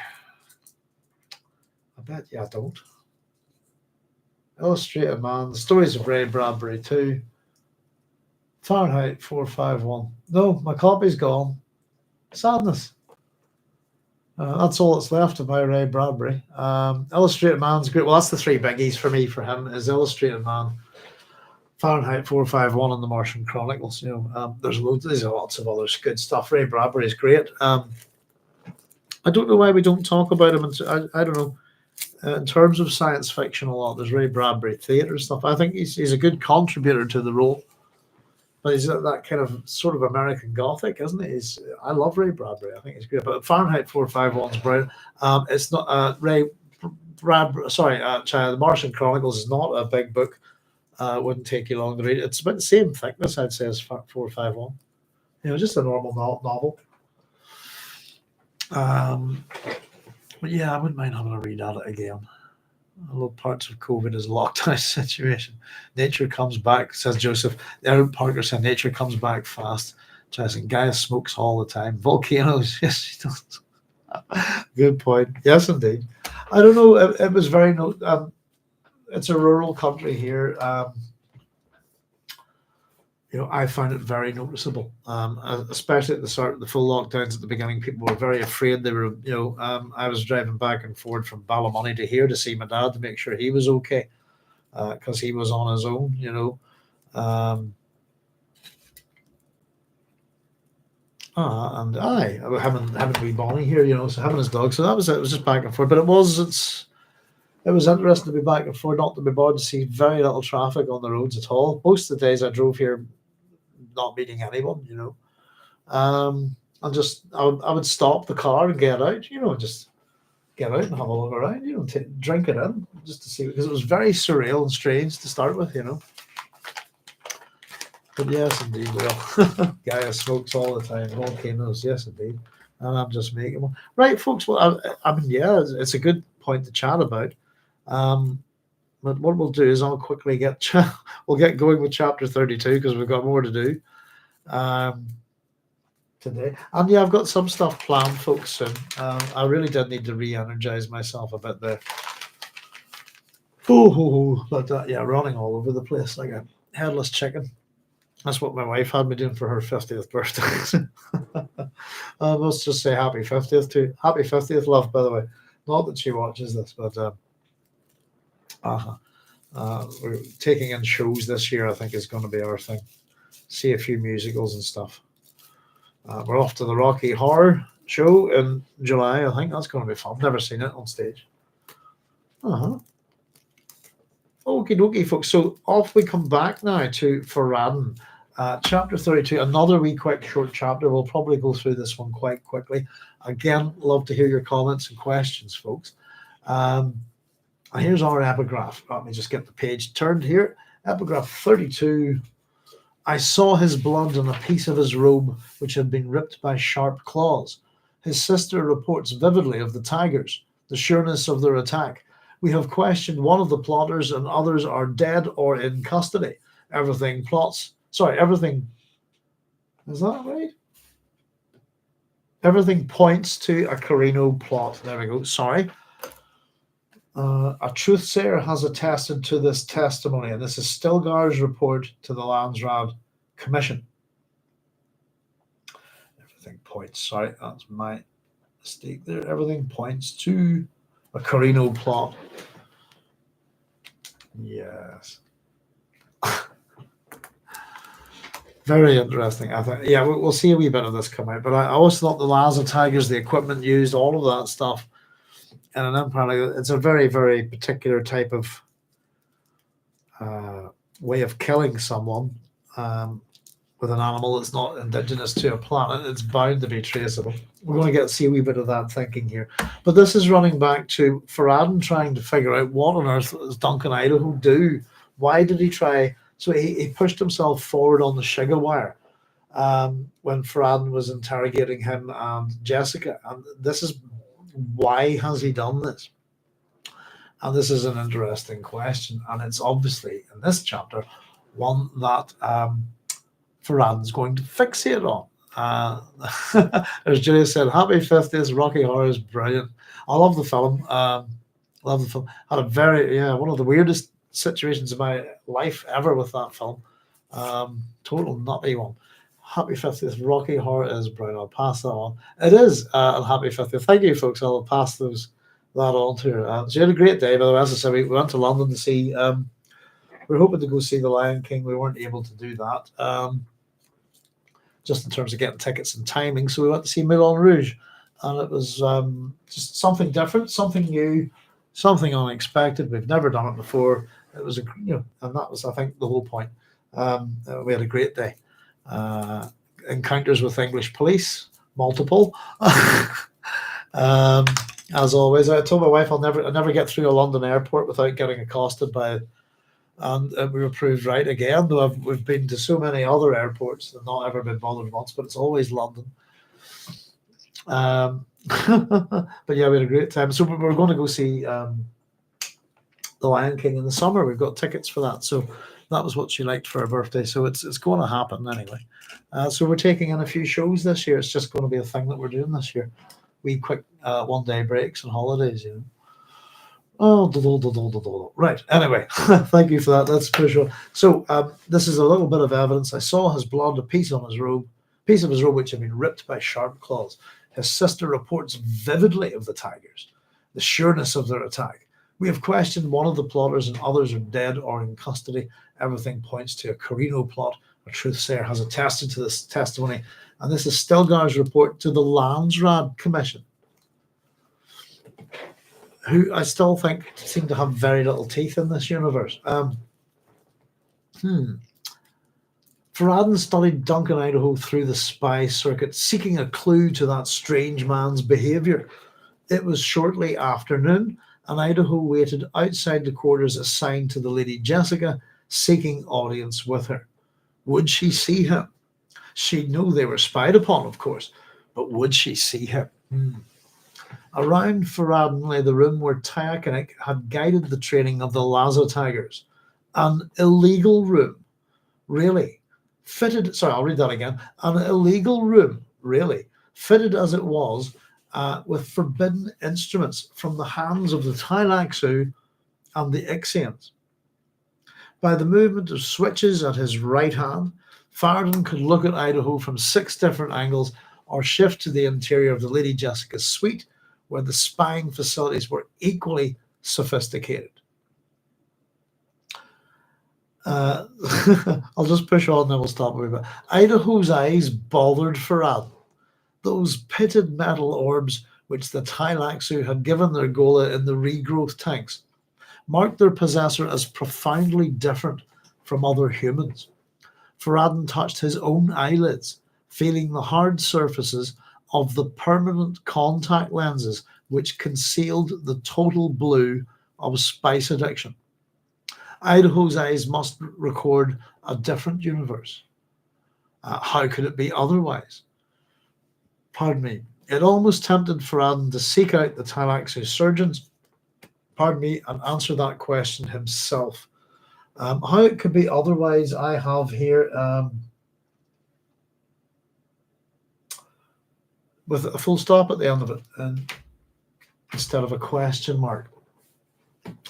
I bet you I don't. Illustrated Man, The Stories of Ray Bradbury 2. Fahrenheit 451. No, my copy's gone. Sadness. That's all that's left of my Ray Bradbury. Illustrated Man's great. Well, that's the 3 biggies for me. For him is Illustrated Man, Fahrenheit 451, and the Martian Chronicles. There's lots of other good stuff. Ray Bradbury is great. I don't know why we don't talk about him. I don't know. In terms of science fiction, a lot. There's Ray Bradbury theatre stuff. I think he's a good contributor to the role. But he's that kind of sort of American Gothic, isn't he? I love Ray Bradbury. I think he's great. But Fahrenheit 451 is brilliant. It's not Ray Bradbury. Sorry, the Martian Chronicles is not a big book. It wouldn't take you long to read. It's about the same thickness, I'd say, as 451. Just a normal novel. But yeah, I wouldn't mind having a read at it again. Although parts of COVID is a lockdown situation. Nature comes back, says Joseph. Aaron Parker said nature comes back fast. Jason, Gaia smokes all the time. Volcanoes, yes, she does. Good point. Yes, indeed. I don't know. It was very. It's a rural country here. I found it very noticeable, especially at the start of the full lockdowns at the beginning. People were very afraid. They were, I was driving back and forth from Ballymoney to here to see my dad to make sure he was okay, because he was on his own, and having wee Bonnie here, so having his dog. So that was it. It was just back and forth, but it was interesting to be back and forth, not to be bothered to see very little traffic on the roads at all. Most of the days I drove here not meeting anyone, I would stop the car and get out, just get out and have a look around, drink it in just to see, because it was very surreal and strange to start with, But yes, indeed, well, Gaia smokes all the time, volcanoes, yes, indeed, and I'm just making one. Right, folks. Well, it's a good point to chat about. But what we'll do is I'll quickly we'll get going with chapter 32 because we've got more to do today. And yeah, I've got some stuff planned, folks, soon. I really did need to re-energize myself a bit there. But running all over the place like a headless chicken. That's what my wife had me doing for her 50th birthday. Let's just say happy 50th too. Happy 50th, love, by the way. Not that she watches this, but we're taking in shows this year. I think is going to be our thing. See a few musicals and stuff. We're off to the Rocky Horror Show in July. I think that's going to be fun. Never seen it on stage. Okie dokie, folks. So off we come back now to Farad'n'd. Chapter 32, another wee quick short chapter. We'll probably go through this one quite quickly. Again, love to hear your comments and questions, folks. Here's our epigraph. Let me just get the page turned here. Epigraph 32. I saw his blood on a piece of his robe, which had been ripped by sharp claws. His sister reports vividly of the tigers, the sureness of their attack. We have questioned one of the plotters, and others are dead or in custody. Everything, is that right? Everything points to a Carino plot. There we go. Sorry. A truthsayer has attested to this testimony, and this is Stilgar's report to the Landsraad Commission. Everything points. Sorry, that's my mistake there. Everything points to a Carino plot. Yes. Very interesting. I think, yeah, we'll see a wee bit of this come out. But I always thought the Laza Tigers, the equipment used, all of that stuff, and an empire, it's a very, very particular type of way of killing someone with an animal that's not indigenous to a planet. It's bound to be traceable. We're going to see a wee bit of that thinking here. But this is running back to Farad'n'd trying to figure out what on earth does Duncan Idaho do? Why did he try So he pushed himself forward on the sugar wire when Farad'n'd was interrogating him and Jessica. And this is why has he done this? And this is an interesting question. And it's obviously, in this chapter, one that Farad'n'd's going to fixate on. As Julia said, happy 50th, Rocky Horror is brilliant. I love the film. Love the film. Had a very, one of the weirdest situations in my life ever with that film. Total nutty one. Happy 50th, Rocky Horror is brilliant. I'll pass that on. It is a happy 50th. Thank you, folks. I'll pass that on to her. So you had a great day, by the way. As I said, we went to London to see, we were hoping to go see The Lion King. We weren't able to do that. Just in terms of getting tickets and timing. So we went to see Moulin Rouge, and it was just something different, something new, something unexpected. We've never done it before. It was and that was, I think, the whole point. We had a great day. Encounters with English police, multiple. As always, I told my wife I'll never get through a London airport without getting accosted by. And we were proved right again, though we've been to so many other airports and not ever been bothered once, but it's always London. But yeah, we had a great time. So we're going to go see The Lion King in the summer. We've got tickets for that. So that was what she liked for her birthday. So it's going to happen anyway. So we're taking in a few shows this year. It's just going to be a thing that we're doing this year. We quick one-day breaks and holidays, Oh, right. Anyway, thank you for that. Let's push on. So this is a little bit of evidence. I saw his blood, a piece of his robe which had been ripped by sharp claws. His sister reports vividly of the tigers, the sureness of their attack. We have questioned one of the plotters and others are dead or in custody. Everything points to a Carino plot. A truthsayer has attested to this testimony. And this is Stilgar's report to the Landsraad Commission, who I still think seem to have very little teeth in this universe. Farad'n'd studied Duncan Idaho through the spy circuit, seeking a clue to that strange man's behaviour. It was shortly after noon, and Idaho waited outside the quarters assigned to the Lady Jessica, seeking audience with her. Would she see him? She'd know they were spied upon, of course, but would she see him? Around Farad'n'd lay the room where Tyakanik had guided the training of the Lazo Tigers. An illegal room, really. I'll read that again. An illegal room, really, fitted as it was with forbidden instruments from the hands of the Tailaxu and the Ixians. By the movement of switches at his right hand, Farad'n'd could look at Idaho from 6 different angles or shift to the interior of the Lady Jessica's suite, where the spying facilities were equally sophisticated. I'll just push on, then we'll stop a wee bit. Idaho's eyes bothered Farad'n'd. Those pitted metal orbs which the Tailaxu had given their Gola in the regrowth tanks marked their possessor as profoundly different from other humans. Farad'n'd touched his own eyelids, feeling the hard surfaces of the permanent contact lenses which concealed the total blue of spice addiction. Idaho's eyes must record a different universe. How could it be otherwise? Pardon me. It almost tempted Farad'n'd to seek out the Tailaxu surgeons, and answer that question himself. How it could be otherwise, I have here with a full stop at the end of it, and instead of a question mark.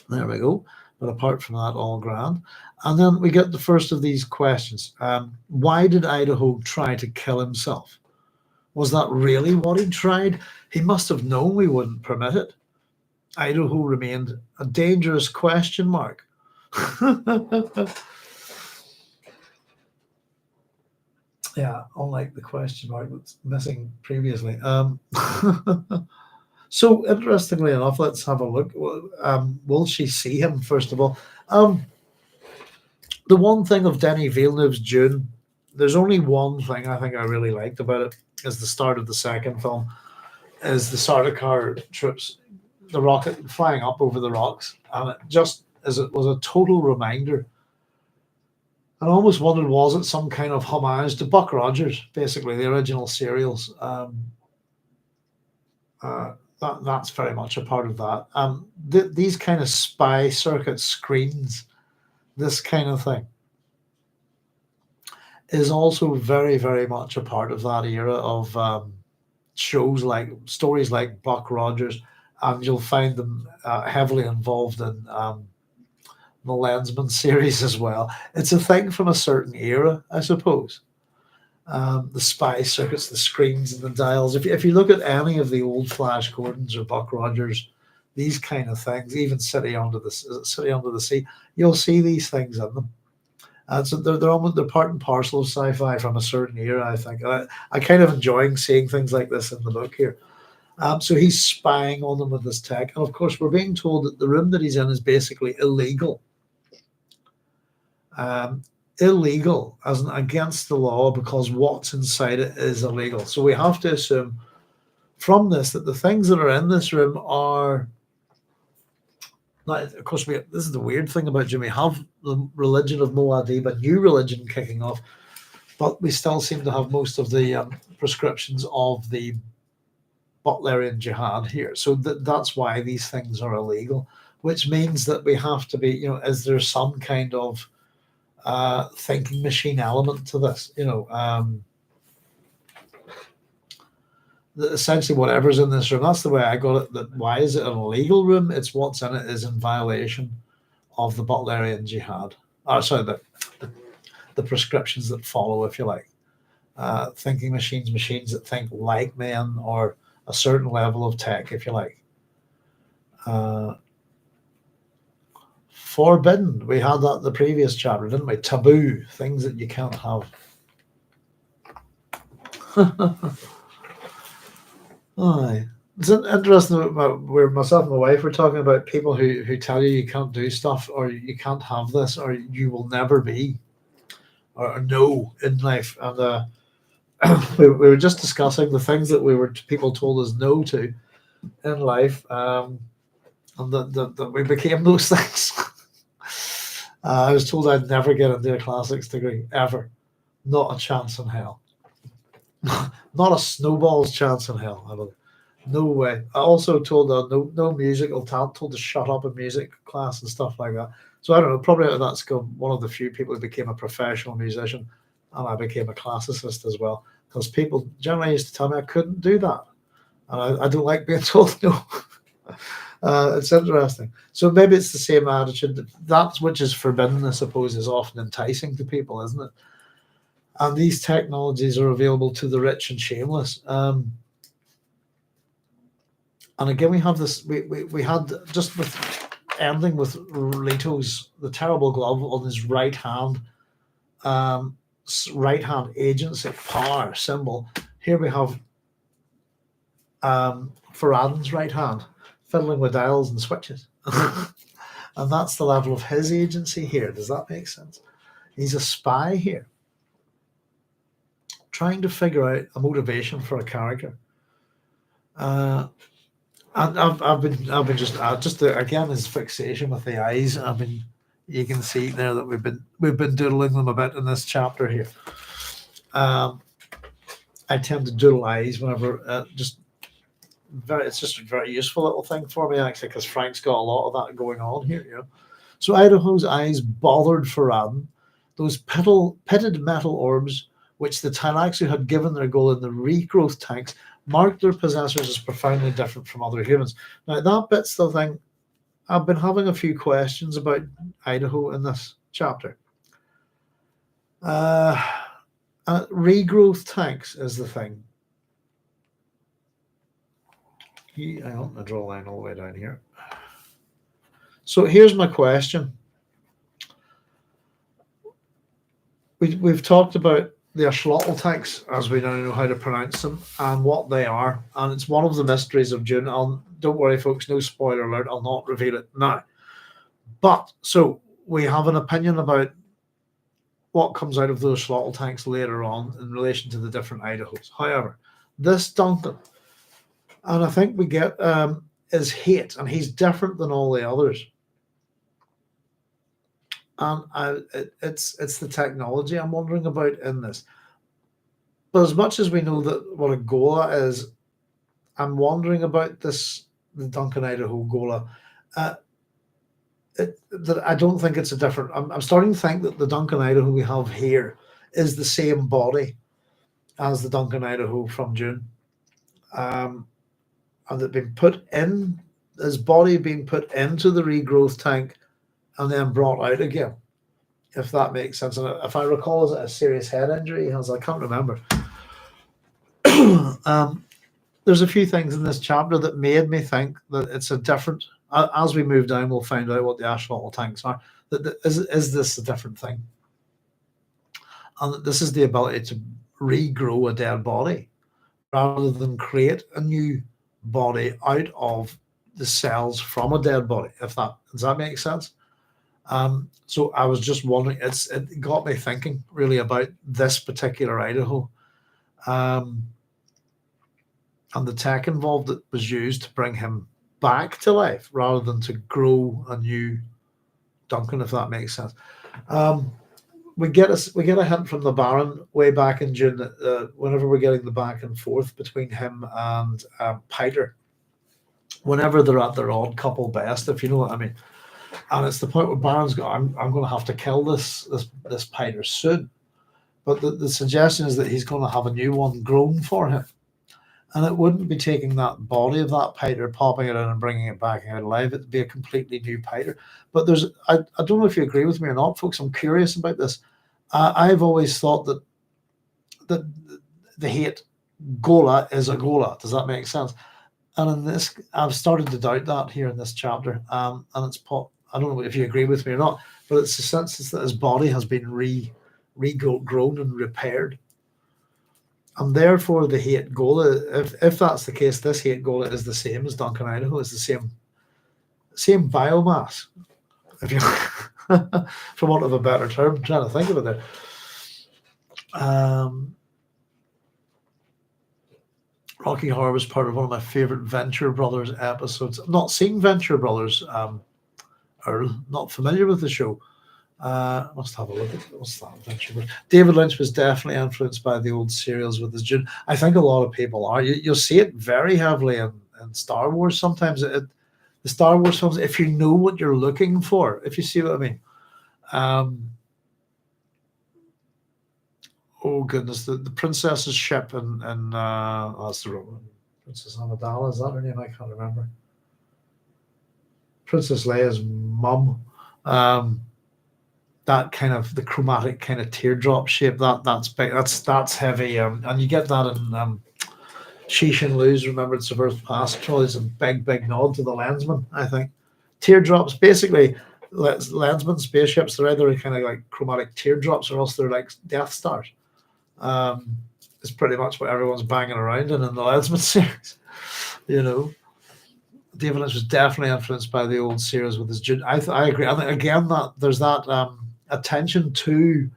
There we go. But apart from that, all grand. And then we get the first of these questions. Why did Idaho try to kill himself? Was that really what he tried? He must have known we wouldn't permit it. Idaho remained a dangerous question mark. Yeah, unlike the question mark that's missing previously. So interestingly enough, let's have a look. Will she see him, first of all? The one thing of Denis Villeneuve's Dune, there's only one thing I think I really liked about it, is the start of the second film, is the Sardaukar troops, the rocket flying up over the rocks. And it just, as it was a total reminder And I almost wondered, was it some kind of homage to Buck Rogers, basically the original serials? That's very much a part of that. These kind of spy circuit screens, this kind of thing, is also very, very much a part of that era of shows like stories like Buck Rogers, and you'll find them heavily involved in the Lensman series as well. It's a thing from a certain era, I suppose. The spy circuits, the screens, and the dials. If you look at any of the old Flash Gordons or Buck Rogers, these kind of things, even City Under the Sea, you'll see these things in them. So they're part and parcel of sci-fi from a certain era, I think. I kind of enjoying seeing things like this in the book here. So he's spying on them with this tech, and of course we're being told that the room that he's in is basically illegal. Illegal as in against the law, because what's inside it is illegal. So we have to assume from this that the things that are in this room are. Now, of course, this is the weird thing about Jimmy. Have the religion of Muad'Dib, a new religion kicking off, but we still seem to have most of the prescriptions of the Butlerian jihad here. So that's why these things are illegal, which means that we have to be, is there some kind of thinking machine element to this? Essentially whatever's in this room, that's the way I got it. That why is it an illegal room? It's what's in it is in violation of the Butlerian jihad. The prescriptions that follow, if you like. Thinking machines that think like men, or a certain level of tech, if you like. Forbidden. We had that in the previous chapter, didn't we? Taboo, things that you can't have. Aye. It's interesting where myself and my wife were talking about people who tell you can't do stuff, or you can't have this, or you will never be, or no in life. And we were just discussing the things that people told us no to in life, and that we became those things. I was told I'd never get into a classics degree, ever. Not a chance in hell. Not a snowball's chance in hell, I believe. No way. I also told no musical talent, told to shut up in music class and stuff like that. So I don't know, probably out of that school, one of the few people who became a professional musician, and I became a classicist as well. Because people generally used to tell me I couldn't do that. And I don't like being told no. It's interesting. So maybe it's the same attitude. That which is forbidden, I suppose, is often enticing to people, isn't it? And these technologies are available to the rich and shameless. And again, we have this. We had just with ending with Leto's the terrible glove on his right hand agency power symbol. Here we have Farad'n'd right hand fiddling with dials and switches, and that's the level of his agency here. Does that make sense? He's a spy here, trying to figure out a motivation for a character. And I've been just again his fixation with the eyes. You can see there that we've been doodling them a bit in this chapter here. I tend to doodle eyes whenever it's just a very useful little thing for me, actually, because Frank's got a lot of that going on here. So Idaho's eyes bothered Farad'n'd, those pitted metal orbs which the Tylaxu had given their goal in the regrowth tanks, marked their possessors as profoundly different from other humans. Now, that bit's the thing. I've been having a few questions about Idaho in this chapter. Regrowth tanks is the thing. I want to draw a line all the way down here. So here's my question. We've talked about the Axolotl tanks, as we now know how to pronounce them, and what they are. And it's one of the mysteries of Dune. Don't worry, folks, no spoiler alert. I'll not reveal it now. But, so, we have an opinion about what comes out of those Axolotl tanks later on in relation to the different Idahos. However, this Duncan, and I think we get, is hate, and he's different than all the others. And it's the technology I'm wondering about in this. But as much as we know that what a Gola is, I'm wondering about this the Duncan Idaho Gola. Uh, that I don't think it's a different. I'm starting to think that the Duncan Idaho we have here is the same body as the Duncan Idaho from Dune, um, and that been put in his body being put into the regrowth tank and then brought out again. If that makes sense, and if I recall, is it a serious head injury? He has I can't remember. um, there's a few things in this chapter that made me think that it's a different. As we move down, we'll find out what the asphalt tanks are. Is this a different thing? And that this is the ability to regrow a dead body rather than create a new body out of the cells from a dead body. If that does that make sense? So I was just wondering. It got me thinking really about this particular Idaho. Um, and the tech involved that was used to bring him back to life rather than to grow a new Duncan, if that makes sense. Um, we get a hint from the Baron way back in June that whenever we're getting the back and forth between him and Piter, whenever they're at their odd couple best, if you know what I mean. And it's the point where Baron's go, I'm going to have to kill this Piter soon. But the suggestion is that he's going to have a new one grown for him. And it wouldn't be taking that body of that Piter, popping it in and bringing it back out alive. It'd be a completely new Piter. But I don't know if you agree with me or not, folks. I'm curious about this. I've always thought that the hate Gola is a Gola. Does that make sense? And in this, I've started to doubt that here in this chapter. And I don't know if you agree with me or not, but it's the sense that his body has been regrown and repaired. And therefore, the hate Gola, if that's the case, this hate Gola is the same as Duncan Idaho, is the same biomass. If you, for want of a better term, I'm trying to think of it there. Rocky Horror was part of one of my favorite Venture Brothers episodes. I've not seen Venture Brothers, Earl, not familiar with the show. Must have a look at what's that Venture. David Lynch was definitely influenced by the old serials with his Dune. I think a lot of people are. You'll see it very heavily in Star Wars. Sometimes the Star Wars films, if you know what you're looking for, if you see what I mean. Oh goodness, the princess's ship and that's the wrong one. Princess Amidala, is that her name? I can't remember. Princess Leia's mum. That kind of the chromatic kind of teardrop shape. That's big. That's heavy. And you get that in Sheesh and Lou's Remembrance of Earth Past. It's a big nod to the Lensman, I think. Teardrops, basically, Lensman spaceships, they're either kind of like chromatic teardrops or else they're like Death Stars. It's pretty much what everyone's banging around in the Lensman series, you know. David Lynch was definitely influenced by the old series with his Dune. I agree. I think again that there's that attention to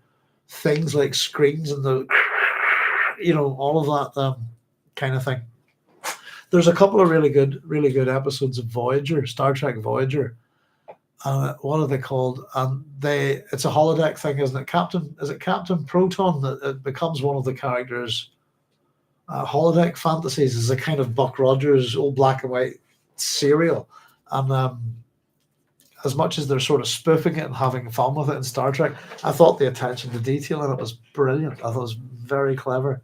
things like screens and the all of that kind of thing. There's a couple of really good episodes of Voyager, Star Trek Voyager. What are they called? It's a holodeck thing, isn't it? Is it Captain Proton that it becomes one of the characters? Holodeck Fantasies is a kind of Buck Rogers old black and white serial, and as much as they're sort of spoofing it and having fun with it in Star Trek, I thought the attention to detail in it was brilliant. I thought it was very clever,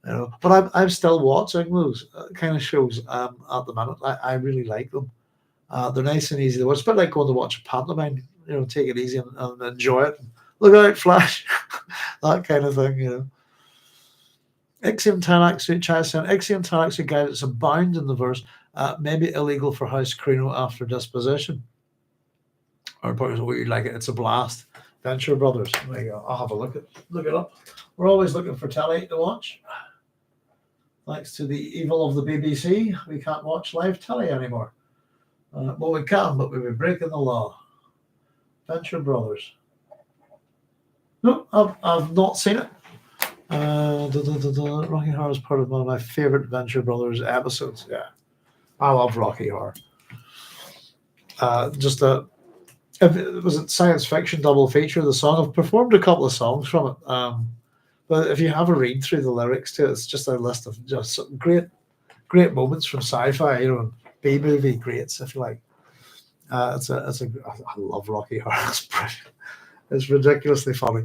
But I'm still watching those kind of shows at the minute. I really like them. They're nice and easy to watch. It's a bit like going to watch a pantomime. Take it easy and enjoy it. Look out, Flash, that kind of thing. Ixion Tanaxu Chaisan, Ixion Tanaxu guidance abound in the verse, may be illegal for House Carino after disposition. Or what you'd like it, it's a blast. Venture Brothers. There you go. I'll have a look it up. We're always looking for telly to watch. Thanks to the evil of the BBC, we can't watch live telly anymore. Well, we can, but we'll be breaking the law. Venture Brothers. No, I've not seen it. Rocky Horror is part of one of my favorite Venture Brothers episodes. Yeah, I love Rocky Horror. if it was a science fiction double feature of the song. I've performed a couple of songs from it. But if you have a read through the lyrics to it, it's just a list of just some great moments from sci-fi, and B movie greats, if you like. I love Rocky Horror. It's brilliant. It's ridiculously funny.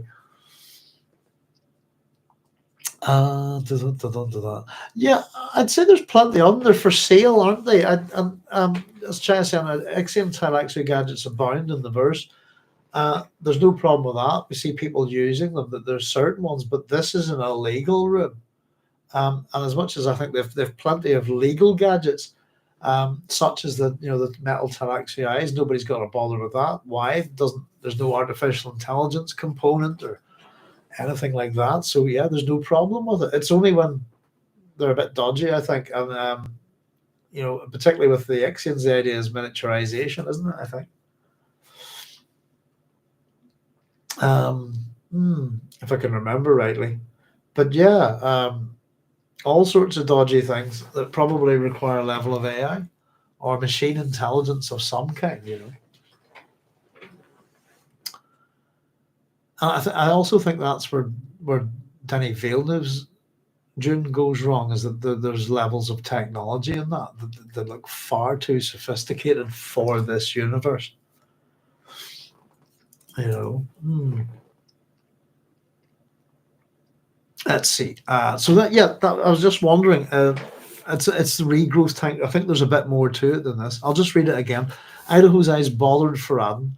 Yeah, I'd say there's plenty of them. They're for sale, aren't they? And as China saying, Ixion Tylaxu gadgets abound in the verse. There's no problem with that. We see people using them, but there's certain ones, but this is an illegal room. And as much as I think they've plenty of legal gadgets, such as the metal Tylaxu eyes, nobody's got to bother with that. Why? There's no artificial intelligence component or anything like that. So yeah, there's no problem with it. It's only when they're a bit dodgy, I think, and particularly with the Ixions, the idea is miniaturization, isn't it? I think. If I can remember rightly, but yeah, all sorts of dodgy things that probably require a level of AI or machine intelligence of some kind. And I also think that's where Denis Villeneuve's Dune goes wrong, is that there's levels of technology in that look far too sophisticated for this universe. Let's see. So that I was just wondering. It's the regrowth tank. I think there's a bit more to it than this. I'll just read it again. Idaho's eyes bothered Farad'n'd.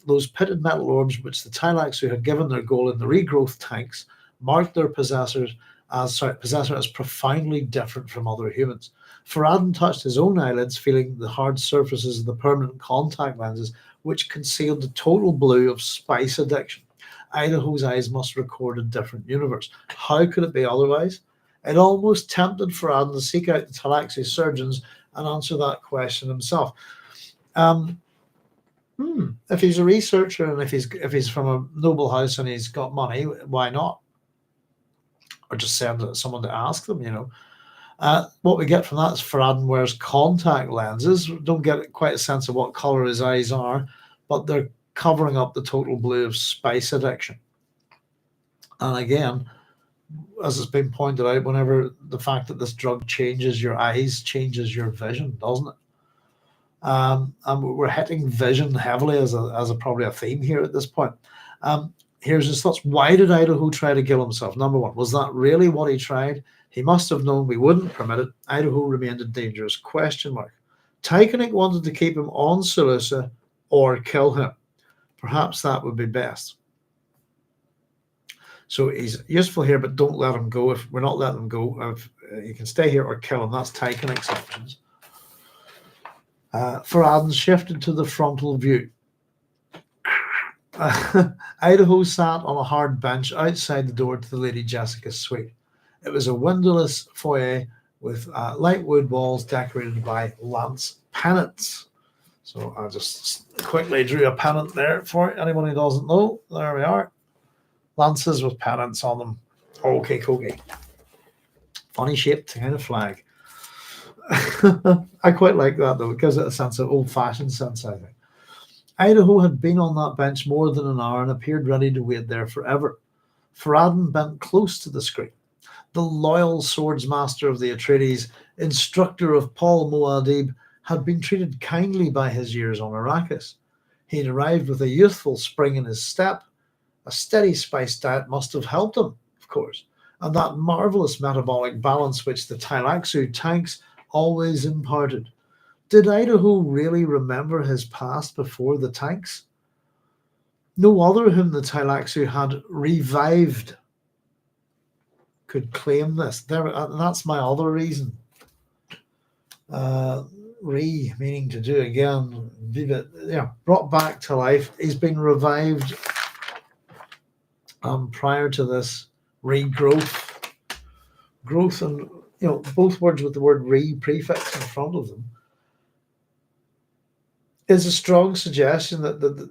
Those pitted metal orbs which the Tylaxu had given their goal in the regrowth tanks marked their possessor as profoundly different from other humans. Farad'n'd touched his own eyelids, feeling the hard surfaces of the permanent contact lenses, which concealed the total blue of spice addiction. Idaho's eyes must record a different universe. How could it be otherwise? It almost tempted Farad'n'd to seek out the Tylaxu surgeons and answer that question himself. If he's a researcher and if he's from a noble house and he's got money, why not? Or just send someone to ask them, What we get from that is Farad'n'd wears contact lenses. Don't get quite a sense of what colour his eyes are, but they're covering up the total blue of spice addiction. And again, as it's been pointed out, whenever the fact that this drug changes your eyes, changes your vision, doesn't it? And we're hitting vision heavily as probably a theme here at this point. Here's his thoughts. Why did Idaho try to kill himself? Number one, was that really what he tried? He must have known we wouldn't permit it. Idaho remained a dangerous question mark. Tychonik wanted to keep him on Seleucia or kill him. Perhaps that would be best. So he's useful here, but don't let him go. If we're not letting him go, you can stay here or kill him. That's Tychonik's options. Farad'n'd shifted to the frontal view. Idaho sat on a hard bench outside the door to the Lady Jessica's suite. It was a windowless foyer with light wood walls decorated by lance pennants. So I just quickly drew a pennant there for anyone who doesn't know. There we are. Lances with pennants on them. Okay. Funny shaped kind of flag. I quite like that though. It gives it a sense of old-fashioned sense, I think. Idaho had been on that bench more than an hour and appeared ready to wait there forever. Farad'n'd bent close to the screen. The loyal swordsmaster of the Atreides, instructor of Paul Muad'Dib, had been treated kindly by his years on Arrakis. He had arrived with a youthful spring in his step. A steady spice diet must have helped him, of course, and that marvelous metabolic balance which the Tylaxu tanks always imparted. Did Idaho really remember his past before the tanks? No other whom the Tylaxu had revived could claim this. That's my other reason. Meaning to do again, brought back to life. He's been revived prior to this regrowth. Growth, and both words with the word re prefix in front of them, is a strong suggestion that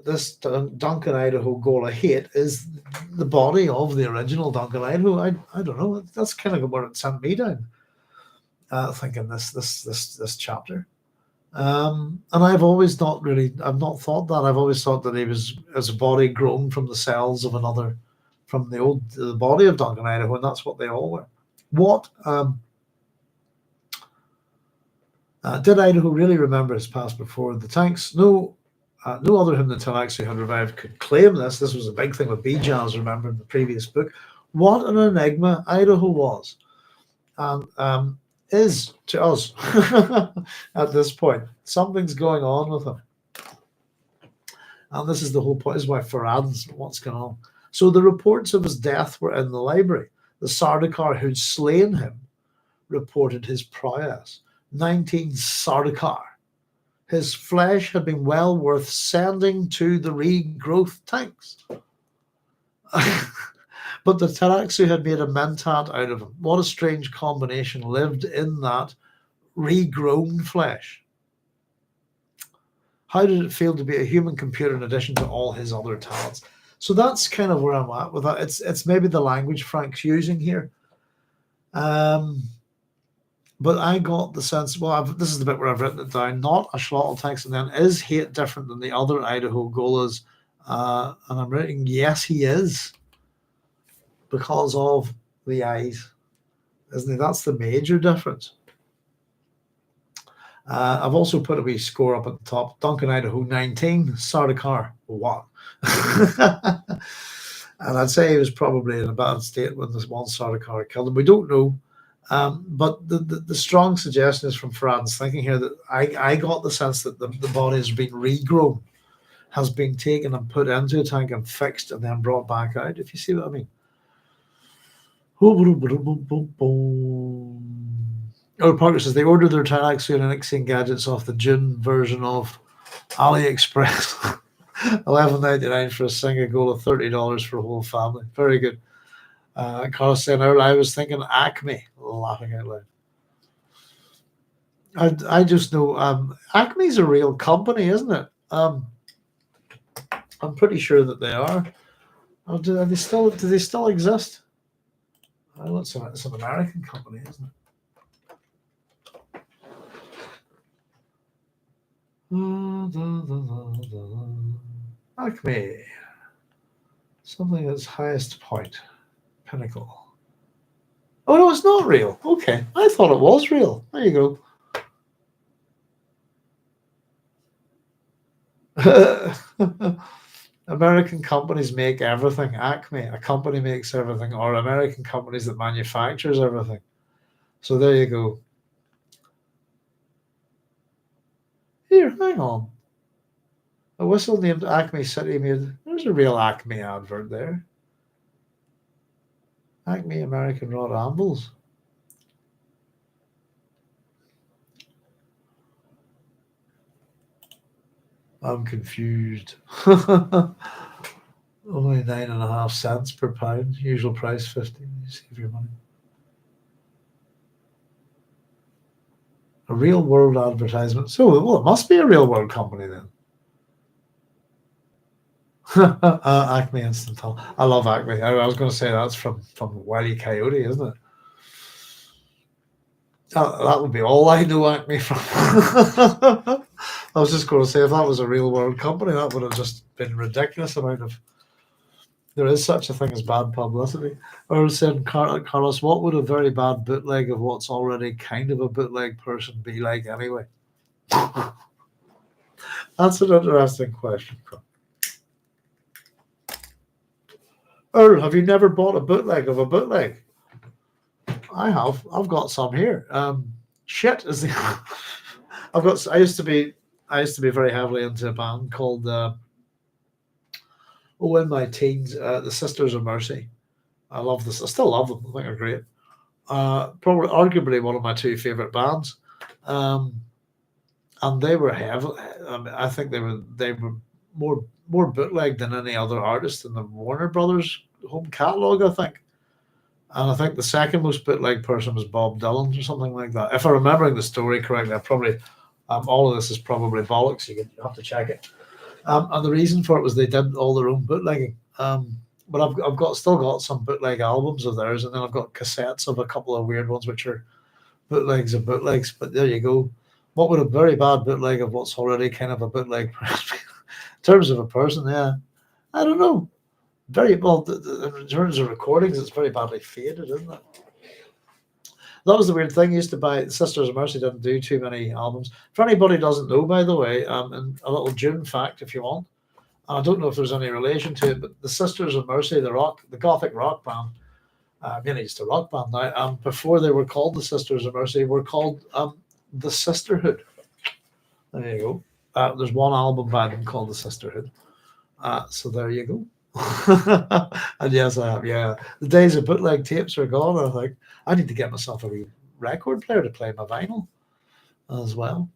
this Duncan Idaho Gola hate is the body of the original Duncan Idaho. I don't know. That's kind of where it sent me down. Thinking this chapter. And I've not thought that. I've always thought that he was as a body grown from the cells of another, from the body of Duncan Idaho, and that's what they all were. What did Idaho really remember his past before the tanks? No, no other than the Talaxi who had revived could claim this. This was a big thing with Bijaz, remember, in the previous book. What an enigma Idaho was, and is to us at this point. Something's going on with him. And this is the whole point. This is why Farad'n'd, what's going on. So the reports of his death were in the library. The Sardaukar who'd slain him reported his prowess. 19 Sardaukar. His flesh had been well worth sending to the regrowth tanks. But the Taraxu had made a mentat out of him. What a strange combination lived in that regrown flesh. How did it feel to be a human computer in addition to all his other talents? So that's kind of where I'm at with that. It's maybe the language Frank's using here. But I got the sense, this is the bit where I've written it down, not a Schlottel text, and then is hate different than the other Idaho Golas? And I'm writing, yes, he is, because of the eyes, isn't he? That's the major difference. I've also put a wee score up at the top. Duncan Idaho 19, Sardaukar 1. And I'd say he was probably in a bad state when this one Sardaukar killed him. We don't know. But the strong suggestion is from Farad'n'd's thinking here that I got the sense that the body has been regrown, has been taken and put into a tank and fixed and then brought back out, if you see what I mean. Parker says they ordered their Taraxu and Anixian gadgets off the Dune version of AliExpress. $11.99 for a single goal of $30 for a whole family. Very good. Carlos saying earlier, I was thinking Acme, laughing out loud. I just know Acme's a real company, isn't it? I'm pretty sure that they are. Do they still exist? It's an American company, isn't it? Acme. Something that's highest point. Pinnacle. Oh, no, it's not real. Okay. I thought it was real. There you go. American companies make everything. Acme, a company makes everything, or American companies that manufactures everything. So there you go. Here, hang on. A whistle named Acme City made. There's a real Acme advert there. Acme American Rod Ambles. I'm confused. Only 9.5 cents per pound. Usual price 50. You save your money. A real world advertisement. So, well, it must be a real world company then. Acme Instant. I love Acme. I was going to say that's from Wile E. Coyote, isn't it? That would be all I know Acme from. I was just going to say, if that was a real world company, that would have just been ridiculous amount of. There is such a thing as bad publicity. Or said Carlos, what would a very bad bootleg of what's already kind of a bootleg person be like anyway? That's an interesting question. Earl, have you never bought a bootleg of a bootleg? I have. I've got some here. Shit is the. I used to be very heavily into a band called in my teens, the Sisters of Mercy. I love this. I still love them. I think they're great. Probably, arguably, one of my two favorite bands. And they were heavy. I think they were more bootleg than any other artist in the Warner Brothers home catalog, I think. And I think the second most bootleg person was Bob Dylan or something like that. If I'm remembering the story correctly, I probably all of this is probably bollocks. You have to check it. And the reason for it was they did all their own bootlegging. But I've still got some bootleg albums of theirs, and then I've got cassettes of a couple of weird ones, which are bootlegs of bootlegs. But there you go. What would a very bad bootleg of what's already kind of a bootleg in terms of a person? Yeah, I don't know. Very well, in terms of recordings, it's very badly faded, isn't it? That was the weird thing. I used to buy Sisters of Mercy didn't do too many albums. For anybody who doesn't know, by the way, and a little Dune fact if you want. I don't know if there's any relation to it, but the Sisters of Mercy, the Gothic rock band, it's just a rock band now. Before they were called the Sisters of Mercy, were called the Sisterhood. There you go. There's one album by them called the Sisterhood. So there you go. And yes, I have. Yeah, the days of bootleg tapes are gone. I think I need to get myself a wee record player to play my vinyl as well.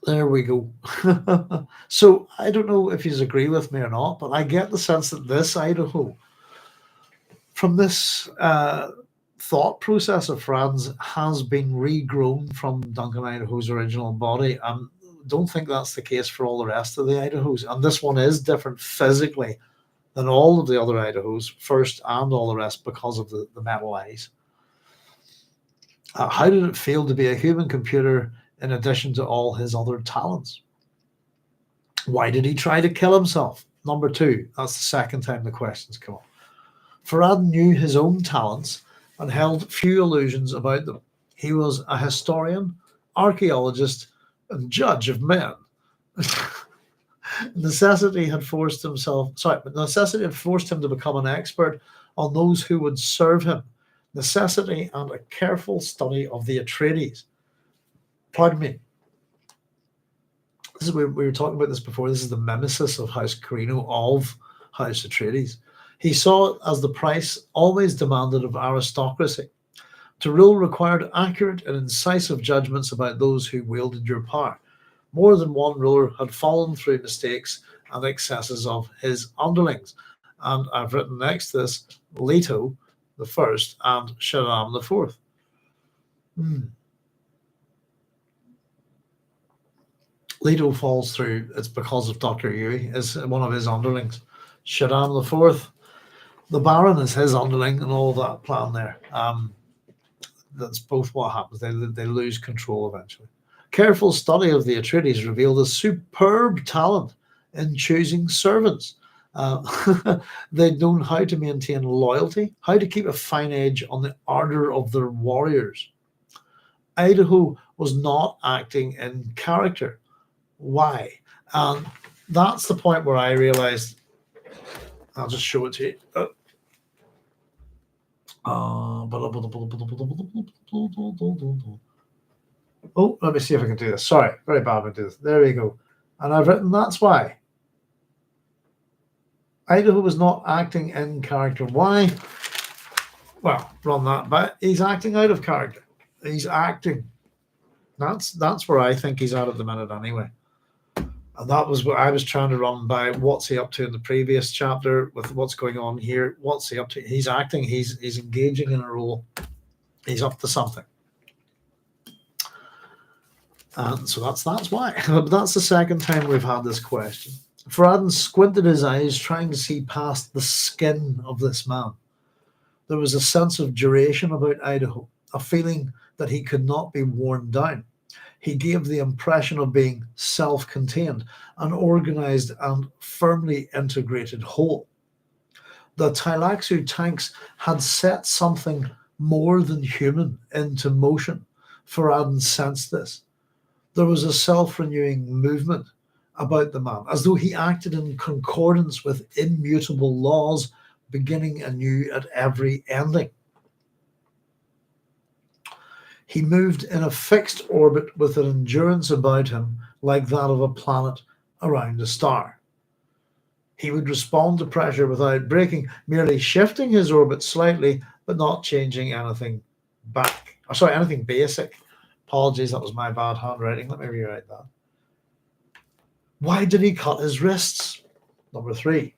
There we go. So I don't know if you agree with me or not, but I get the sense that this Idaho, from this thought process of Farad'n'd, has been regrown from Duncan Idaho's original body. Don't think that's the case for all the rest of the Idahos. And this one is different physically than all of the other Idahos, first and all the rest, because of the metal eyes. How did it feel to be a human computer in addition to all his other talents? Why did he try to kill himself? Number two, that's the second time the questions come up. Farad'n'd knew his own talents and held few illusions about them. He was a historian, archaeologist, and judge of men. Necessity had forced him to become an expert on those who would serve him. Necessity and a careful study of the Atreides. Pardon me. We were talking about this before. This is the mimesis of House Carino of House Atreides. He saw it as the price always demanded of aristocracy. To rule required accurate and incisive judgments about those who wielded your power. More than one ruler had fallen through mistakes and excesses of his underlings. And I've written next to this Leto I and Sharam IV. Leto falls through, it's because of Dr. Yui, is one of his underlings. Sharam IV, the Baron is his underling and all that plan there. That's both what happens. They lose control eventually. Careful study of the Atreides revealed a superb talent in choosing servants. They'd known how to maintain loyalty, how to keep a fine edge on the ardor of their warriors. Idaho was not acting in character. Why? And that's the point where I realized, I'll just show it to you. Let me see if I can do this. Sorry, very bad at this. There we go. And I've written, that's why. Idaho was not acting in character. Why? Well, run that back. He's acting out of character. He's acting. That's where I think he's at the minute anyway. And that was what I was trying to run by. What's he up to in the previous chapter with what's going on here? What's he up to? He's acting. He's engaging in a role. He's up to something. And so that's why. But that's the second time we've had this question. Farad'n'd squinted his eyes, trying to see past the skin of this man. There was a sense of duration about Idaho, a feeling that he could not be worn down. He gave the impression of being self-contained, an organized and firmly integrated whole. The Tleilaxu tanks had set something more than human into motion. Farad'n'd sensed this. There was a self-renewing movement about the man, as though he acted in concordance with immutable laws, beginning anew at every ending. He moved in a fixed orbit with an endurance about him like that of a planet around a star. He would respond to pressure without breaking, merely shifting his orbit slightly, but not changing anything anything basic. Apologies, that was my bad handwriting. Let me rewrite that. Why did he cut his wrists? Number 3.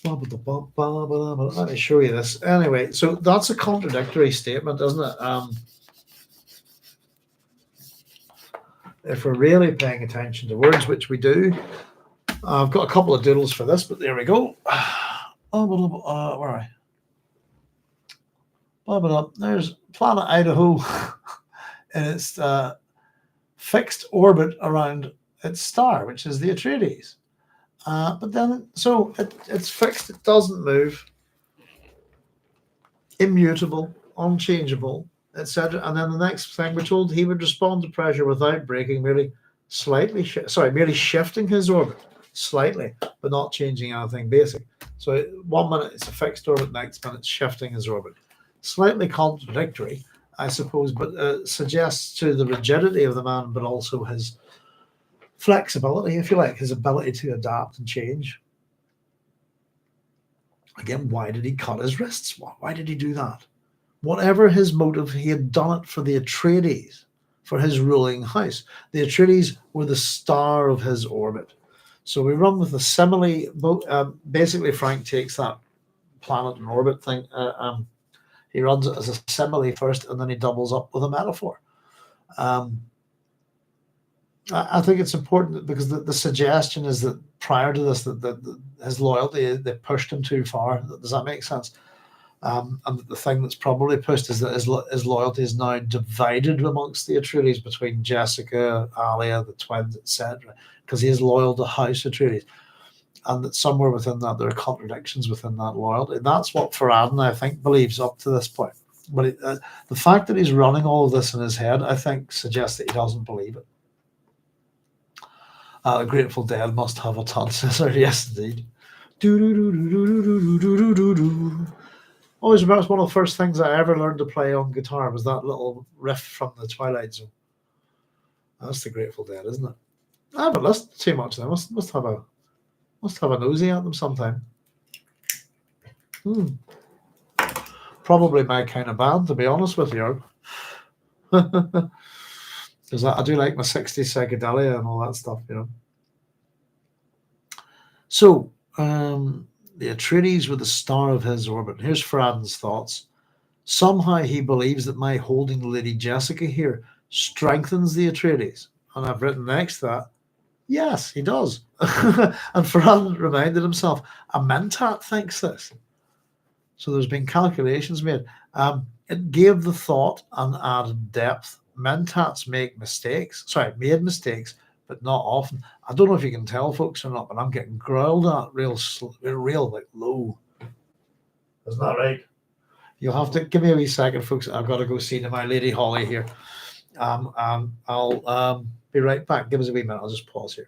Let me show you this. Anyway, so that's a contradictory statement, isn't it? If we're really paying attention to words, which we do. I've got a couple of doodles for this, but there we go. Where are I? blah, blah, blah. There's planet Idaho in its fixed orbit around its star, which is the Atreides. But then, so it's fixed, it doesn't move, immutable, unchangeable, etc. And then the next thing, we're told he would respond to pressure without breaking, merely merely shifting his orbit slightly, but not changing anything basic. So 1 minute it's a fixed orbit, next minute it's shifting his orbit. Slightly contradictory, I suppose, but suggests to the rigidity of the man, but also his flexibility, if you like, his ability to adapt and change. Again, why did he cut his wrists? Why did he do that? Whatever his motive, he had done it for the Atreides, for his ruling house. The Atreides were the star of his orbit. So we run with the simile. Basically, Frank takes that planet and orbit thing. He runs it as a simile first, and then he doubles up with a metaphor. I think it's important because the suggestion is that prior to this, that his loyalty, they pushed him too far. Does that make sense? And the thing that's probably pushed is that his loyalty is now divided amongst the Atreides between Jessica, Alia, the twins, etc. Because he is loyal to House Atreides. And that somewhere within that, there are contradictions within that loyalty. And that's what Farad'n'd, I think, believes up to this point. But the fact that he's running all of this in his head, I think, suggests that he doesn't believe it. The Grateful Dead must have a ton, sister. Yes, indeed. Always remember, it's one of the first things I ever learned to play on guitar was that little riff from the Twilight Zone. That's the Grateful Dead, isn't it? I haven't listened too much. Then must have a nosy at them sometime. Probably my kind of band, to be honest with you. Because I do like my 60s psychedelia and all that stuff, you know. So, the Atreides were the star of his orbit. Here's Farad'n'd's thoughts. Somehow he believes that my holding Lady Jessica here strengthens the Atreides. And I've written next to that, yes, he does. And Farad'n'd reminded himself, a Mentat thinks this. So there's been calculations made. It gave the thought an added depth. Mentats made mistakes, but not often. I don't know if you can tell, folks, or not, but I'm getting growled at real like low. Isn't that right? You'll have to give me a wee second, folks. I've got to go see to my Lady Holly here. I'll be right back. Give us a wee minute. I'll just pause here.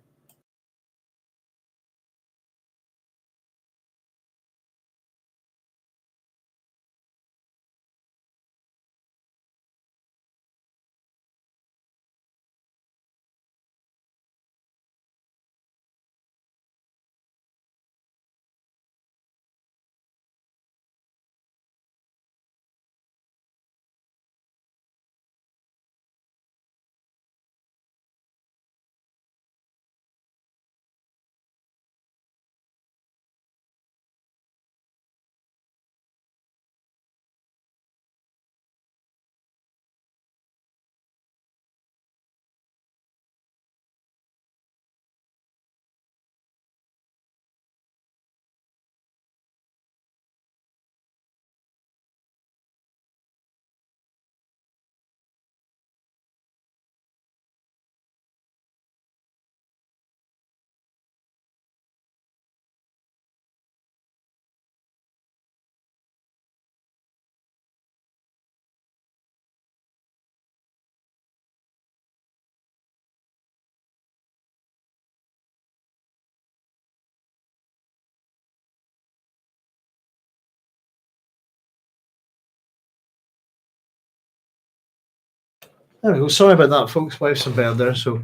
There we go. Sorry about that, folks. Wife's in bed there, so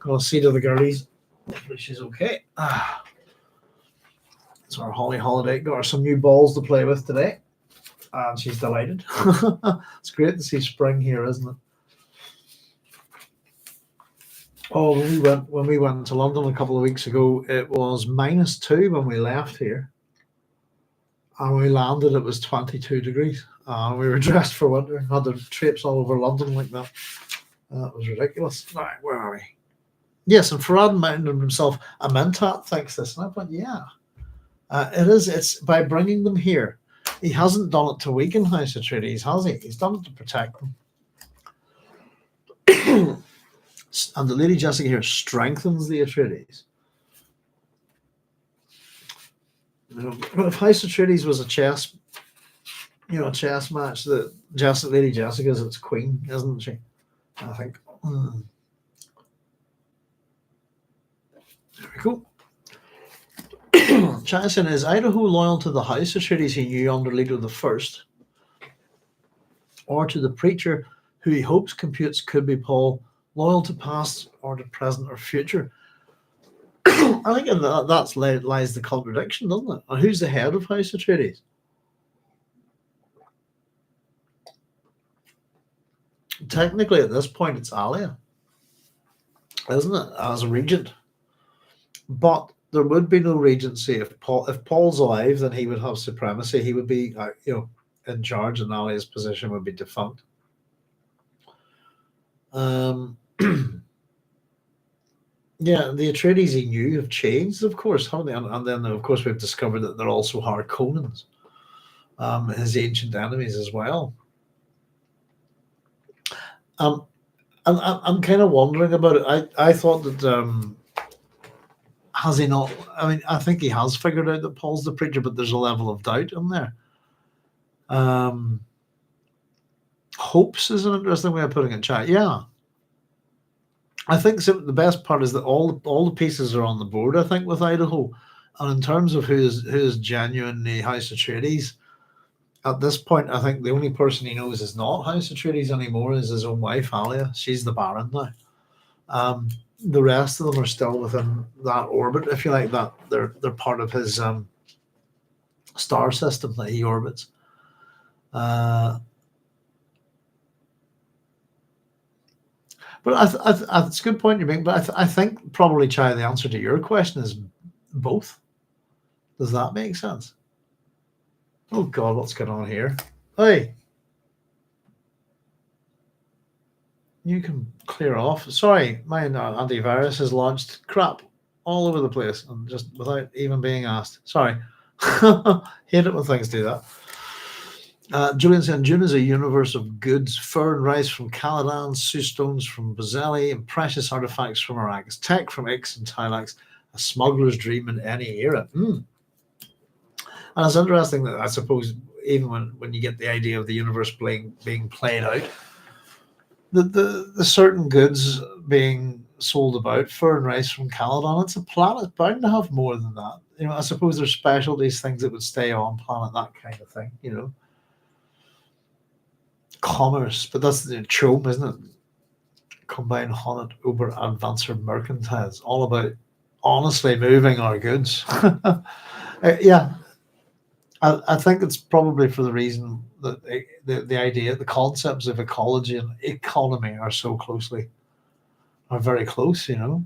I'll see to the girlies. Hopefully she's okay. So our Holly holiday got her some new balls to play with today, and she's delighted. It's great to see spring here, isn't it? Oh, when we went to London a couple of weeks ago, it was -2 when we left here, and we landed. It was 22 degrees. We were dressed for winter. Had to traipse all over London like that. That was ridiculous. All right, where are we? Yes, and Farad'n'd minded himself, a Mentat thinks this. And I went, yeah. It is. It's by bringing them here. He hasn't done it to weaken House Atreides, has he? He's done it to protect them. And the Lady Jessica here strengthens the Atreides. If House Atreides was a chess match, that Lady Jessica is its queen, isn't she? I think. There we go. Chinason, is Idaho loyal to the House Atreides he knew under Leto I, or to the preacher who he hopes computes could be Paul, loyal to past or to present or future? I think in that's lies the contradiction, doesn't it? And who's the head of House Atreides? Technically, at this point, it's Alia, isn't it, as a regent? But there would be no regency if Paul's alive, then he would have supremacy. He would be, in charge, and Alia's position would be defunct. Yeah, the Atreides he knew have changed, of course, haven't they? And then, of course, we've discovered that they're also Harkonnens, his ancient enemies as well. And I'm kind of wondering about it. I thought that has he not? I mean, I think he has figured out that Paul's the preacher, but there's a level of doubt in there. Hopes is an interesting way of putting it, chat. Yeah. I think the best part is that all the pieces are on the board, I think, with Idaho. And in terms of who is genuinely House Atreides, at this point, I think the only person he knows is not House Atreides anymore is his own wife, Alia. She's the Baron now. The rest of them are still within that orbit, if you like. That they're part of his star system that he orbits. But it's a good point you make. But I think probably, Chai, the answer to your question is both. Does that make sense? Oh God, what's going on here? Hey, you can clear off. Sorry, my antivirus has launched crap all over the place and just without even being asked. Sorry. Hate it when things do that. Julian said, Dune is a universe of goods, fur and rice from Caladan, Sioux stones from Bazeli, and precious artifacts from Arrakis, tech from Ix and Tylax, a smuggler's dream in any era. And it's interesting that I suppose even when you get the idea of the universe being played out, the certain goods being sold about, fur and rice from Caladan, it's a planet bound to have more than that. I suppose there's specialties, things that would stay on planet, that kind of thing, Commerce, but that's the chome, isn't it? Combined Honnet Uber Advancer Mercantiles, all about honestly moving our goods. Yeah, I think it's probably for the reason that the idea, the concepts of ecology and economy are very close, Yeah,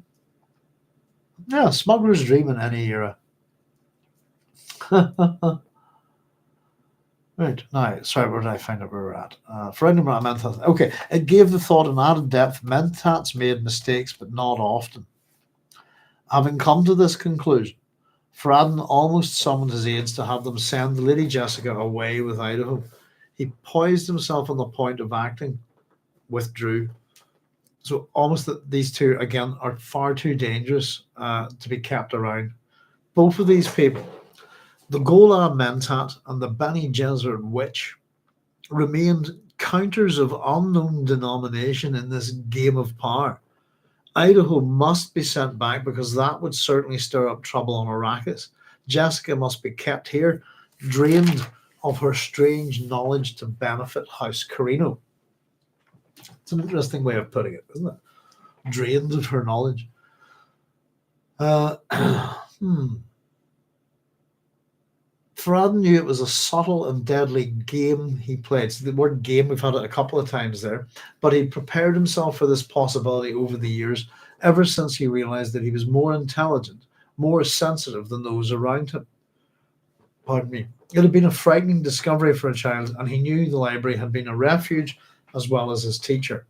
smuggler's dream in any era. Right, now, sorry, where did I find out where we're at? Mentats. Okay, it gave the thought an added depth. Mentats made mistakes, but not often. Having come to this conclusion, Farad'n'd almost summoned his aides to have them send the Lady Jessica away with Idaho. He poised himself on the point of acting, withdrew. So almost that these two, again, are far too dangerous to be kept around. Both of these people, the Gola Mentat and the Bene Gesserit witch, remained counters of unknown denomination in this game of power. Idaho must be sent back because that would certainly stir up trouble on Arrakis. Jessica must be kept here, drained of her strange knowledge to benefit House Carino. It's an interesting way of putting it, isn't it? Drained of her knowledge. Farad'n'd knew it was a subtle and deadly game he played. So the word game, we've had it a couple of times there, but he prepared himself for this possibility over the years, ever since he realized that he was more intelligent, more sensitive than those around him. Pardon me. It had been a frightening discovery for a child, and he knew the library had been a refuge as well as his teacher.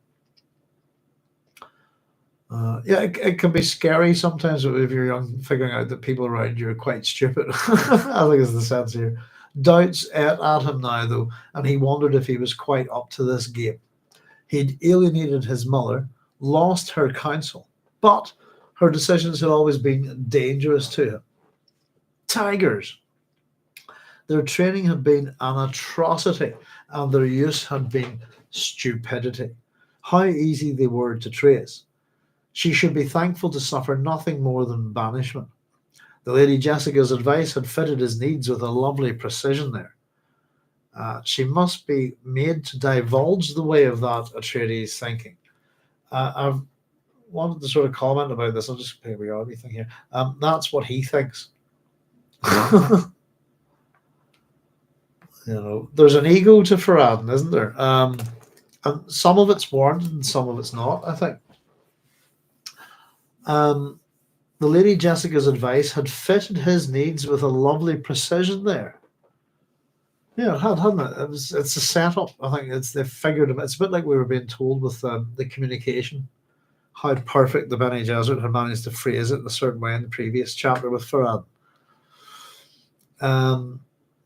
It can be scary sometimes if you're young, figuring out that people around you are quite stupid. I think is the sense here. Doubts ate at him now, though, and he wondered if he was quite up to this game. He'd alienated his mother, lost her counsel, but her decisions had always been dangerous to him. Tigers. Their training had been an atrocity, and their use had been stupidity. How easy they were to trace. She should be thankful to suffer nothing more than banishment. The Lady Jessica's advice had fitted his needs with a lovely precision there. She must be made to divulge the way of that Atreides thinking. I've wanted to sort of comment about this. I'll just play with everything here. That's what he thinks. There's an ego to Farad'n'd, isn't there? And some of it's warranted and some of it's not, I think. The Lady Jessica's advice had fitted his needs with a lovely precision there. Yeah, it had, hadn't it? It's a setup. I think they figured it. It's a bit like we were being told with the communication, how perfect the Bene Gesserit had managed to phrase it in a certain way in the previous chapter with Farad'n'd.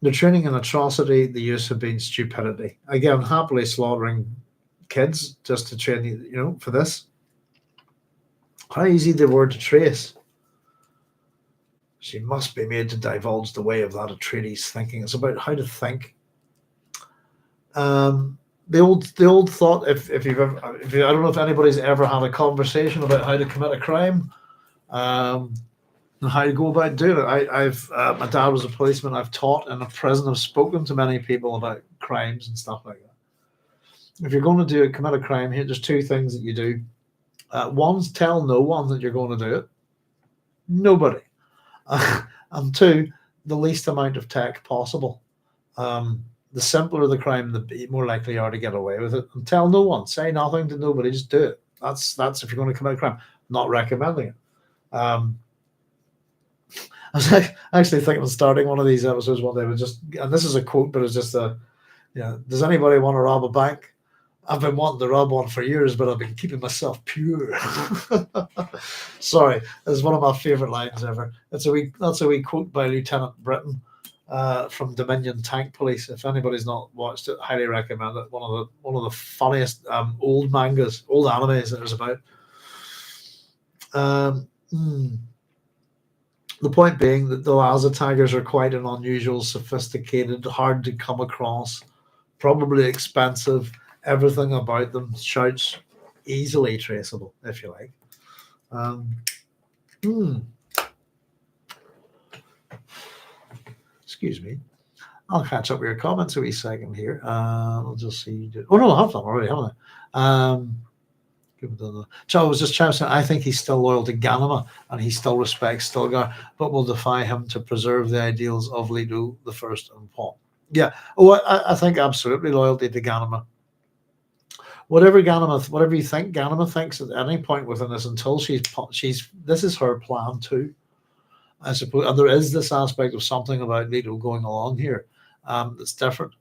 The training in atrocity, the use had been stupidity. Again, happily slaughtering kids just to train, for this. How easy they were to trace. She must be made to divulge the way of that Atreides thinking. It's about how to think. The old thought. If you've ever, I don't know if anybody's ever had a conversation about how to commit a crime, and how to go about doing it. My dad was a policeman. I've taught in a prison. I've spoken to many people about crimes and stuff like that. If you're going to commit a crime, here there's two things that you do. One's tell no one that you're going to do it. Nobody. And two, the least amount of tech possible. The simpler the crime, the more likely you are to get away with it. And tell no one. Say nothing to nobody. Just do it. That's if you're going to commit a crime. Not recommending it. I was actually thinking of starting one of these episodes one day and this is a quote, but it's just does anybody want to rob a bank? I've been wanting to rob one for years, but I've been keeping myself pure. Sorry, it's one of my favourite lines ever. That's a wee quote by Lieutenant Britton from Dominion Tank Police. If anybody's not watched it, highly recommend it. One of the funniest old mangas, old animes that there's about. The point being that the Laza tigers are quite an unusual, sophisticated, hard to come across, probably expensive. Everything about them shouts easily traceable, if you like. Excuse me. I'll catch up with your comments a wee second here. I'll just see. Oh no, I have them already, haven't I? So I was just trying to say, I think he's still loyal to Ganima and he still respects Stilgar, but will defy him to preserve the ideals of Leto I and Paul. Yeah. Oh, I think absolutely loyalty to Ganima. Whatever you think Ganima thinks at any point within this, until this is her plan too, I suppose. And there is this aspect of something about Leto going along here that's different.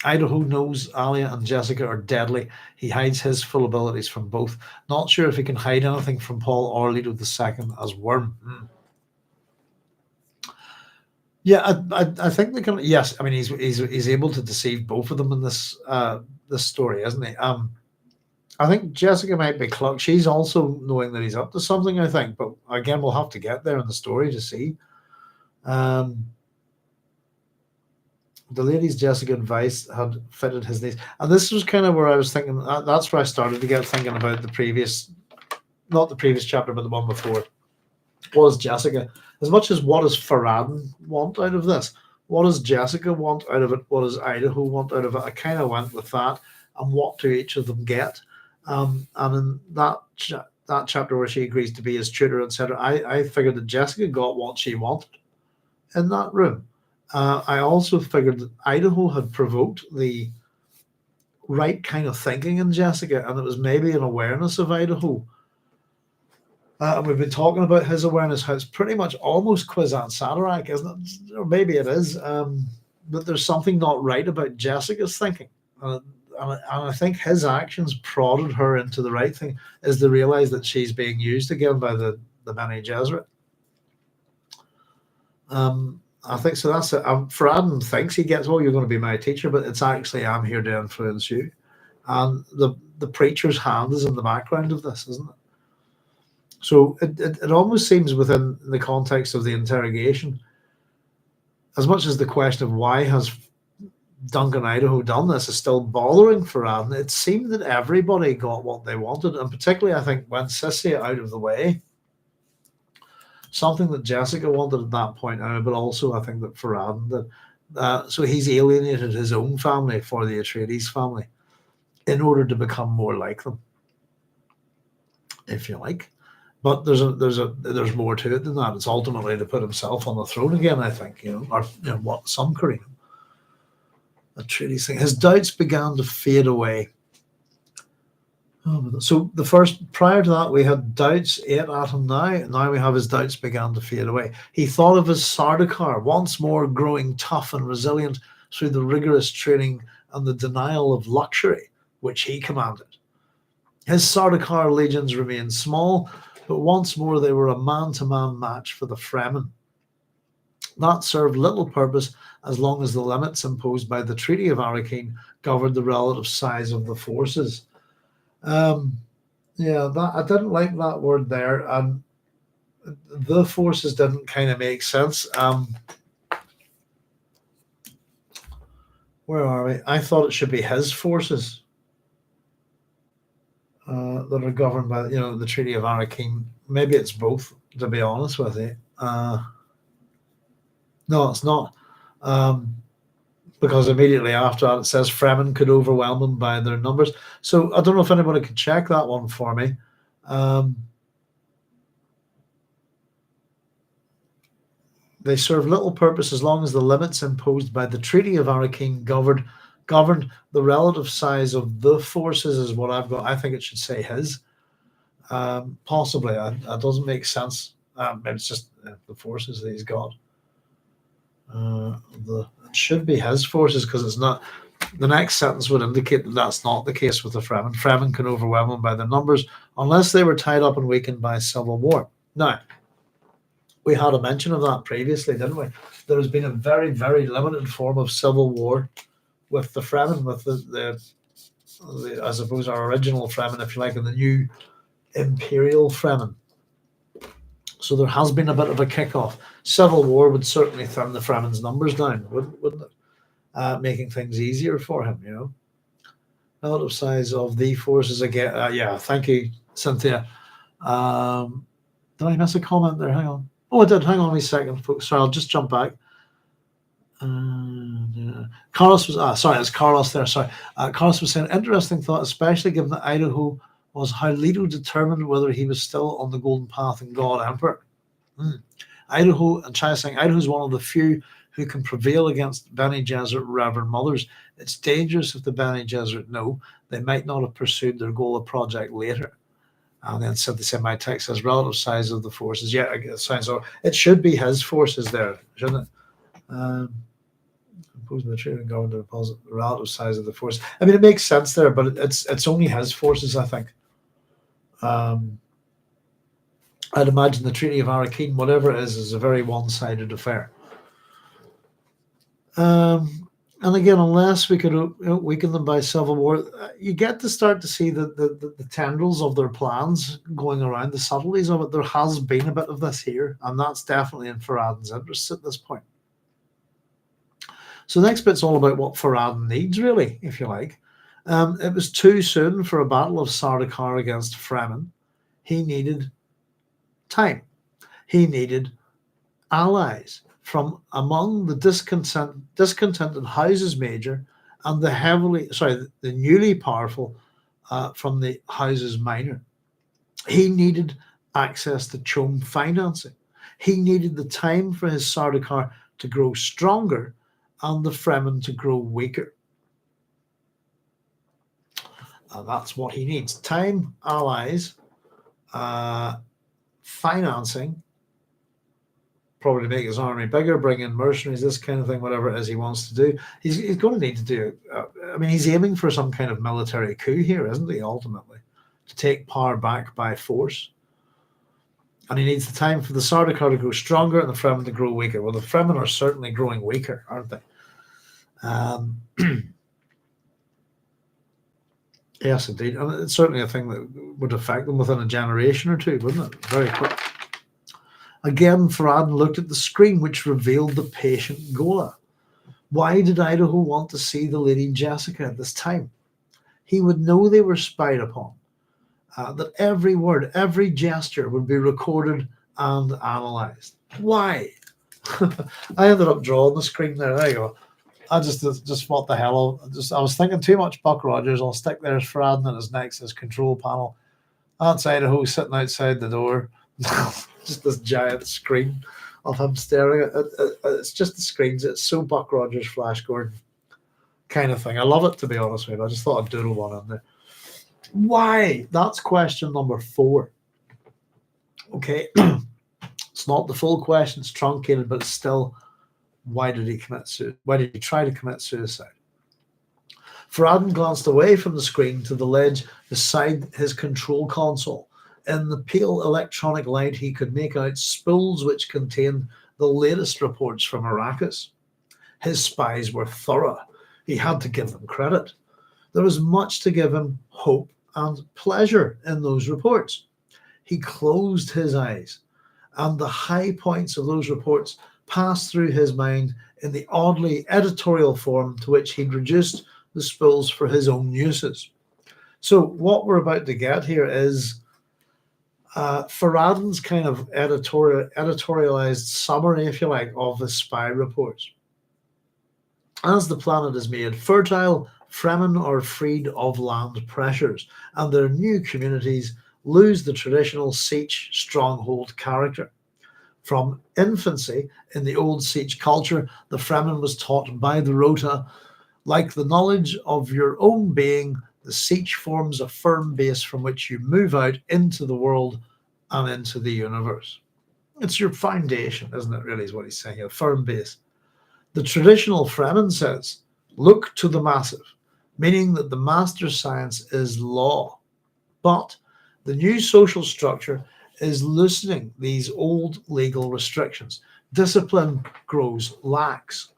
Idaho knows Alia and Jessica are deadly. He hides his full abilities from both. Not sure if he can hide anything from Paul or Leto II as Worm. Yeah, I think they can. Yes, I mean he's able to deceive both of them in this story, isn't he? I think Jessica might be clocked. She's also knowing that he's up to something. I think, but again, we'll have to get there in the story to see. The lady's Jessica advice had fitted his needs, and this was kind of where I was thinking. That's where I started to get thinking about not the previous chapter, but the one before. Was Jessica, as much as what does Farad'n'd want out of this? What does Jessica want out of it? What does Idaho want out of it? I kind of went with that, and what do each of them get? And in that chapter where she agrees to be his tutor, etc., I figured that Jessica got what she wanted in that room. I also figured that Idaho had provoked the right kind of thinking in Jessica, and it was maybe an awareness of Idaho. And we've been talking about his awareness, how it's pretty much almost Kwisatz Haderach, isn't it? Or maybe it is. But there's something not right about Jessica's thinking. and I think his actions prodded her into the right thing, is to realize that she's being used again by the Bene Gesserit. I think so. That's it. Farad'n'd thinks he gets, oh, you're going to be my teacher, but it's actually, I'm here to influence you. And the preacher's hand is in the background of this, isn't it? So it almost seems within the context of the interrogation, as much as the question of why has Duncan Idaho done this is still bothering Farad'n'd, it seemed that everybody got what they wanted, and particularly I think when Sissi out of the way, something that Jessica wanted at that point, but also I think that Farad'n'd did. So he's alienated his own family for the Atreides family in order to become more like them, if you like. But there's more to it than that. It's ultimately to put himself on the throne again, I think, or what some Korean Atreides thing. His doubts began to fade away. So the first, prior to that, we had doubts ate at him now. Now we have his doubts began to fade away. He thought of his Sardaukar, once more growing tough and resilient through the rigorous training and the denial of luxury, which he commanded. His Sardaukar legions remained small, but once more they were a man-to-man match for the Fremen. That served little purpose as long as the limits imposed by the Treaty of Arrakis governed the relative size of the forces. That I didn't like that word there, and the forces didn't kind of make sense. Where are we? I thought it should be his forces that are governed by the Treaty of Arrakis. Maybe it's both, to be honest with you. No, it's not. Because immediately after that it says Fremen could overwhelm them by their numbers. So I don't know if anybody could check that one for me. They serve little purpose as long as the limits imposed by the Treaty of Arrakis governed the relative size of the forces is what I've got. I think it should say his. Possibly. That doesn't make sense. Maybe it's just the forces that he's got. It should be his forces because it's not. The next sentence would indicate that that's not the case with the Fremen. Fremen can overwhelm them by their numbers unless they were tied up and weakened by civil war. Now, we had a mention of that previously, didn't we? There has been a very, very limited form of civil war with the Fremen, with the I suppose our original Fremen, if you like, and the new Imperial Fremen. So there has been a bit of a kickoff. Civil war would certainly thin the Fremen's numbers down, wouldn't it? Making things easier for him, Relative size of the forces again. Thank you, Cynthia. Did I miss a comment there? Hang on. Oh, I did. Hang on a second, folks. Sorry, I'll just jump back. Carlos was it's Carlos there. Sorry, Carlos was saying interesting thought, especially given that Idaho was how Leto determined whether he was still on the golden path and God Emperor. Idaho and Chai saying Idaho is one of the few who can prevail against Bene Gesserit Reverend Mothers. It's dangerous if the Bene Gesserit know they might not have pursued their goal of project later. And then said the same. My text says relative size of the forces. Yeah, it sounds so. It should be his forces there, shouldn't it? Imposing the trade and government to deposit the relative size of the force. I mean, it makes sense there, but it's only his forces, I think. I'd imagine the Treaty of Arrakis, whatever it is a very one-sided affair. And again, unless we could weaken them by civil war, you get to start to see the tendrils of their plans going around, the subtleties of it. There has been a bit of this here, and that's definitely in Farad'n'd's interests at this point. So the next bit's all about what Farad'n'd needs, really, if you like. It was too soon for a battle of Sardaukar against Fremen. He needed time. He needed allies from among the discontented houses major and the newly powerful from the houses minor. He needed access to Chom financing. He needed the time for his Sardaukar to grow stronger and the Fremen to grow weaker. And that's what he needs. Time, allies, financing, probably make his army bigger, bring in mercenaries, this kind of thing, whatever it is he wants to do. He's going to need to do. I mean, he's aiming for some kind of military coup here, isn't he? Ultimately, to take power back by force. And he needs the time for the Sardaukar to grow stronger and the Fremen to grow weaker. Well, the Fremen are certainly growing weaker, aren't they? Yes, indeed. And it's certainly a thing that would affect them within a generation or two, wouldn't it? Very quick. Again, Farad'n'd looked at the screen, which revealed the patient Gola. Why did Idaho want to see the Lady Jessica at this time? He would know they were spied upon, that every word, every gesture would be recorded and analysed. Why? I ended up drawing the screen there. There you go. I just what the hell? I was thinking too much Buck Rogers. I'll stick there as Farad'n'd and his next his control panel. That's Idaho sitting outside the door. Just this giant screen of him staring at it. It's just the screens. It's so Buck Rogers, Flash Gordon kind of thing. I love it, to be honest with you. I just thought I'd doodle one in there. Why? That's question number 4. Okay. It's not the full question. It's truncated, but it's still, why did he commit suicide? Why did he try to commit suicide? Farad'n'd glanced away from the screen to the ledge beside his control console. In the pale electronic light, he could make out spools which contained the latest reports from Arrakis. His spies were thorough. He had to give them credit. There was much to give him hope and pleasure in those reports. He closed his eyes, and the high points of those reports passed through his mind in the oddly editorial form to which he'd reduced the spools for his own uses. So what we're about to get here is Farad'n'd's kind of editorialized summary, if you like, of the spy reports. As the planet is made fertile, Fremen are freed of land pressures, and their new communities lose the traditional Sietch stronghold character. From infancy in the old Sietch culture, the Fremen was taught by the Rota, like the knowledge of your own being, the Sietch forms a firm base from which you move out into the world and into the universe. It's your foundation, isn't it, really, is what he's saying, a firm base. The traditional Fremen says, look to the massive, meaning that the master science is law. But the new social structure is loosening these old legal restrictions. Discipline grows lax.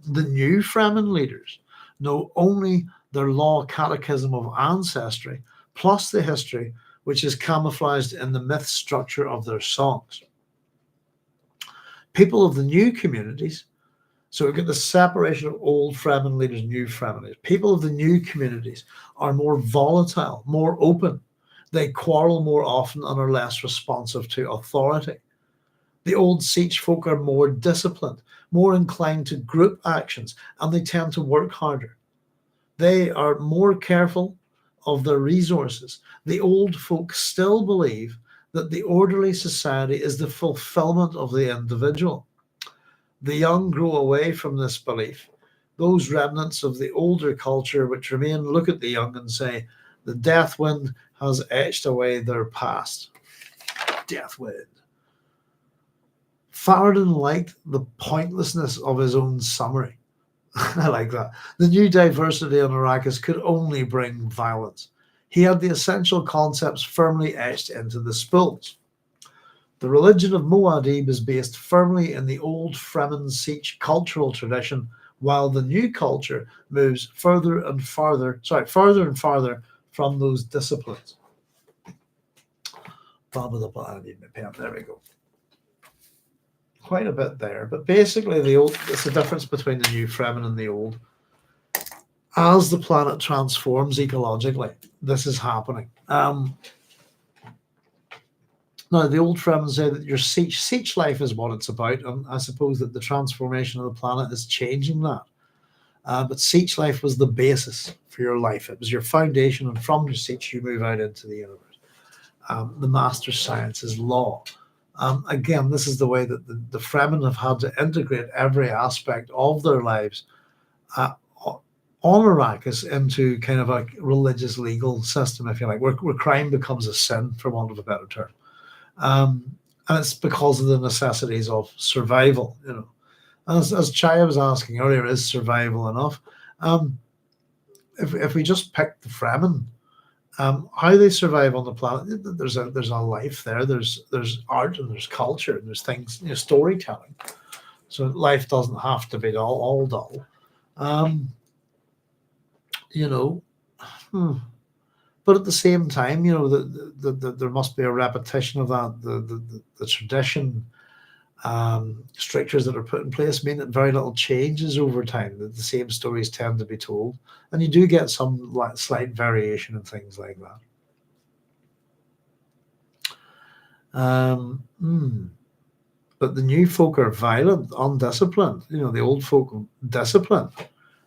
The new Fremen leaders know only their law catechism of ancestry, plus the history, which is camouflaged in the myth structure of their songs. People of the new communities, so we've got the separation of old Fremen leaders, new Fremen leaders. People of the new communities are more volatile, more open. They quarrel more often and are less responsive to authority. The old Sietch folk are more disciplined, more inclined to group actions, and they tend to work harder. They are more careful of their resources. The old folk still believe that the orderly society is the fulfillment of the individual. The young grow away from this belief. Those remnants of the older culture which remain look at the young and say, the death wind has etched away their past. Death wind. Farad'n'd liked the pointlessness of his own summary. I like that. The new diversity on Arrakis could only bring violence. He had the essential concepts firmly etched into the spools. The religion of Muad'Dib is based firmly in the old Fremen Sietch cultural tradition, while the new culture moves further and farther from those disciplines. There we go. Quite a bit there, but basically it's the difference between the new Fremen and the old. As the planet transforms ecologically, this is happening. Now, the old Fremen say that your Sietch life is what it's about, and I suppose that the transformation of the planet is changing that. But Sietch life was the basis for your life. It was your foundation, and from your Sietch you move out into the universe. The master science is law. Again, this is the way that the Fremen have had to integrate every aspect of their lives on Arrakis into kind of a religious legal system, if you like, where crime becomes a sin, for want of a better term. and it's because of the necessities of survival. And as Chaya was asking earlier, is survival enough? Um, if we just pick the Fremen, how they survive on the planet, there's a life there. There's art and there's culture and there's things, storytelling. So life doesn't have to be all dull. Um, you know, hmm. But at the same time, there must be a repetition of that. The tradition, strictures that are put in place mean that very little changes over time. That the same stories tend to be told, and you do get some slight variation and things like that. But the new folk are violent, undisciplined. The old folk disciplined.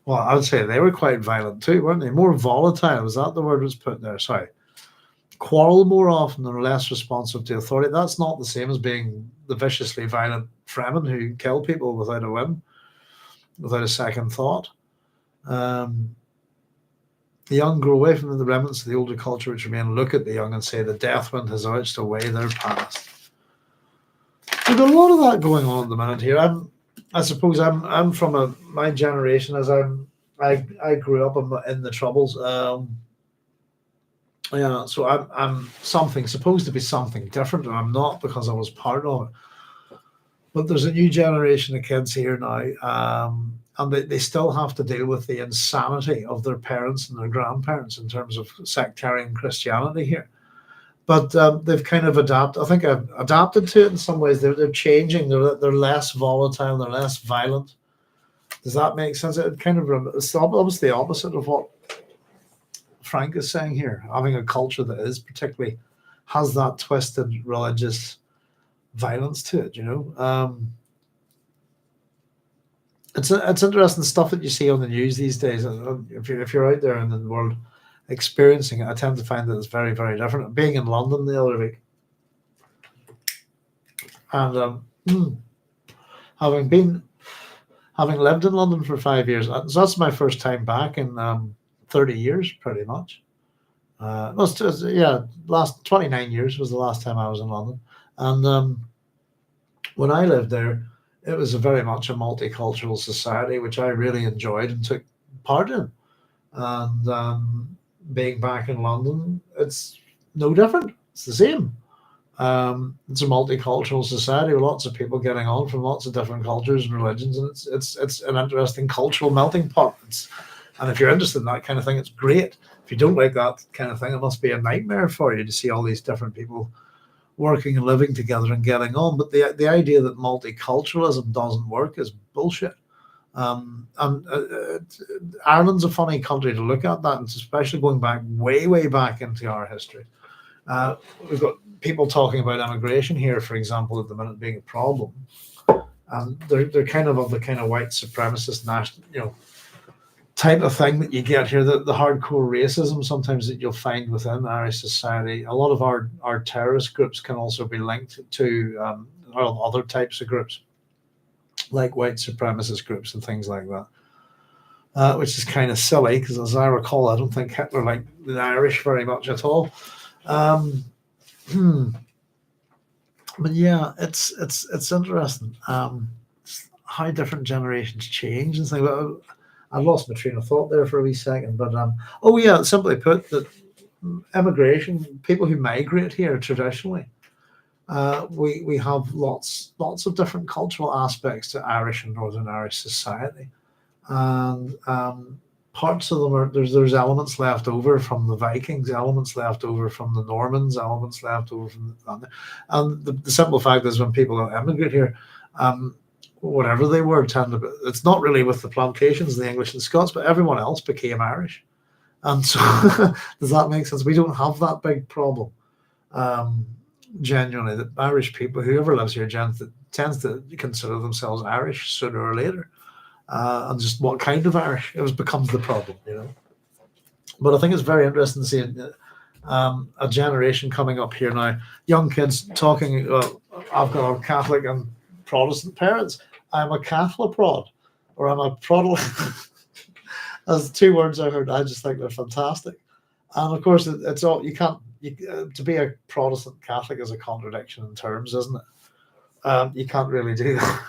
Well, I would say they were quite violent too, weren't they? More volatile. Was that the word was put there? Sorry. Quarrel more often and are less responsive to authority. That's not the same as being the viciously violent Fremen who kill people without a whim, without a second thought. The young grow away from the remnants of the older culture which remain, look at the young and say the death wind has ouched away their past. There's a lot of that going on at the minute here. I suppose I'm from my generation, as I grew up in the Troubles. So I'm something supposed to be something different, and I'm not because I was part of it. But there's a new generation of kids here now, and they still have to deal with the insanity of their parents and their grandparents in terms of sectarian Christianity here. But they've kind of adapted. I think I've adapted to it in some ways. They're changing. They're less volatile. They're less violent. Does that make sense? It's almost the opposite of what Frank is saying here. Having a culture that is particularly has that twisted religious violence to it. It's interesting stuff that you see on the news these days. If you're out there in the world experiencing it, I tend to find that it's very, very different. Being in London the other week, and having lived in London for 5 years, so that's my first time back in 30 years, pretty much. Last 29 years was the last time I was in London, and when I lived there, it was very much a multicultural society, which I really enjoyed and took part in. And being back in London, it's no different. It's the same. It's a multicultural society with lots of people getting on from lots of different cultures and religions, and it's an interesting cultural melting pot. And if you're interested in that kind of thing, it's great. If you don't like that kind of thing, it must be a nightmare for you to see all these different people working and living together and getting on. But the idea that multiculturalism doesn't work is bullshit. Ireland's a funny country to look at that, and especially going back way back into our history. We've got people talking about immigration here, for example, at the minute being a problem, and they're kind of the kind of white supremacist national, type of thing that you get here. The hardcore racism sometimes that you'll find within Irish society. A lot of our terrorist groups can also be linked to other types of groups, like white supremacist groups and things like that, which is kind of silly because, as I recall, I don't think Hitler liked the Irish very much at all. But yeah, it's interesting how different generations change and things. I lost my train of thought there for a wee second, but simply put, that immigration, people who migrate here traditionally. We have lots of different cultural aspects to Irish and Northern Irish society, and parts of them are there's elements left over from the Vikings, elements left over from the Normans, elements left over from and the simple fact is when people immigrate here, whatever they were, it's not really with the plantations, the English and Scots, but everyone else became Irish, and so does that make sense? We don't have that big problem. Genuinely, that Irish people, whoever lives here, tends to consider themselves Irish sooner or later, and just what kind of Irish becomes the problem, But I think it's very interesting to see a generation coming up here now, young kids talking. I've got a Catholic and Protestant parents. I'm a Catholic prod, or I'm a Protestant. As two words I heard, I just think they're fantastic. And of course, it's all you can't. To be a Protestant Catholic is a contradiction in terms, isn't it? You can't really do that.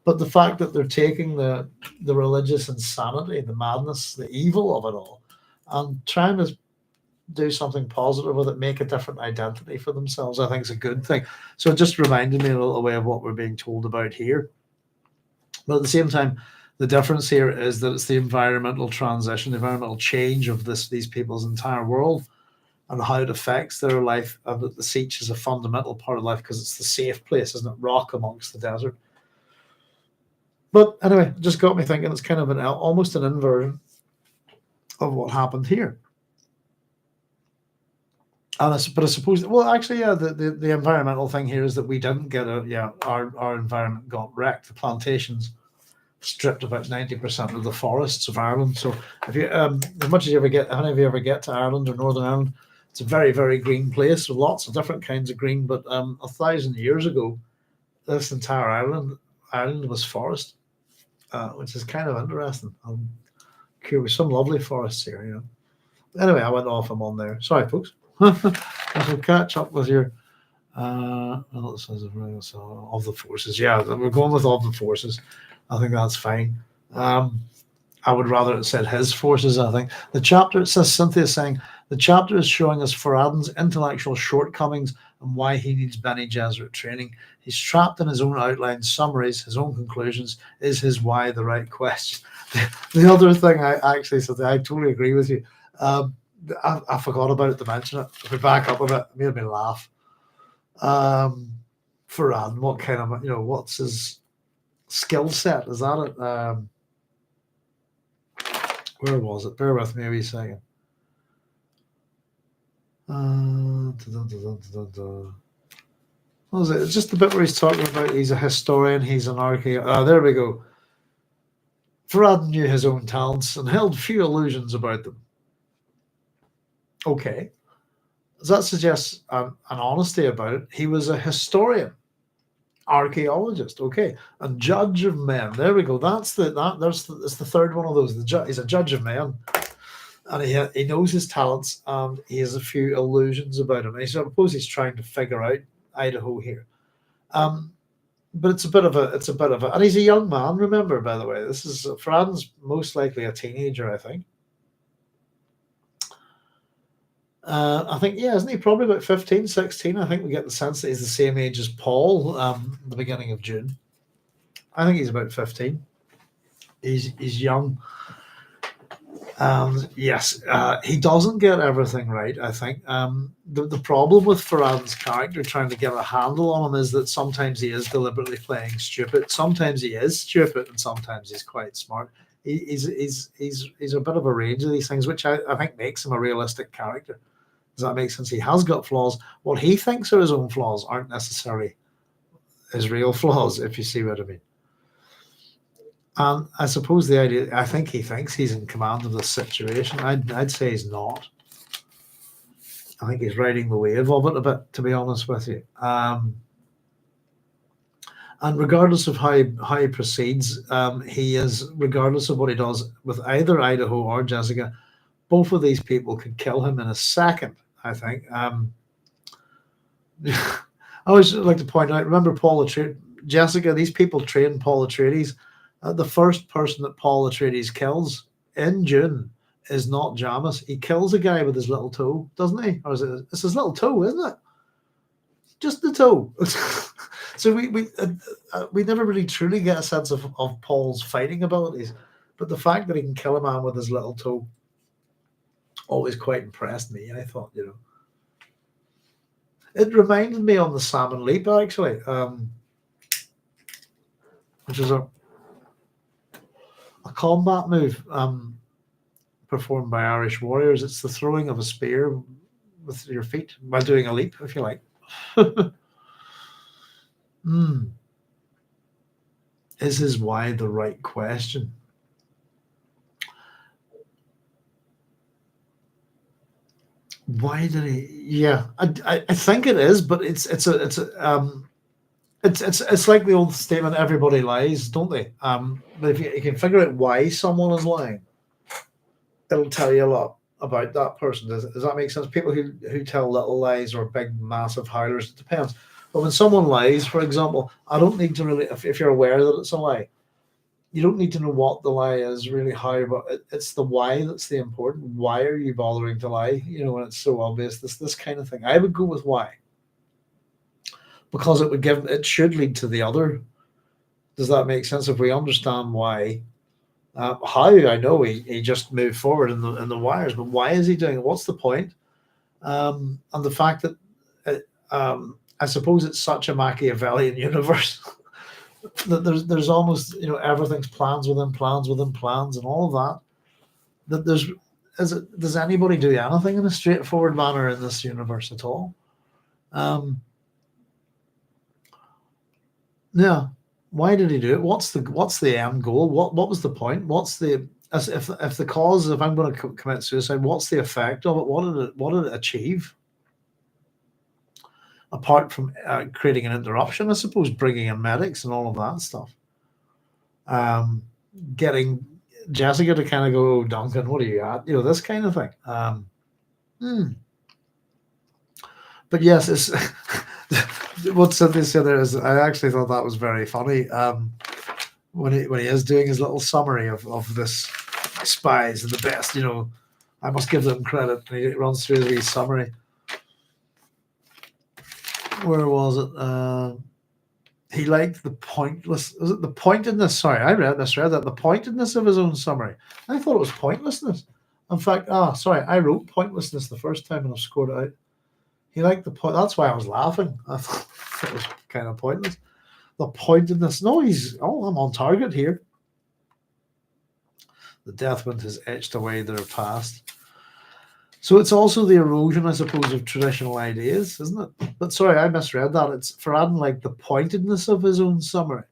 But the fact that they're taking the religious insanity, the madness, the evil of it all, and trying to do something positive with it, make a different identity for themselves, I think is a good thing. So it just reminded me a little way of what we're being told about here. But at the same time, the difference here is that it's the environmental transition, the environmental change of these people's entire world and how it affects their life, and that the Sietch is a fundamental part of life because it's the safe place, isn't it? Rock amongst the desert. But anyway, it just got me thinking it's kind of almost an inversion of what happened here. But I suppose, well, actually, yeah, the environmental thing here is that we didn't get our environment got wrecked. The plantations stripped about 90% of the forests of Ireland. So if you, as much as you ever get, how many of you ever get to Ireland or Northern Ireland, it's a very, very green place with lots of different kinds of green. But 1,000 years ago, this entire island was forest, which is kind of interesting. I'm curious, some lovely forests here, you know. Anyway, I went off. I'm on there. Sorry, folks. I shall catch up with your of the forces. Yeah, we're going with of the forces. I think that's fine. I would rather it said his forces. I think the chapter, it says, Cynthia saying the chapter is showing us Farad'n'd's intellectual shortcomings and why he needs Bene Gesserit training. He's trapped in his own outline summaries, his own conclusions. Is his why the right question? The other thing I actually said, I totally agree with you. I forgot about it to mention it. If we back up a bit, it made me laugh. Farad'n'd, what kind of, what's his skill set? Is that it? Where was it? Bear with me a wee second. What was it? It's just the bit where he's talking about he's a historian, he's an archaeologist. There we go. Farad'n'd knew his own talents and held few illusions about them. Okay. Does that suggest an honesty about it? He was a historian, archaeologist, okay, and judge of men. There we go. That's the third one of those. He's a judge of men, and he knows his talents, and he has a few illusions about him. And I suppose he's trying to figure out Idaho here. But it's a bit of a, and he's a young man. Remember, by the way, this is Farad'n'd's most likely a teenager, I think. I think, yeah, isn't he probably about 15, 16? I think we get the sense that he's the same age as Paul, the beginning of June. I think he's about 15. He's young. Yes, he doesn't get everything right, I think. The problem with Farad'n'd's character, trying to get a handle on him, is that sometimes he is deliberately playing stupid. Sometimes he is stupid, and sometimes he's quite smart. He's a bit of a range of these things, which I think makes him a realistic character. Does that make sense? He has got flaws. What he thinks are his own flaws aren't necessarily his real flaws, if you see what I mean. And I suppose the idea, I think he thinks he's in command of the situation. I'd say he's not. I think he's riding the wave of it a bit, to be honest with you. And regardless of how he proceeds, he is, regardless of what he does with either Idaho or Jessica, both of these people could kill him in a second, I think. I always like to point out, remember Paul Atreides, Jessica, these people train Paul Atreides. The first person that Paul Atreides kills in Dune is not Jamis. He kills a guy with his little toe, doesn't he? Or it's his little toe, isn't it? Just the toe. So we never really truly get a sense of Paul's fighting abilities, but the fact that he can kill a man with his little toe always quite impressed me. I thought, it reminded me on the Salmon Leap, actually, which is a combat move performed by Irish warriors. It's the throwing of a spear with your feet while doing a leap, if you like. Is his why the right question? Why did he? Yeah, I think it is, but it's like the old statement: everybody lies, don't they? But if you can figure out why someone is lying, it'll tell you a lot. about that person. Does that make sense? People who tell little lies or big, massive howlers, it depends. But when someone lies, for example, I don't need to really, if you're aware that it's a lie, you don't need to know what the lie is, really how, but it's the why that's the important. Why are you bothering to lie? When it's so obvious, this kind of thing. I would go with why, because it should lead to the other. Does that make sense? If we understand why, how I know he just moved forward in the wires, but why is he doing it? What's the point? And the fact that I suppose it's such a Machiavellian universe that there's almost everything's plans within plans within plans and all of that. That does anybody do anything in a straightforward manner in this universe at all? Yeah. Why did he do it? What's the end goal? What was the point? What's the if the cause, if I'm going to commit suicide, what's the effect of it? What did it achieve? Apart from creating an interruption, I suppose, bringing in medics and all of that stuff. Getting Jessica to kind of go, oh, Duncan, what are you at? This kind of thing. But yes, it's what Cynthia said there is, I actually thought that was very funny. When he is doing his little summary of this spies and the best, I must give them credit. And he runs through the summary. Where was it? He liked the pointless. Was it the pointedness? Sorry, I read that the pointedness of his own summary. I thought it was pointlessness. In fact, sorry, I wrote pointlessness the first time and I've scored it out. He liked the point. That's why I was laughing. I thought it was kind of pointless. The pointedness. No, I'm on target here. The death wind has etched away their past. So it's also the erosion, I suppose, of traditional ideas, isn't it? But sorry, I misread that. It's Farad'n'd like the pointedness of his own summary.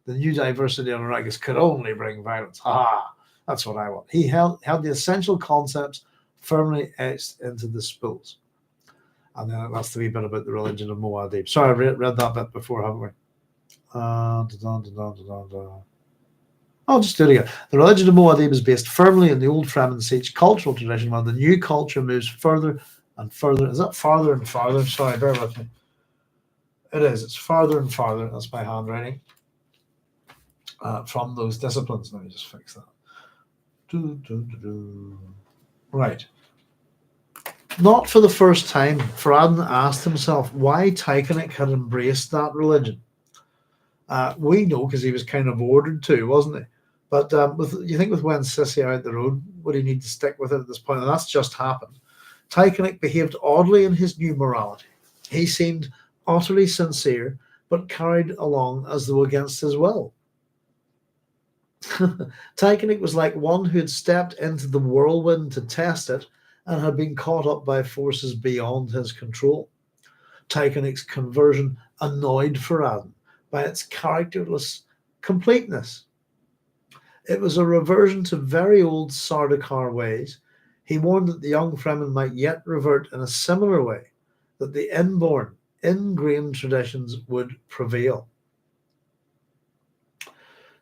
The new diversity on Arrakis could only bring violence. That's what I want. He held the essential concepts firmly etched into the spools. And then that's the wee bit about the religion of Muad'Dib. Sorry, I read that bit before, haven't we? I'll just do it again. The religion of Muad'Dib is based firmly in the old Farad'n'd Sietch cultural tradition, while the new culture moves further and further. Is that farther and farther? Sorry, bear with me. It is. It's farther and farther. That's my handwriting. From those disciplines. Let me just fix that. Right. Not for the first time, Farad'n'd asked himself why Tychonic had embraced that religion. We know because he was kind of ordered to, wasn't he? But you think with when Sissy out the road, would he need to stick with it at this point? And that's just happened. Tychonic behaved oddly in his new morality. He seemed utterly sincere, but carried along as though against his will. Tychonic was like one who had stepped into the whirlwind to test it and had been caught up by forces beyond his control. Tychonic's conversion annoyed Farad'n'd by its characterless completeness. It was a reversion to very old Sardaukar ways. He warned that the young Fremen might yet revert in a similar way, that the inborn, ingrained traditions would prevail.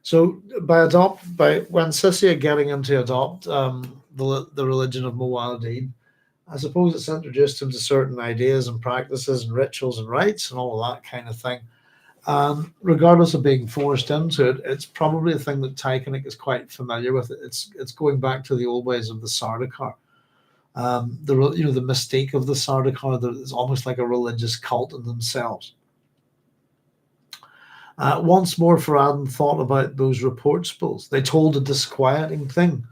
So by when Sissia getting him to adopt the religion of Muad'Dib, I suppose it's introduced him to certain ideas and practices and rituals and rites and all of that kind of thing. Regardless of being forced into it, it's probably a thing that Tychonic is quite familiar with. It's going back to the old ways of the Sardaukar. The mystique of the Sardaukar that is almost like a religious cult in themselves. Once more, Farad'n'd thought about those report spools. They told a disquieting thing: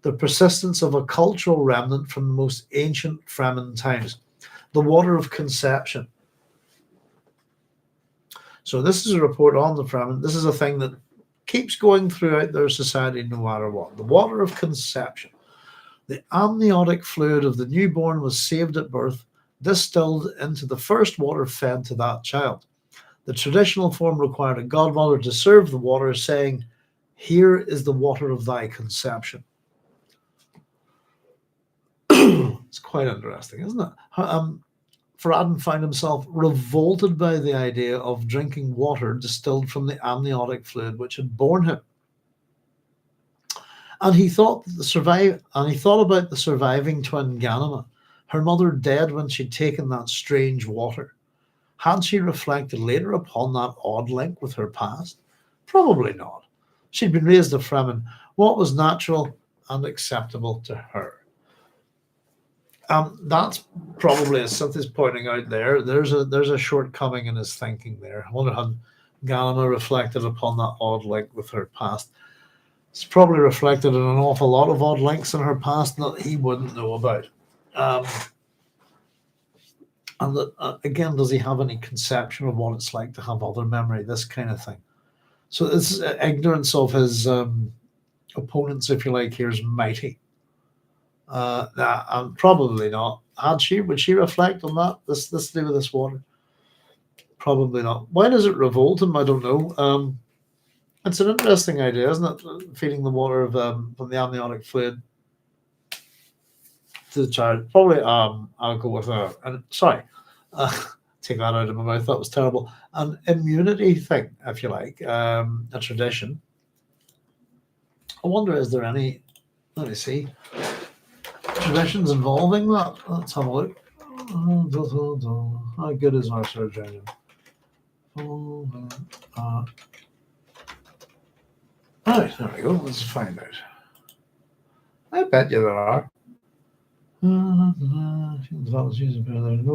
the persistence of a cultural remnant from the most ancient Fremen times, the water of conception. So this is a report on the Fremen. This is a thing that keeps going throughout their society no matter what. The water of conception. The amniotic fluid of the newborn was saved at birth, distilled into the first water fed to that child. The traditional form required a godmother to serve the water, saying, "Here is the water of thy conception." It's quite interesting, isn't it? Farad'n'd found himself revolted by the idea of drinking water distilled from the amniotic fluid which had borne him. And he thought that he thought about the surviving twin Ganima, her mother dead when she'd taken that strange water. Had she reflected later upon that odd link with her past? Probably not. She'd been raised a Fremen. What was natural and acceptable to her? That's probably, as Cynthia's pointing out there, there's a shortcoming in his thinking there. I wonder how Galima reflected upon that odd link with her past. It's probably reflected in an awful lot of odd links in her past that he wouldn't know about. And that, again, does he have any conception of what it's like to have other memory, this kind of thing? So this ignorance of his opponents, if you like, here is mighty. Probably not. Would she reflect on that? This to do with this water? Probably not. Why does it revolt him? I don't know. It's an interesting idea, isn't it? Feeding the water from the amniotic fluid to the child. Probably. I'll go with take that out of my mouth. That was terrible. An immunity thing, if you like, a tradition. I wonder, is there any? Let me see. Traditions involving that. Let's have a look. How good is our search engine? Right, there we go. Let's find out. I bet you there are. No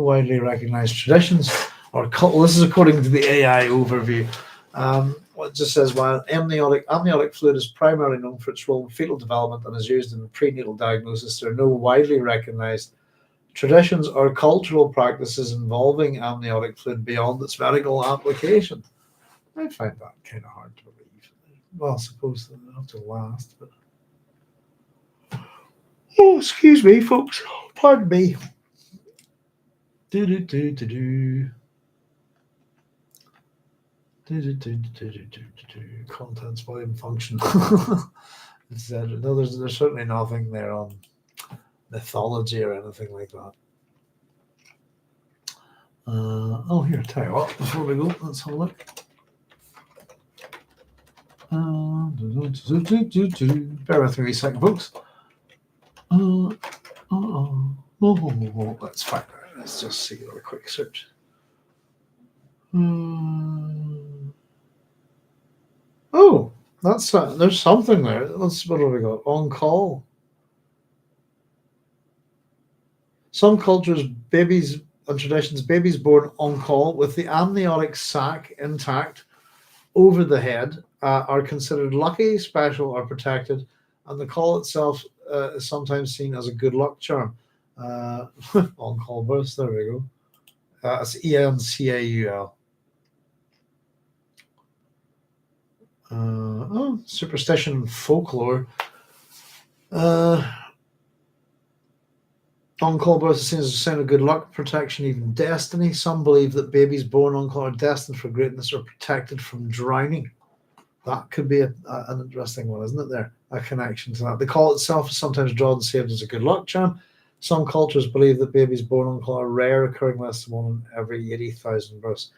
widely recognized traditions or cult. This is according to the AI overview. It just says, while amniotic fluid is primarily known for its role in fetal development and is used in prenatal diagnosis, there are no widely recognized traditions or cultural practices involving amniotic fluid beyond its medical application. I find that kind of hard to believe. Well, I suppose they have to last, but oh, excuse me, folks. Pardon me. Contents volume function. No, there's certainly nothing there on mythology or anything like that. Here, tell you what, before we go, let's have a look. Bear with me a second, folks. Let's find out. Let's just see a quick search. Oh, that's there's something there. What have we got? On call. Some cultures, babies and traditions, babies born on call with the amniotic sac intact over the head are considered lucky, special, or protected, and the call itself is sometimes seen as a good luck charm. On call births. There we go. It's ENCAUL. Superstition and folklore. On-call birth is seen as a sign of good luck, protection, even destiny. Some believe that babies born on-call are destined for greatness or protected from drowning. That could be an interesting one, isn't it there? A connection to that. The call itself is sometimes drawn and saved as a good luck charm. Some cultures believe that babies born on-call are rare, occurring less than one in every 80,000 births.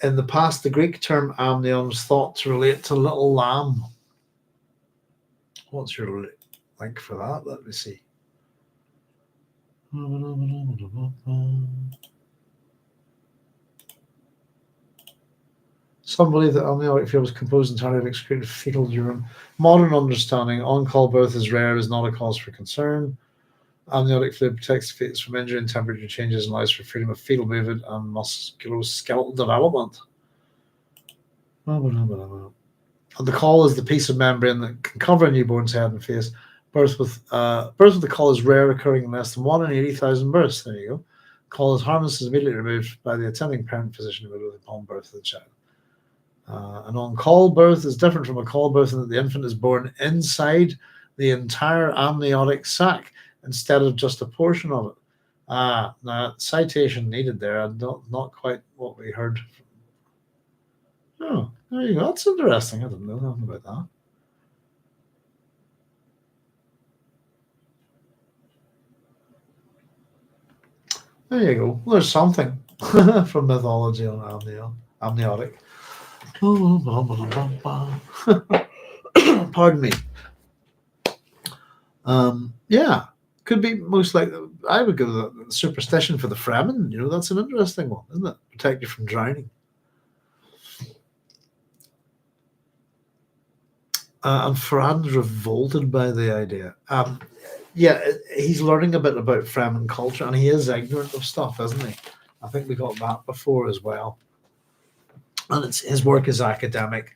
In the past, the Greek term amnion was thought to relate to little lamb. What's your link for that? Let me see. Some believe that amniotic fluid was composed entirely of excreted fetal urine. Modern understanding, on-call birth is rare, is not a cause for concern. Amniotic fluid protects the fetus from injury and temperature changes and allows for freedom of fetal movement and musculoskeletal development. And the call is the piece of membrane that can cover a newborn's head and face. Birth with the call is rare, occurring in less than 1 in 80,000 births. There you go. Call is harmless, is immediately removed by the attending parent physician immediately upon birth of the child. An on-call birth is different from a call birth in that the infant is born inside the entire amniotic sac instead of just a portion of it. Now, citation needed there. Not quite what we heard. Oh, there you go. That's interesting. I didn't know nothing about that. There you go. Well, there's something from mythology on amniotic. Pardon me. Yeah, could be most likely. I would go with the superstition for the Fremen. That's an interesting one, isn't it? Protect you from drowning. And Farad'n'd revolted by the idea. Yeah, he's learning a bit about Fremen culture, and he is ignorant of stuff, isn't he? I think we got that before as well. And his work is academic,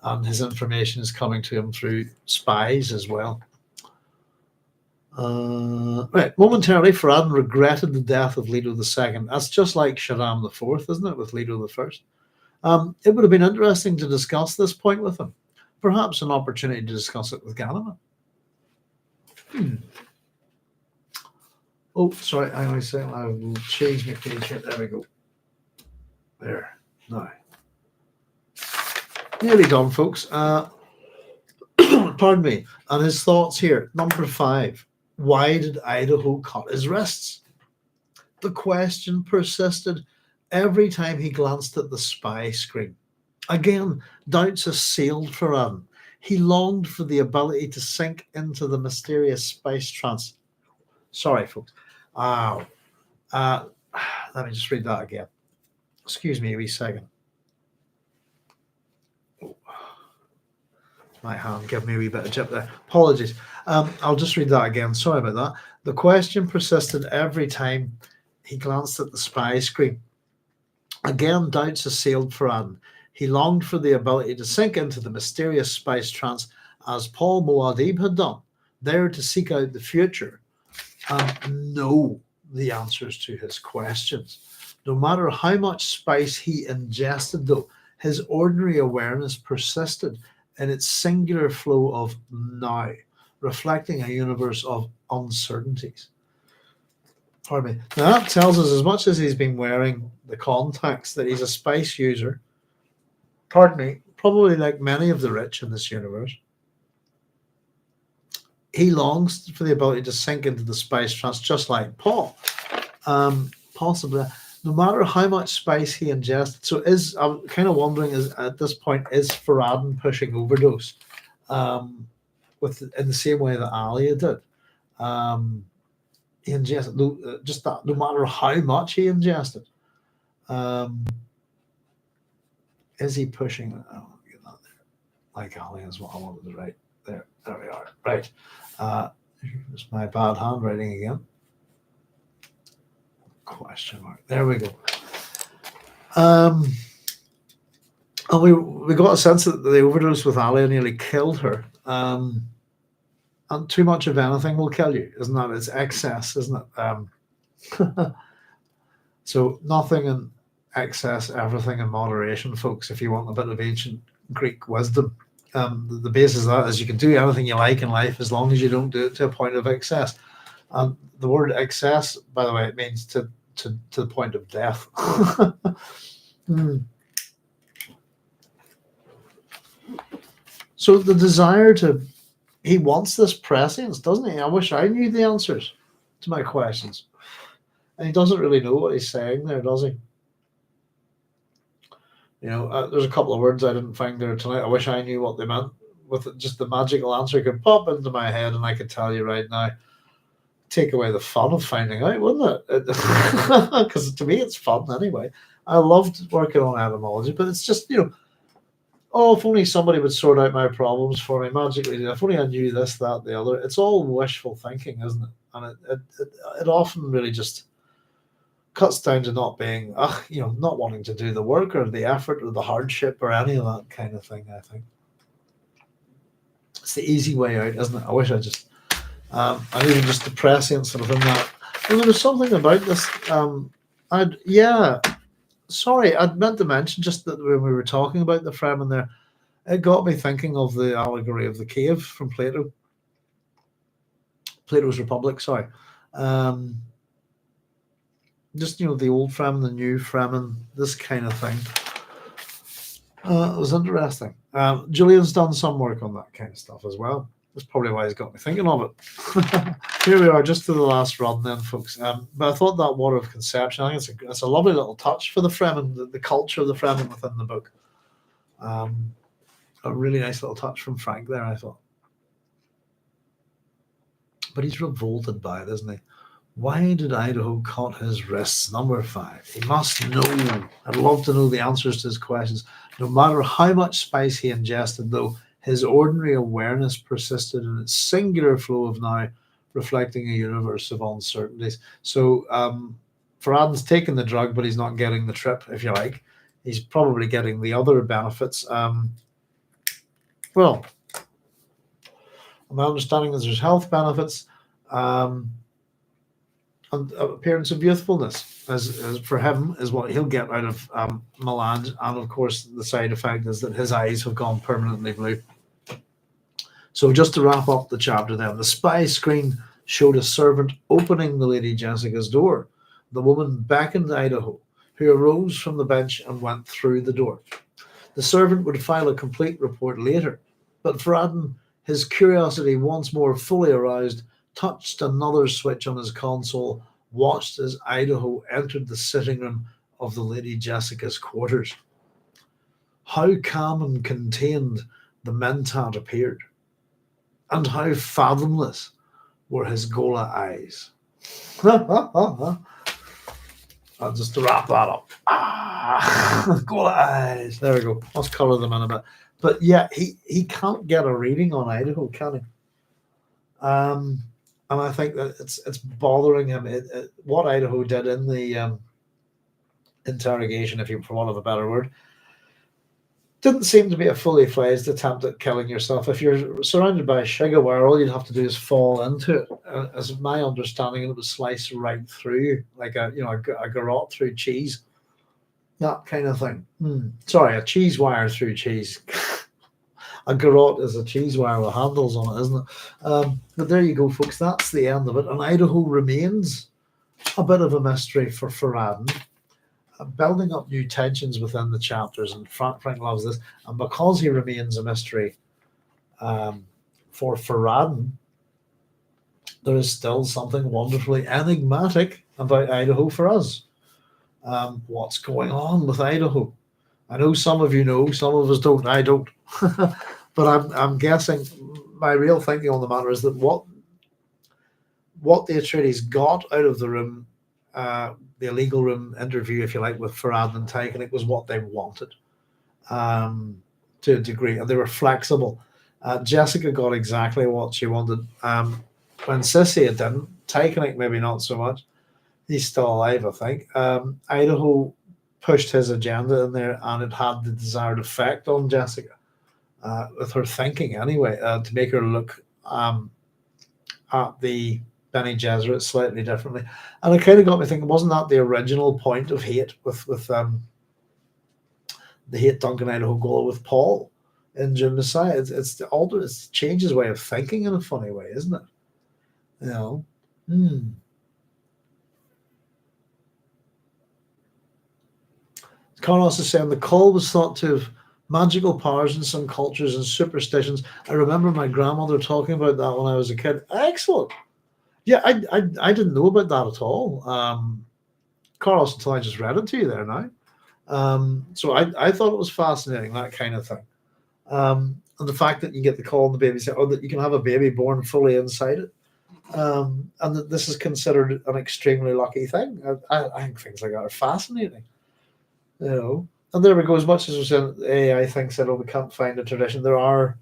and his information is coming to him through spies as well. Right, momentarily, Farad'n'd regretted the death of Leto II. That's just like Shaddam IV, isn't it, with Leto I? It would have been interesting to discuss this point with him. Perhaps an opportunity to discuss it with Ganima. Oh, sorry, hang on a second. I will change my page here. There we go. There. Now. Nearly done, folks. Pardon me. And his thoughts here. Number 5. Why did Idaho cut his wrists? The question persisted every time he glanced at the spy screen. Again, doubts assailed Farad'n'd. He longed for the ability to sink into the mysterious space trance. Sorry, folks. Let me just read that again. Excuse me a wee second. My hand gave me a wee bit of jip there. Apologies. I'll just read that again. Sorry about that. The question persisted every time he glanced at the spy screen. Again, doubts assailed Farad'n'd. He longed for the ability to sink into the mysterious space trance as Paul Muad'Dib had done, there to seek out the future and know the answers to his questions. No matter how much spice he ingested, though, his ordinary awareness persisted in its singular flow of now, reflecting a universe of uncertainties. Pardon me. Now that tells us, as much as he's been wearing the contacts, that he's a spice user. Pardon me, probably like many of the rich in this universe. He longs for the ability to sink into the spice trance, just like Paul. Possibly, no matter how much spice he ingested. So I'm kind of wondering, at this point, is Farad'n'd pushing overdose? In the same way that Alia did. He ingested just that. No matter how much he ingested, is he pushing? Oh, get that there. Like Alia is what I wanted to write. There we are. Right. It's my bad handwriting again. Question mark. There we go. And we got a sense that the overdose with Alia nearly killed her. And too much of anything will kill you, isn't that? It's excess, isn't it? So nothing in excess, everything in moderation, folks, if you want a bit of ancient Greek wisdom. The basis of that is you can do anything you like in life as long as you don't do it to a point of excess. And the word excess, by the way, it means to the point of death. So the desire he wants this prescience, doesn't he? I wish I knew the answers to my questions. And he doesn't really know what he's saying there, does he? There's a couple of words I didn't find there tonight. I wish I knew what they meant. With it, just the magical answer could pop into my head and I could tell you right now. Take away the fun of finding out, wouldn't it? Because to me, it's fun anyway. I loved working on etymology, but it's just, if only somebody would sort out my problems for me magically. If only I knew this, that, the other. It's all wishful thinking, isn't it? And it often really just cuts down to not being, not wanting to do the work or the effort or the hardship or any of that kind of thing, I think. It's the easy way out, isn't it? I wish I just, I needed just the prescience within that. And there was something about this, sorry, I'd meant to mention just that when we were talking about the Fremen there, it got me thinking of the allegory of the cave from Plato. Plato's Republic, sorry. Just, the old Fremen, the new Fremen, this kind of thing. It was interesting. Julian's done some work on that kind of stuff as well. That's probably why he's got me thinking of it. Here we are, just to the last run then, folks. But I thought that water of conception, I think it's a lovely little touch for the Fremen, the culture of the Fremen within the book. A really nice little touch from Frank there, I thought. But he's revolted by it, isn't he? Why did Idaho cut his wrists? Number 5. He must know. I'd love to know the answers to his questions. No matter how much spice he ingested, though, his ordinary awareness persisted in its singular flow of now, reflecting a universe of uncertainties. So Farad'n'd's taken the drug, but he's not getting the trip, if you like. He's probably getting the other benefits. Well, my understanding is there's health benefits. And appearance of youthfulness, as for him, is what he'll get out of melange. And of course, the side effect is that his eyes have gone permanently blue. So just to wrap up the chapter then, the spy screen showed a servant opening the Lady Jessica's door. The woman beckoned Idaho, who arose from the bench and went through the door. The servant would file a complete report later, but Farad'n'd, his curiosity once more fully aroused, touched another switch on his console, watched as Idaho entered the sitting room of the Lady Jessica's quarters. How calm and contained the mentat appeared, and how fathomless were his Gola eyes. Just to wrap that up. Gola eyes. There we go. Let's colour them in a bit. But yeah, he can't get a reading on Idaho, can he? And I think that it's bothering him. What Idaho did in the interrogation, if you for want of a better word, didn't seem to be a fully fledged attempt at killing yourself. If you're surrounded by sugar wire, all you'd have to do is fall into it. As my understanding, it would slice right through, like a garrote through cheese, that kind of thing. Sorry, a cheese wire through cheese. A garrote is a cheese wire with handles on it, isn't it? But there you go, folks. That's the end of it. And Idaho remains a bit of a mystery for Farad'n'd, building up new tensions within the chapters. And Frank loves this. And because he remains a mystery for Farad'n'd, there is still something wonderfully enigmatic about Idaho for us. What's going on with Idaho? I know some of you know, some of us don't. I don't. But I'm guessing my real thinking on the matter is that what the Atreides got out of the room, the illegal room interview, if you like, with Farad'n'd and Tychonic was what they wanted, to a degree, and they were flexible. Jessica got exactly what she wanted. When Sissy didn't, Tychonic maybe not so much. He's still alive, I think. Idaho pushed his agenda in there, and it had the desired effect on Jessica. With her thinking anyway, to make her look at the Bene Gesserit slightly differently. And it kind of got me thinking, wasn't that the original point of hate with the hate Duncan Idaho goal with Paul in Dune Messiah? It changes way of thinking in a funny way, isn't it? You know? Carlos is saying the call was thought to have magical powers in some cultures and superstitions. I remember my grandmother talking about that when I was a kid. Excellent. Yeah, I didn't know about that at all, Carlos, until I just read it to you there now. So I thought it was fascinating, that kind of thing. And the fact that you get the call and the baby say, that you can have a baby born fully inside it. And that this is considered an extremely lucky thing. I think things like that are fascinating. You know. And there we go. As much as we're saying AI thinks that we can't find a tradition, there are,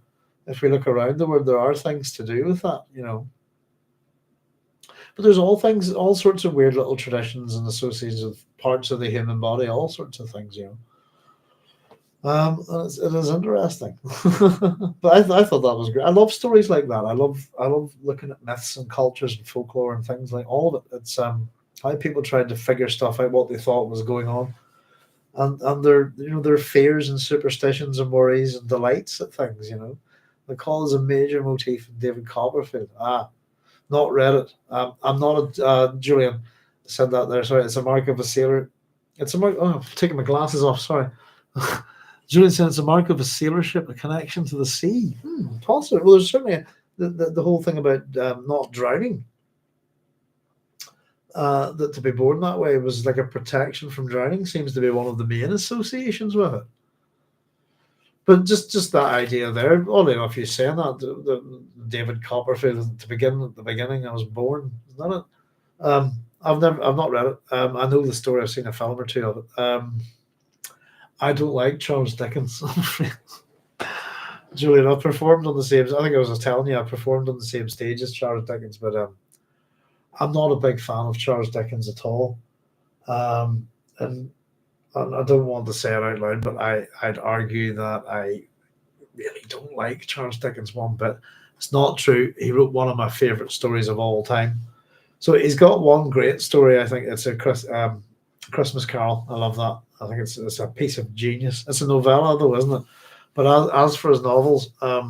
if we look around the world, there are things to do with that, you know. But there's all sorts of weird little traditions and associations with parts of the human body, all sorts of things, you know. It is interesting. But I thought that was great. I love stories like that. I love looking at myths and cultures and folklore and things like all of it. It's how people tried to figure stuff out, what they thought was going on. And their fears and superstitions and worries and delights at things, you know. The call is a major motif in David Copperfield. Not read it. I'm not a Julian said that there. Sorry, it's a mark of a sailor. It's a mark. Oh, I'm taking my glasses off. Sorry. Julian said it's a mark of a sailor ship, a connection to the sea. Possibly. Well, there's certainly the whole thing about not drowning. That to be born that way was like a protection from drowning seems to be one of the main associations with it. But just that idea there, oddly enough, you're saying that the David Copperfield to begin at the beginning. I was born. Isn't that it? I've not read it. I know the story. I've seen a film or two of it. I don't like Charles Dickens. I'm afraid. Julian, I performed on the same. I think I was telling you I performed on the same stage as Charles Dickens, but I'm not a big fan of Charles Dickens at all. And I don't want to say it out loud, but I'd argue that I really don't like Charles Dickens one bit. It's not true. He wrote one of my favourite stories of all time. So he's got one great story. I think it's a Christmas Carol. I love that. I think it's a piece of genius. It's a novella though, isn't it? But as for his novels, I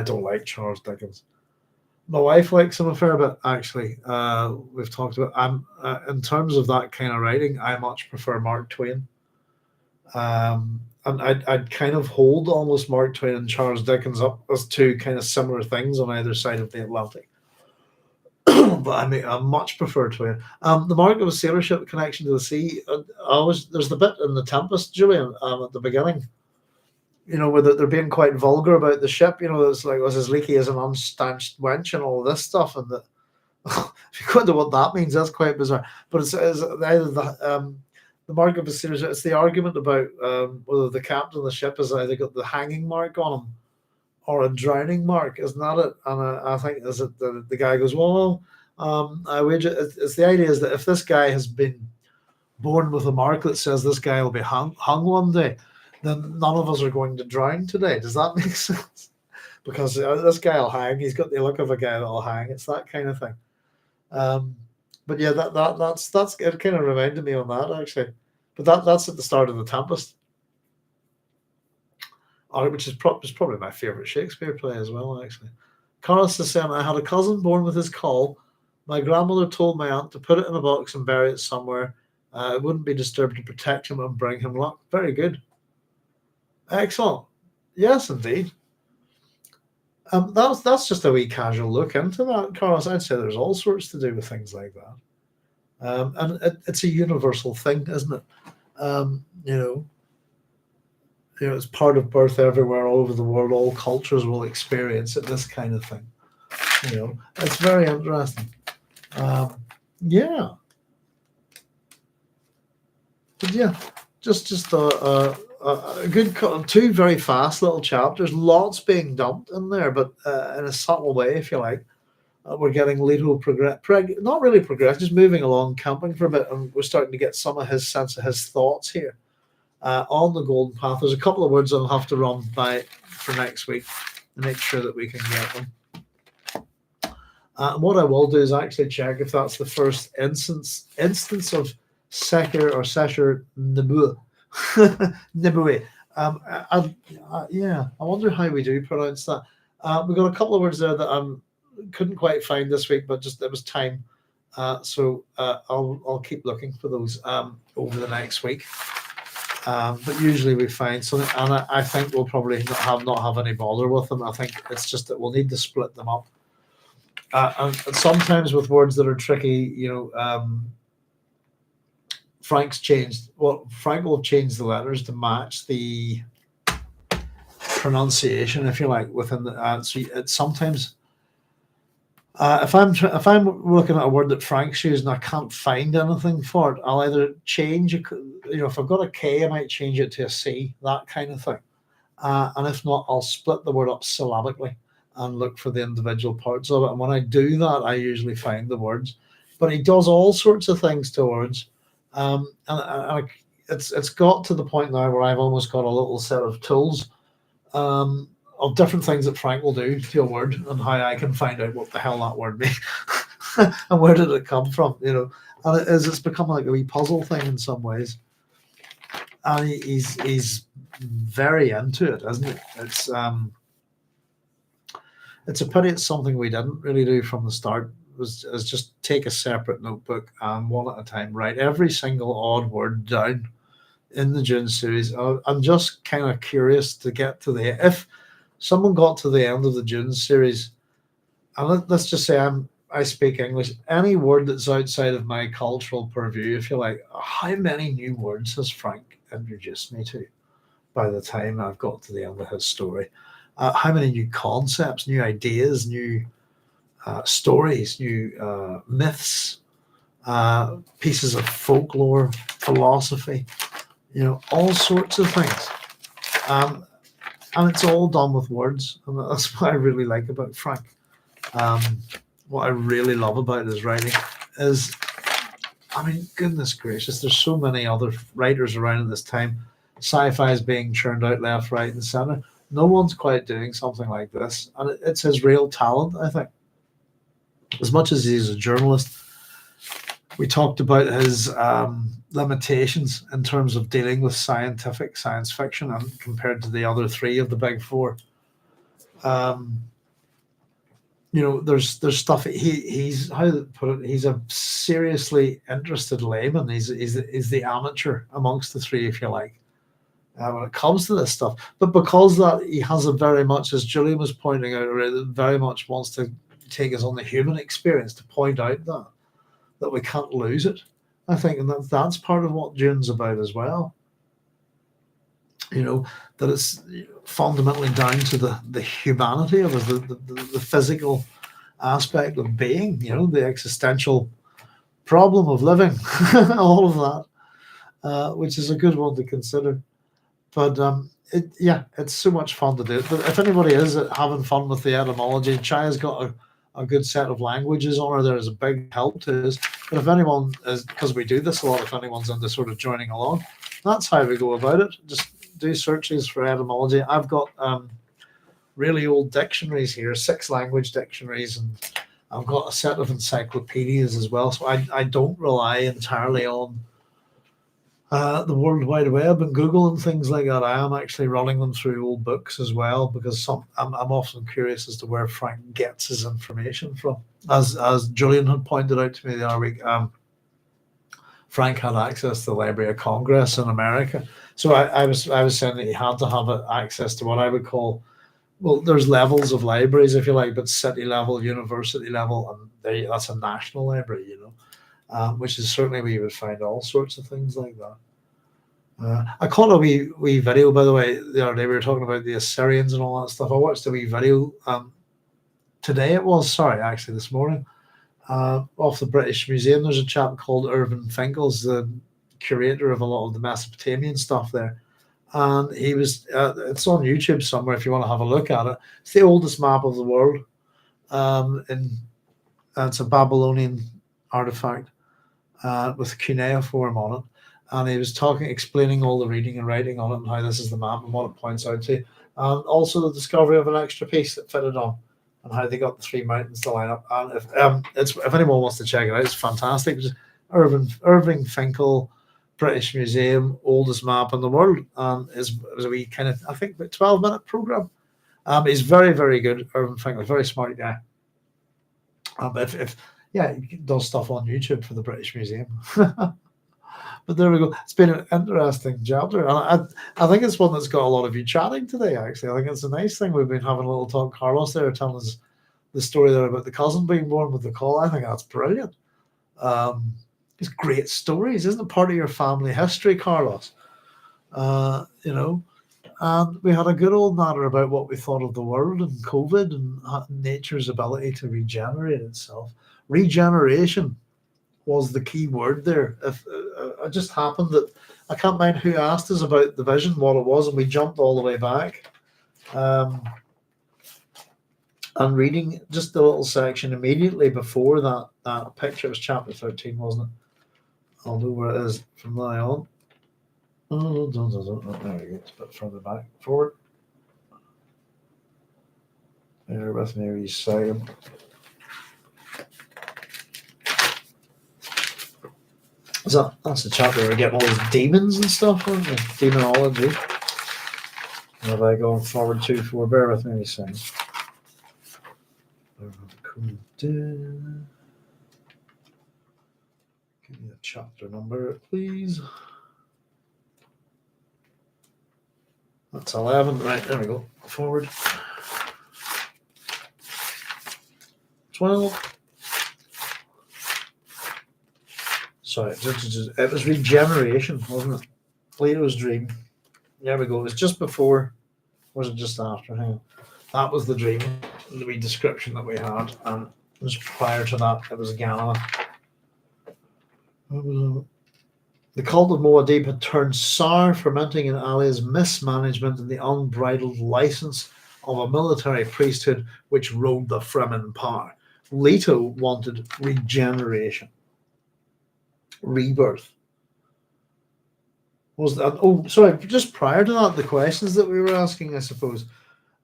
don't like Charles Dickens. My wife likes him a fair bit, actually. We've talked about. In terms of that kind of writing, I much prefer Mark Twain. And I'd kind of hold almost Mark Twain and Charles Dickens up as two kind of similar things on either side of the Atlantic. But I mean, I much prefer Twain. The Mark of a Sailor Ship Connection to the Sea. There's the bit in The Tempest, Julian, at the beginning. Where they're being quite vulgar about the ship. It's like was as leaky as an unstanched wench and all this stuff. And if you wonder what that means, that's quite bizarre. But it's either the mark of a series. It's the argument about whether the captain of the ship has either got the hanging mark on him or a drowning mark. Isn't that it? And I think is it the guy goes, well, I wager it's the idea is that if this guy has been born with a mark that says this guy will be hung one day, then none of us are going to drown today. Does that make sense? Because this guy will hang. He's got the look of a guy that'll hang. It's that kind of thing. But yeah, that's it. Kind of reminded me on that actually. But that's at the start of The Tempest, which is probably my favorite Shakespeare play as well. Actually, Carlos is saying I had a cousin born with his caul. My grandmother told my aunt to put it in a box and bury it somewhere. It wouldn't be disturbed to protect him and bring him luck. Very good. Excellent. Yes, indeed. That's just a wee casual look into that, Carlos. I'd say there's all sorts to do with things like that, and it's a universal thing, isn't it? It's part of birth everywhere, all over the world. All cultures will experience it. This kind of thing. It's very interesting. Yeah, but yeah, just a good two very fast little chapters. Lots being dumped in there, but in a subtle way, if you like. We're getting Leto not really progress, just moving along, camping for a bit, and we're starting to get some of his sense of his thoughts here on the Golden Path. There's a couple of words I'll have to run by for next week to make sure that we can get them. And what I will do is actually check if that's the first instance of Seker or Sesher Nebu. Nibue. I wonder how we do pronounce that. We've got a couple of words there that I couldn't quite find this week, but just it was time. So I'll keep looking for those over the next week. But usually we find something, and I think we'll probably not have any bother with them. I think it's just that we'll need to split them up. And sometimes with words that are tricky, Frank's changed. Well, Frank will have changed the letters to match the pronunciation, if you like, within the. So it's sometimes, if I'm looking at a word that Frank's used and I can't find anything for it, I'll either change. If I've got a K, I might change it to a C, that kind of thing. And if not, I'll split the word up syllabically and look for the individual parts of it. And when I do that, I usually find the words. But he does all sorts of things to words. And it's got to the point now where I've almost got a little set of tools of different things that Frank will do to a word and how I can find out what the hell that word means and where did it come from, and it's become like a wee puzzle thing in some ways. And he's very into it, isn't it? It's a pity it's something we didn't really do from the start. Was just take a separate notebook and one at a time write every single odd word down in the Dune series. I'm just kind of curious to get to if someone got to the end of the Dune series, and let's just say I speak English, any word that's outside of my cultural purview, if you like, how many new words has Frank introduced me to by the time I've got to the end of his story? how many new concepts, new ideas, new stories, new myths, pieces of folklore, philosophy, all sorts of things. Um, and it's all done with words. And that's what I really like about Frank. Um, what I really love about his writing is, I mean, goodness gracious, there's so many other writers around at this time. Sci-fi is being churned out left, right, and center. No one's quite doing something like this, and it's his real talent, I think. As much as he's a journalist, we talked about his limitations in terms of dealing with scientific science fiction, and compared to the other three of the big four. Um, there's stuff he's how to put it. He's a seriously interested layman. He's the amateur amongst the three, if you like, when it comes to this stuff. But because that he has a very much, as Julian was pointing out, very much wants to take us on the human experience to point out that we can't lose it. I think, and that's part of what Dune's about as well. That it's fundamentally down to the humanity of us, the physical aspect of being, the existential problem of living, all of that, which is a good one to consider. But it's so much fun to do. But if anybody is having fun with the etymology, Chaya's got a good set of languages on her. There is a big help to us. But if anyone is, because we do this a lot, if anyone's into sort of joining along, that's how we go about it. Just do searches for etymology. I've got really old dictionaries here, 6 language dictionaries, and I've got a set of encyclopedias as well. So I don't rely entirely on the World Wide Web and Google and things like that. I am actually running them through old books as well, because I'm often curious as to where Frank gets his information from. As Julian had pointed out to me the other week, Frank had access to the Library of Congress in America. So I was saying that he had to have access to what I would call, well, there's levels of libraries, if you like, but city level, university level, and that's a national library, which is certainly where you would find all sorts of things like that. I caught a wee video, by the way, the other day. We were talking about the Assyrians and all that stuff. I watched a wee video today. It was, sorry, actually this morning, off the British Museum. There's a chap called Irvin Finkel's the curator of a lot of the Mesopotamian stuff there, and he was. It's on YouTube somewhere if you want to have a look at it. It's the oldest map of the world, and it's a Babylonian artifact with cuneiform on it. And he was explaining all the reading and writing on it and how this is the map and what it points out to, and also the discovery of an extra piece that fitted on, and how they got the 3 mountains to line up. And if anyone wants to check it out, it's fantastic. Just Irving Finkel, British Museum, oldest map in the world, and is a wee kind of, I think, about 12-minute program. He's very, very good. Irving Finkel, very smart guy. He does stuff on YouTube for the British Museum. But there we go. It's been an interesting chapter, and I think it's one that's got a lot of you chatting today. Actually, I think it's a nice thing. We've been having a little talk. Carlos there telling us the story there about the cousin being born with the call. I think that's brilliant. It's great stories, isn't it? Part of your family history, Carlos. And we had a good old natter about what we thought of the world and COVID and nature's ability to regenerate itself. Regeneration was the key word there. If it just happened that I can't mind who asked us about the vision, what it was, and we jumped all the way back. And reading just the little section immediately before that picture, was chapter 13, wasn't it? I'll know where it is from now on. Oh, there we go. It's a bit further back. Forward. Bear with me a wee second. That's the chapter where we get all these demons and stuff, isn't it? Demonology. What have I gone forward to for? Bear with me a second. Give me a chapter number, please. That's 11. Right, there we go. Forward. 12. Sorry, it was regeneration, wasn't it? Leto's dream. There we go. It was just before Was it just after? Hang on. That was the dream, the wee description that we had, and just prior to that, it was Ghana. The cult of Muad'Dib had turned sour, fermenting in Ali's mismanagement and the unbridled license of a military priesthood which rode the Fremen in power. Leto wanted regeneration, rebirth. Was that? Oh, sorry. Just prior to that, the questions that we were asking, I suppose.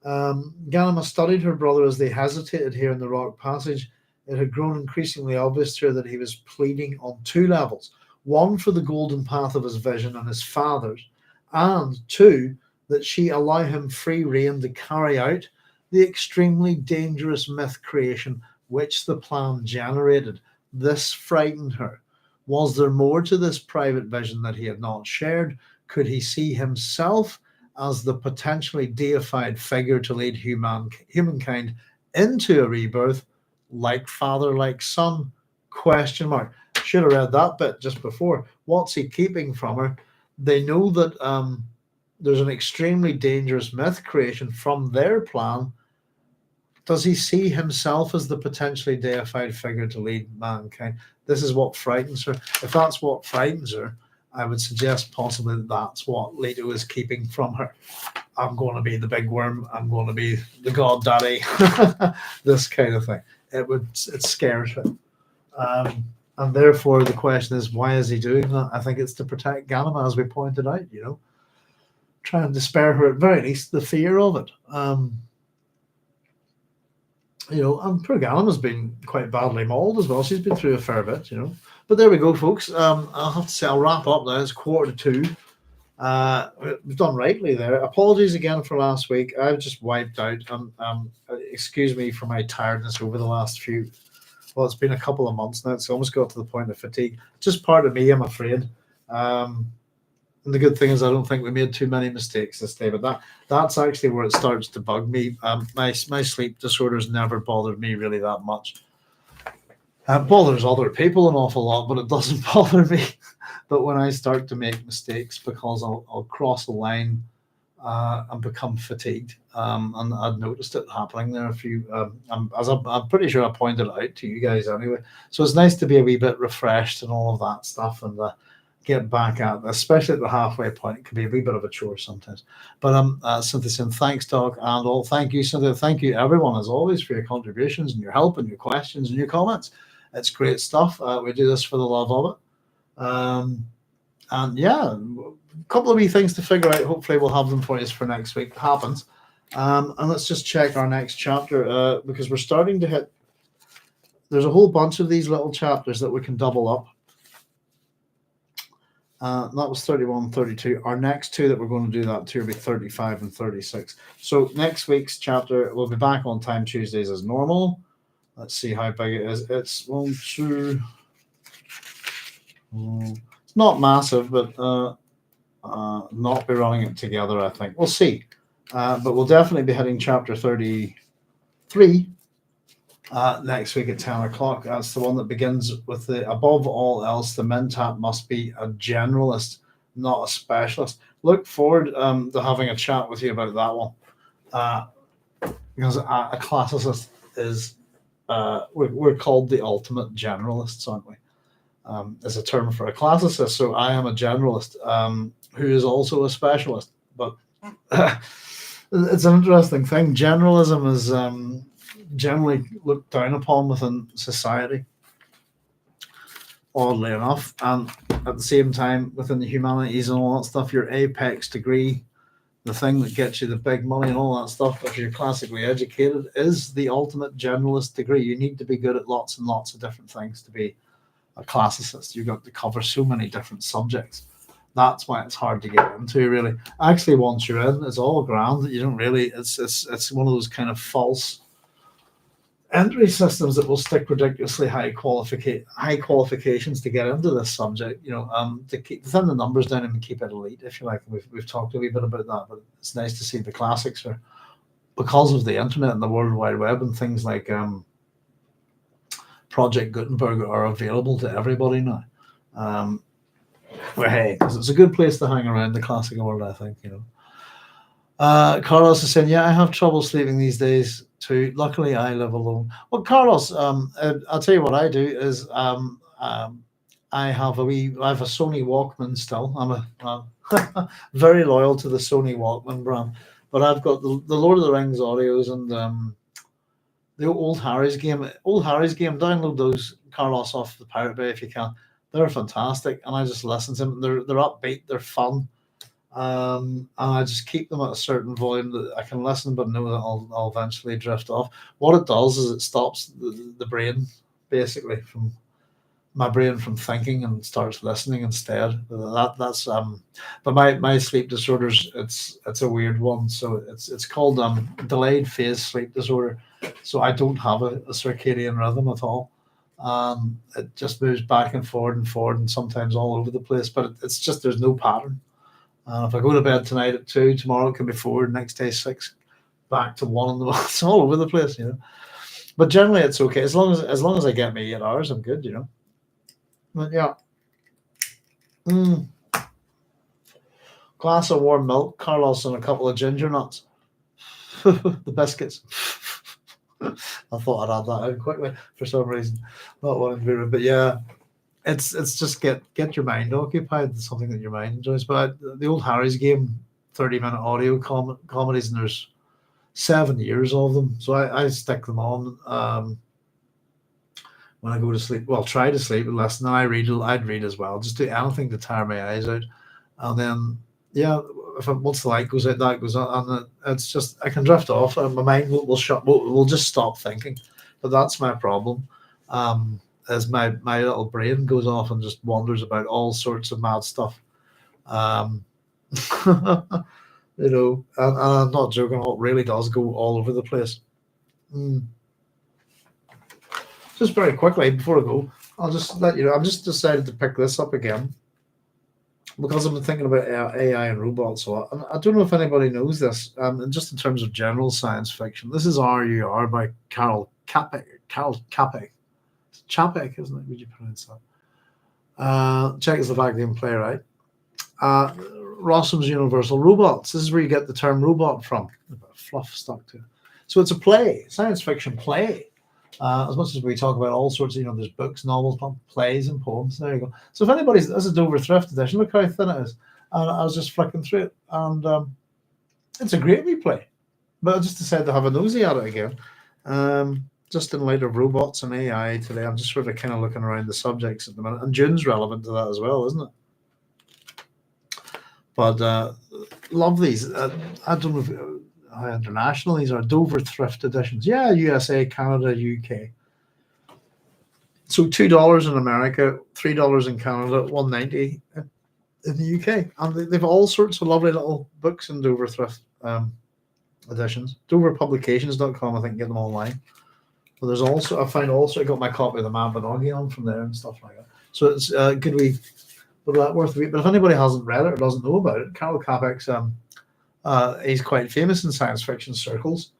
Ganima studied her brother as they hesitated here in the rock passage. It had grown increasingly obvious to her that he was pleading on two levels. One, for the golden path of his vision and his father's, and two, that she allow him free rein to carry out the extremely dangerous myth creation which the plan generated. This frightened her. Was there more to this private vision that he had not shared? Could he see himself as the potentially deified figure to lead humankind into a rebirth, like father, like son? Question mark. Should have read that bit just before. What's he keeping from her? They know that there's an extremely dangerous myth creation from their plan. Does he see himself as the potentially deified figure to lead mankind? This is what frightens her. If that's what frightens her, I would suggest possibly that that's what Leto is keeping from her. I'm going to be the big worm. I'm going to be the god daddy. This kind of thing. It scares her. And therefore, the question is, why is he doing that? I think it's to protect Ganima, as we pointed out, try and spare her at very least the fear of it. And poor Ganima's been quite badly mauled as well. She's been through a fair bit, But there we go, folks. I'll have to say I'll wrap up now. It's 1:45. We've done rightly there. Apologies again for last week. I've just wiped out. Excuse me for my tiredness over the last few. Well, it's been a couple of months now. It's almost got to the point of fatigue. Just part of me, I'm afraid. And the good thing is I don't think we made too many mistakes this day, but that's actually where it starts to bug me. My sleep disorders never bothered me really that much. It bothers other people an awful lot, but it doesn't bother me. But when I start to make mistakes, because I'll cross a line and become fatigued, and I'd noticed it happening there a few. I'm pretty sure I pointed it out to you guys anyway. So it's nice to be a wee bit refreshed and all of that stuff, and get back at it, especially at the halfway point. It can be a wee bit of a chore sometimes. But Cynthia saying thanks, Doc, and all. Thank you, Cynthia. Thank you, everyone, as always, for your contributions and your help and your questions and your comments. It's great stuff. We do this for the love of it. And yeah, a couple of wee things to figure out. Hopefully we'll have them for you for next week. It happens. And let's just check our next chapter because we're starting to hit. There's a whole bunch of these little chapters that we can double up. That was 31, 32. Our next two that we're going to do that to will be 35 and 36. So next week's chapter, we'll be back on time Tuesdays as normal. Let's see how big it is. It's 1, 2. It's not massive, but not be running it together, I think. We'll see. But we'll definitely be hitting chapter 33 next week at 10 o'clock. That's the one that begins with the above all else, the Mentat must be a generalist, not a specialist. Look forward to having a chat with you about that one. Because a classicist is, we're called the ultimate generalists, aren't we? As a term for a classicist. So I am a generalist who is also a specialist. But it's an interesting thing. Generalism is generally looked down upon within society, oddly enough, and at the same time within the humanities and all that stuff, your apex degree, the thing that gets you the big money and all that stuff, if you're classically educated, is the ultimate generalist degree. You need to be good at lots and lots of different things to be a classicist. You've got to cover so many different subjects. That's why it's hard to get into, really. Actually, once you're in, it's all grand. You don't really, it's one of those kind of false entry systems that will stick ridiculously high qualifications to get into this subject, to keep thin the numbers down and keep it elite, if you like. We've talked a wee bit about that, but it's nice to see the classics are, because of the internet and the World Wide Web and things like Project Gutenberg, are available to everybody now. Well, hey, because it's a good place to hang around the classical world, I think. Carlos is saying, "Yeah, I have trouble sleeping these days too. Luckily, I live alone." Well, Carlos, I'll tell you what I do is I have a Sony Walkman still. I'm very loyal to the Sony Walkman brand, but I've got the Lord of the Rings audios and the old Harry's game. Old Harry's game. Download those, Carlos, off the Pirate Bay if you can. They're fantastic, and I just listen to them. They're upbeat. They're fun. And I just keep them at a certain volume that I can listen, but know that I'll eventually drift off. What it does is it stops the brain, basically, from my brain from thinking and starts listening instead. But my sleep disorders, it's a weird one. So it's called delayed phase sleep disorder. So I don't have a circadian rhythm at all. It just moves back and forward, and sometimes all over the place. But it's just there's no pattern. If I go to bed tonight at 2, tomorrow it can be 4, next day 6, back to 1 in the morning. It's all over the place, you know. But generally it's okay as long as I get my 8 hours, I'm good, you know. But yeah, glass of warm milk, Carlos, and a couple of ginger nuts, the biscuits. I thought I'd add that in quickly for some reason, not wanting to be rude, but yeah. It's just get your mind occupied. It's something that your mind enjoys. But the old Harry's game, 30-minute audio comedies, and there's 7 years of them. So I stick them on when I go to sleep. Well, try to sleep and listen. And I'd read as well. Just do anything to tire my eyes out. And then yeah, once the light goes out, that goes on, and it's just I can drift off, and my mind will shut. Will just stop thinking. But that's my problem. As my little brain goes off and just wanders about all sorts of mad stuff. Um, you know, and I'm not joking. It really does go all over the place. Mm. Just very quickly before I go, I'll just let you know. I've just decided to pick this up again because I've been thinking about AI and robots a lot. And I don't know if anybody knows this. And just in terms of general science fiction, this is RUR by Carol Capek. Carol Capek. Chapek, isn't it? Would you pronounce that? Czechoslovakian playwright. Rossum's Universal Robots. This is where you get the term robot from. A bit of fluff stuck to it. So it's a play, science fiction play. As much as we talk about all sorts of, there's books, novels, plays, and poems. There you go. So if anybody's, this is Dover Thrift Edition. Look how thin it is. And I was just flicking through it, and it's a great wee play. But I just decided to have a nosy at it again. Just in light of robots and AI today, I'm just sort of kind of looking around the subjects at the minute, and Dune's relevant to that as well, isn't it? But love these. I don't know how international these are. Dover Thrift Editions. Yeah, USA, Canada, UK. So $2 in America, $3 in Canada, $1.90 in the UK, and they've all sorts of lovely little books in Dover Thrift editions. DoverPublications.com, I think, get them online. But there's also I got my copy of the Mabinogi on from there and stuff like that. So it's could we would that worth reading? But if anybody hasn't read it or doesn't know about it, Carol Capek's he's quite famous in science fiction circles.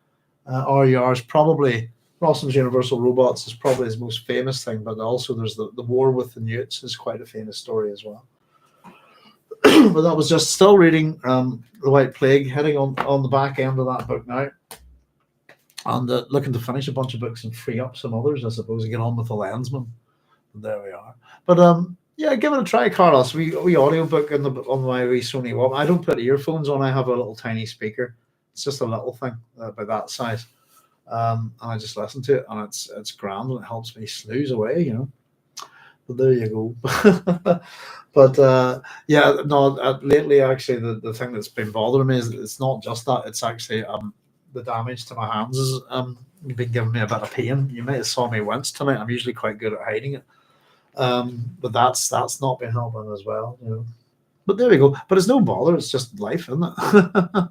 RUR's probably Rossum's Universal Robots is probably his most famous thing, but also there's the War with the Newts is quite a famous story as well. But that was just still reading The White Plague, heading on the back end of that book now. And looking to finish a bunch of books and free up some others, I suppose, and get on with the Lensman. And there we are. But yeah, give it a try, Carlos. We audiobook on my wee Sony Walkman. I don't put earphones on. I have a little tiny speaker. It's just a little thing about that size. And I just listen to it, and it's grand, and it helps me snooze away, But there you go. But yeah, no. Lately, actually, the thing that's been bothering me is it's not just that. It's actually the damage to my hands has been giving me a bit of pain. You might have saw me wince tonight. I'm usually quite good at hiding it, but that's not been helping as well. But there we go. But it's no bother. It's just life, isn't it?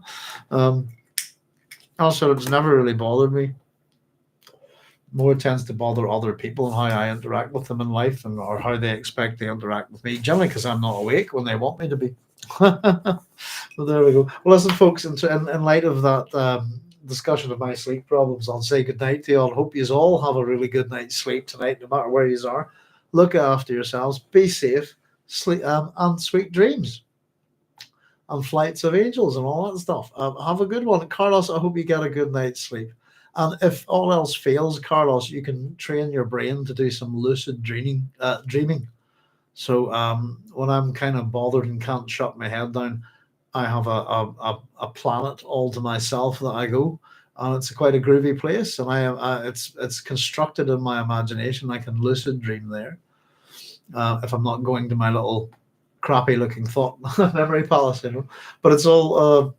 Also, it's never really bothered me. More tends to bother other people and how I interact with them in life, or how they expect to interact with me. Generally, because I'm not awake when they want me to be. So there we go. Well, listen, folks. In light of that discussion of my sleep problems, I'll say good night to you all. Hope you all have a really good night's sleep tonight, no matter where you are. Look after yourselves. Be safe. Sleep and sweet dreams. and flights of angels and all that stuff. Have a good one, Carlos. I hope you get a good night's sleep. And if all else fails, Carlos, you can train your brain to do some lucid dreaming. So when I'm kind of bothered and can't shut my head down, I have a planet all to myself that I go, and it's quite a groovy place. And it's constructed in my imagination. I can lucid dream there if I'm not going to my little crappy looking thought memory palace, But it's all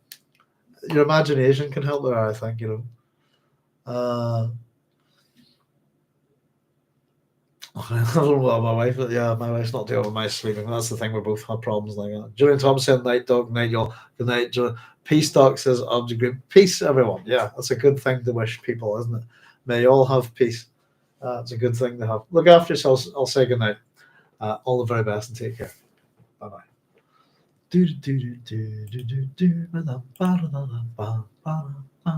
your imagination can help there, I think, Uh, I don't know about my wife, but yeah, my wife's not dealing with my sleeping. That's the thing. We both have problems like that. Julian Thompson, night dog, night y'all. Good night, Julian. Peace Doc says, object group. Peace, everyone. Yeah, that's a good thing to wish people, isn't it? May you all have peace. It's a good thing to have. Look after yourselves. I'll say good night. All the very best and take care. Bye bye. Do do do do do do do do.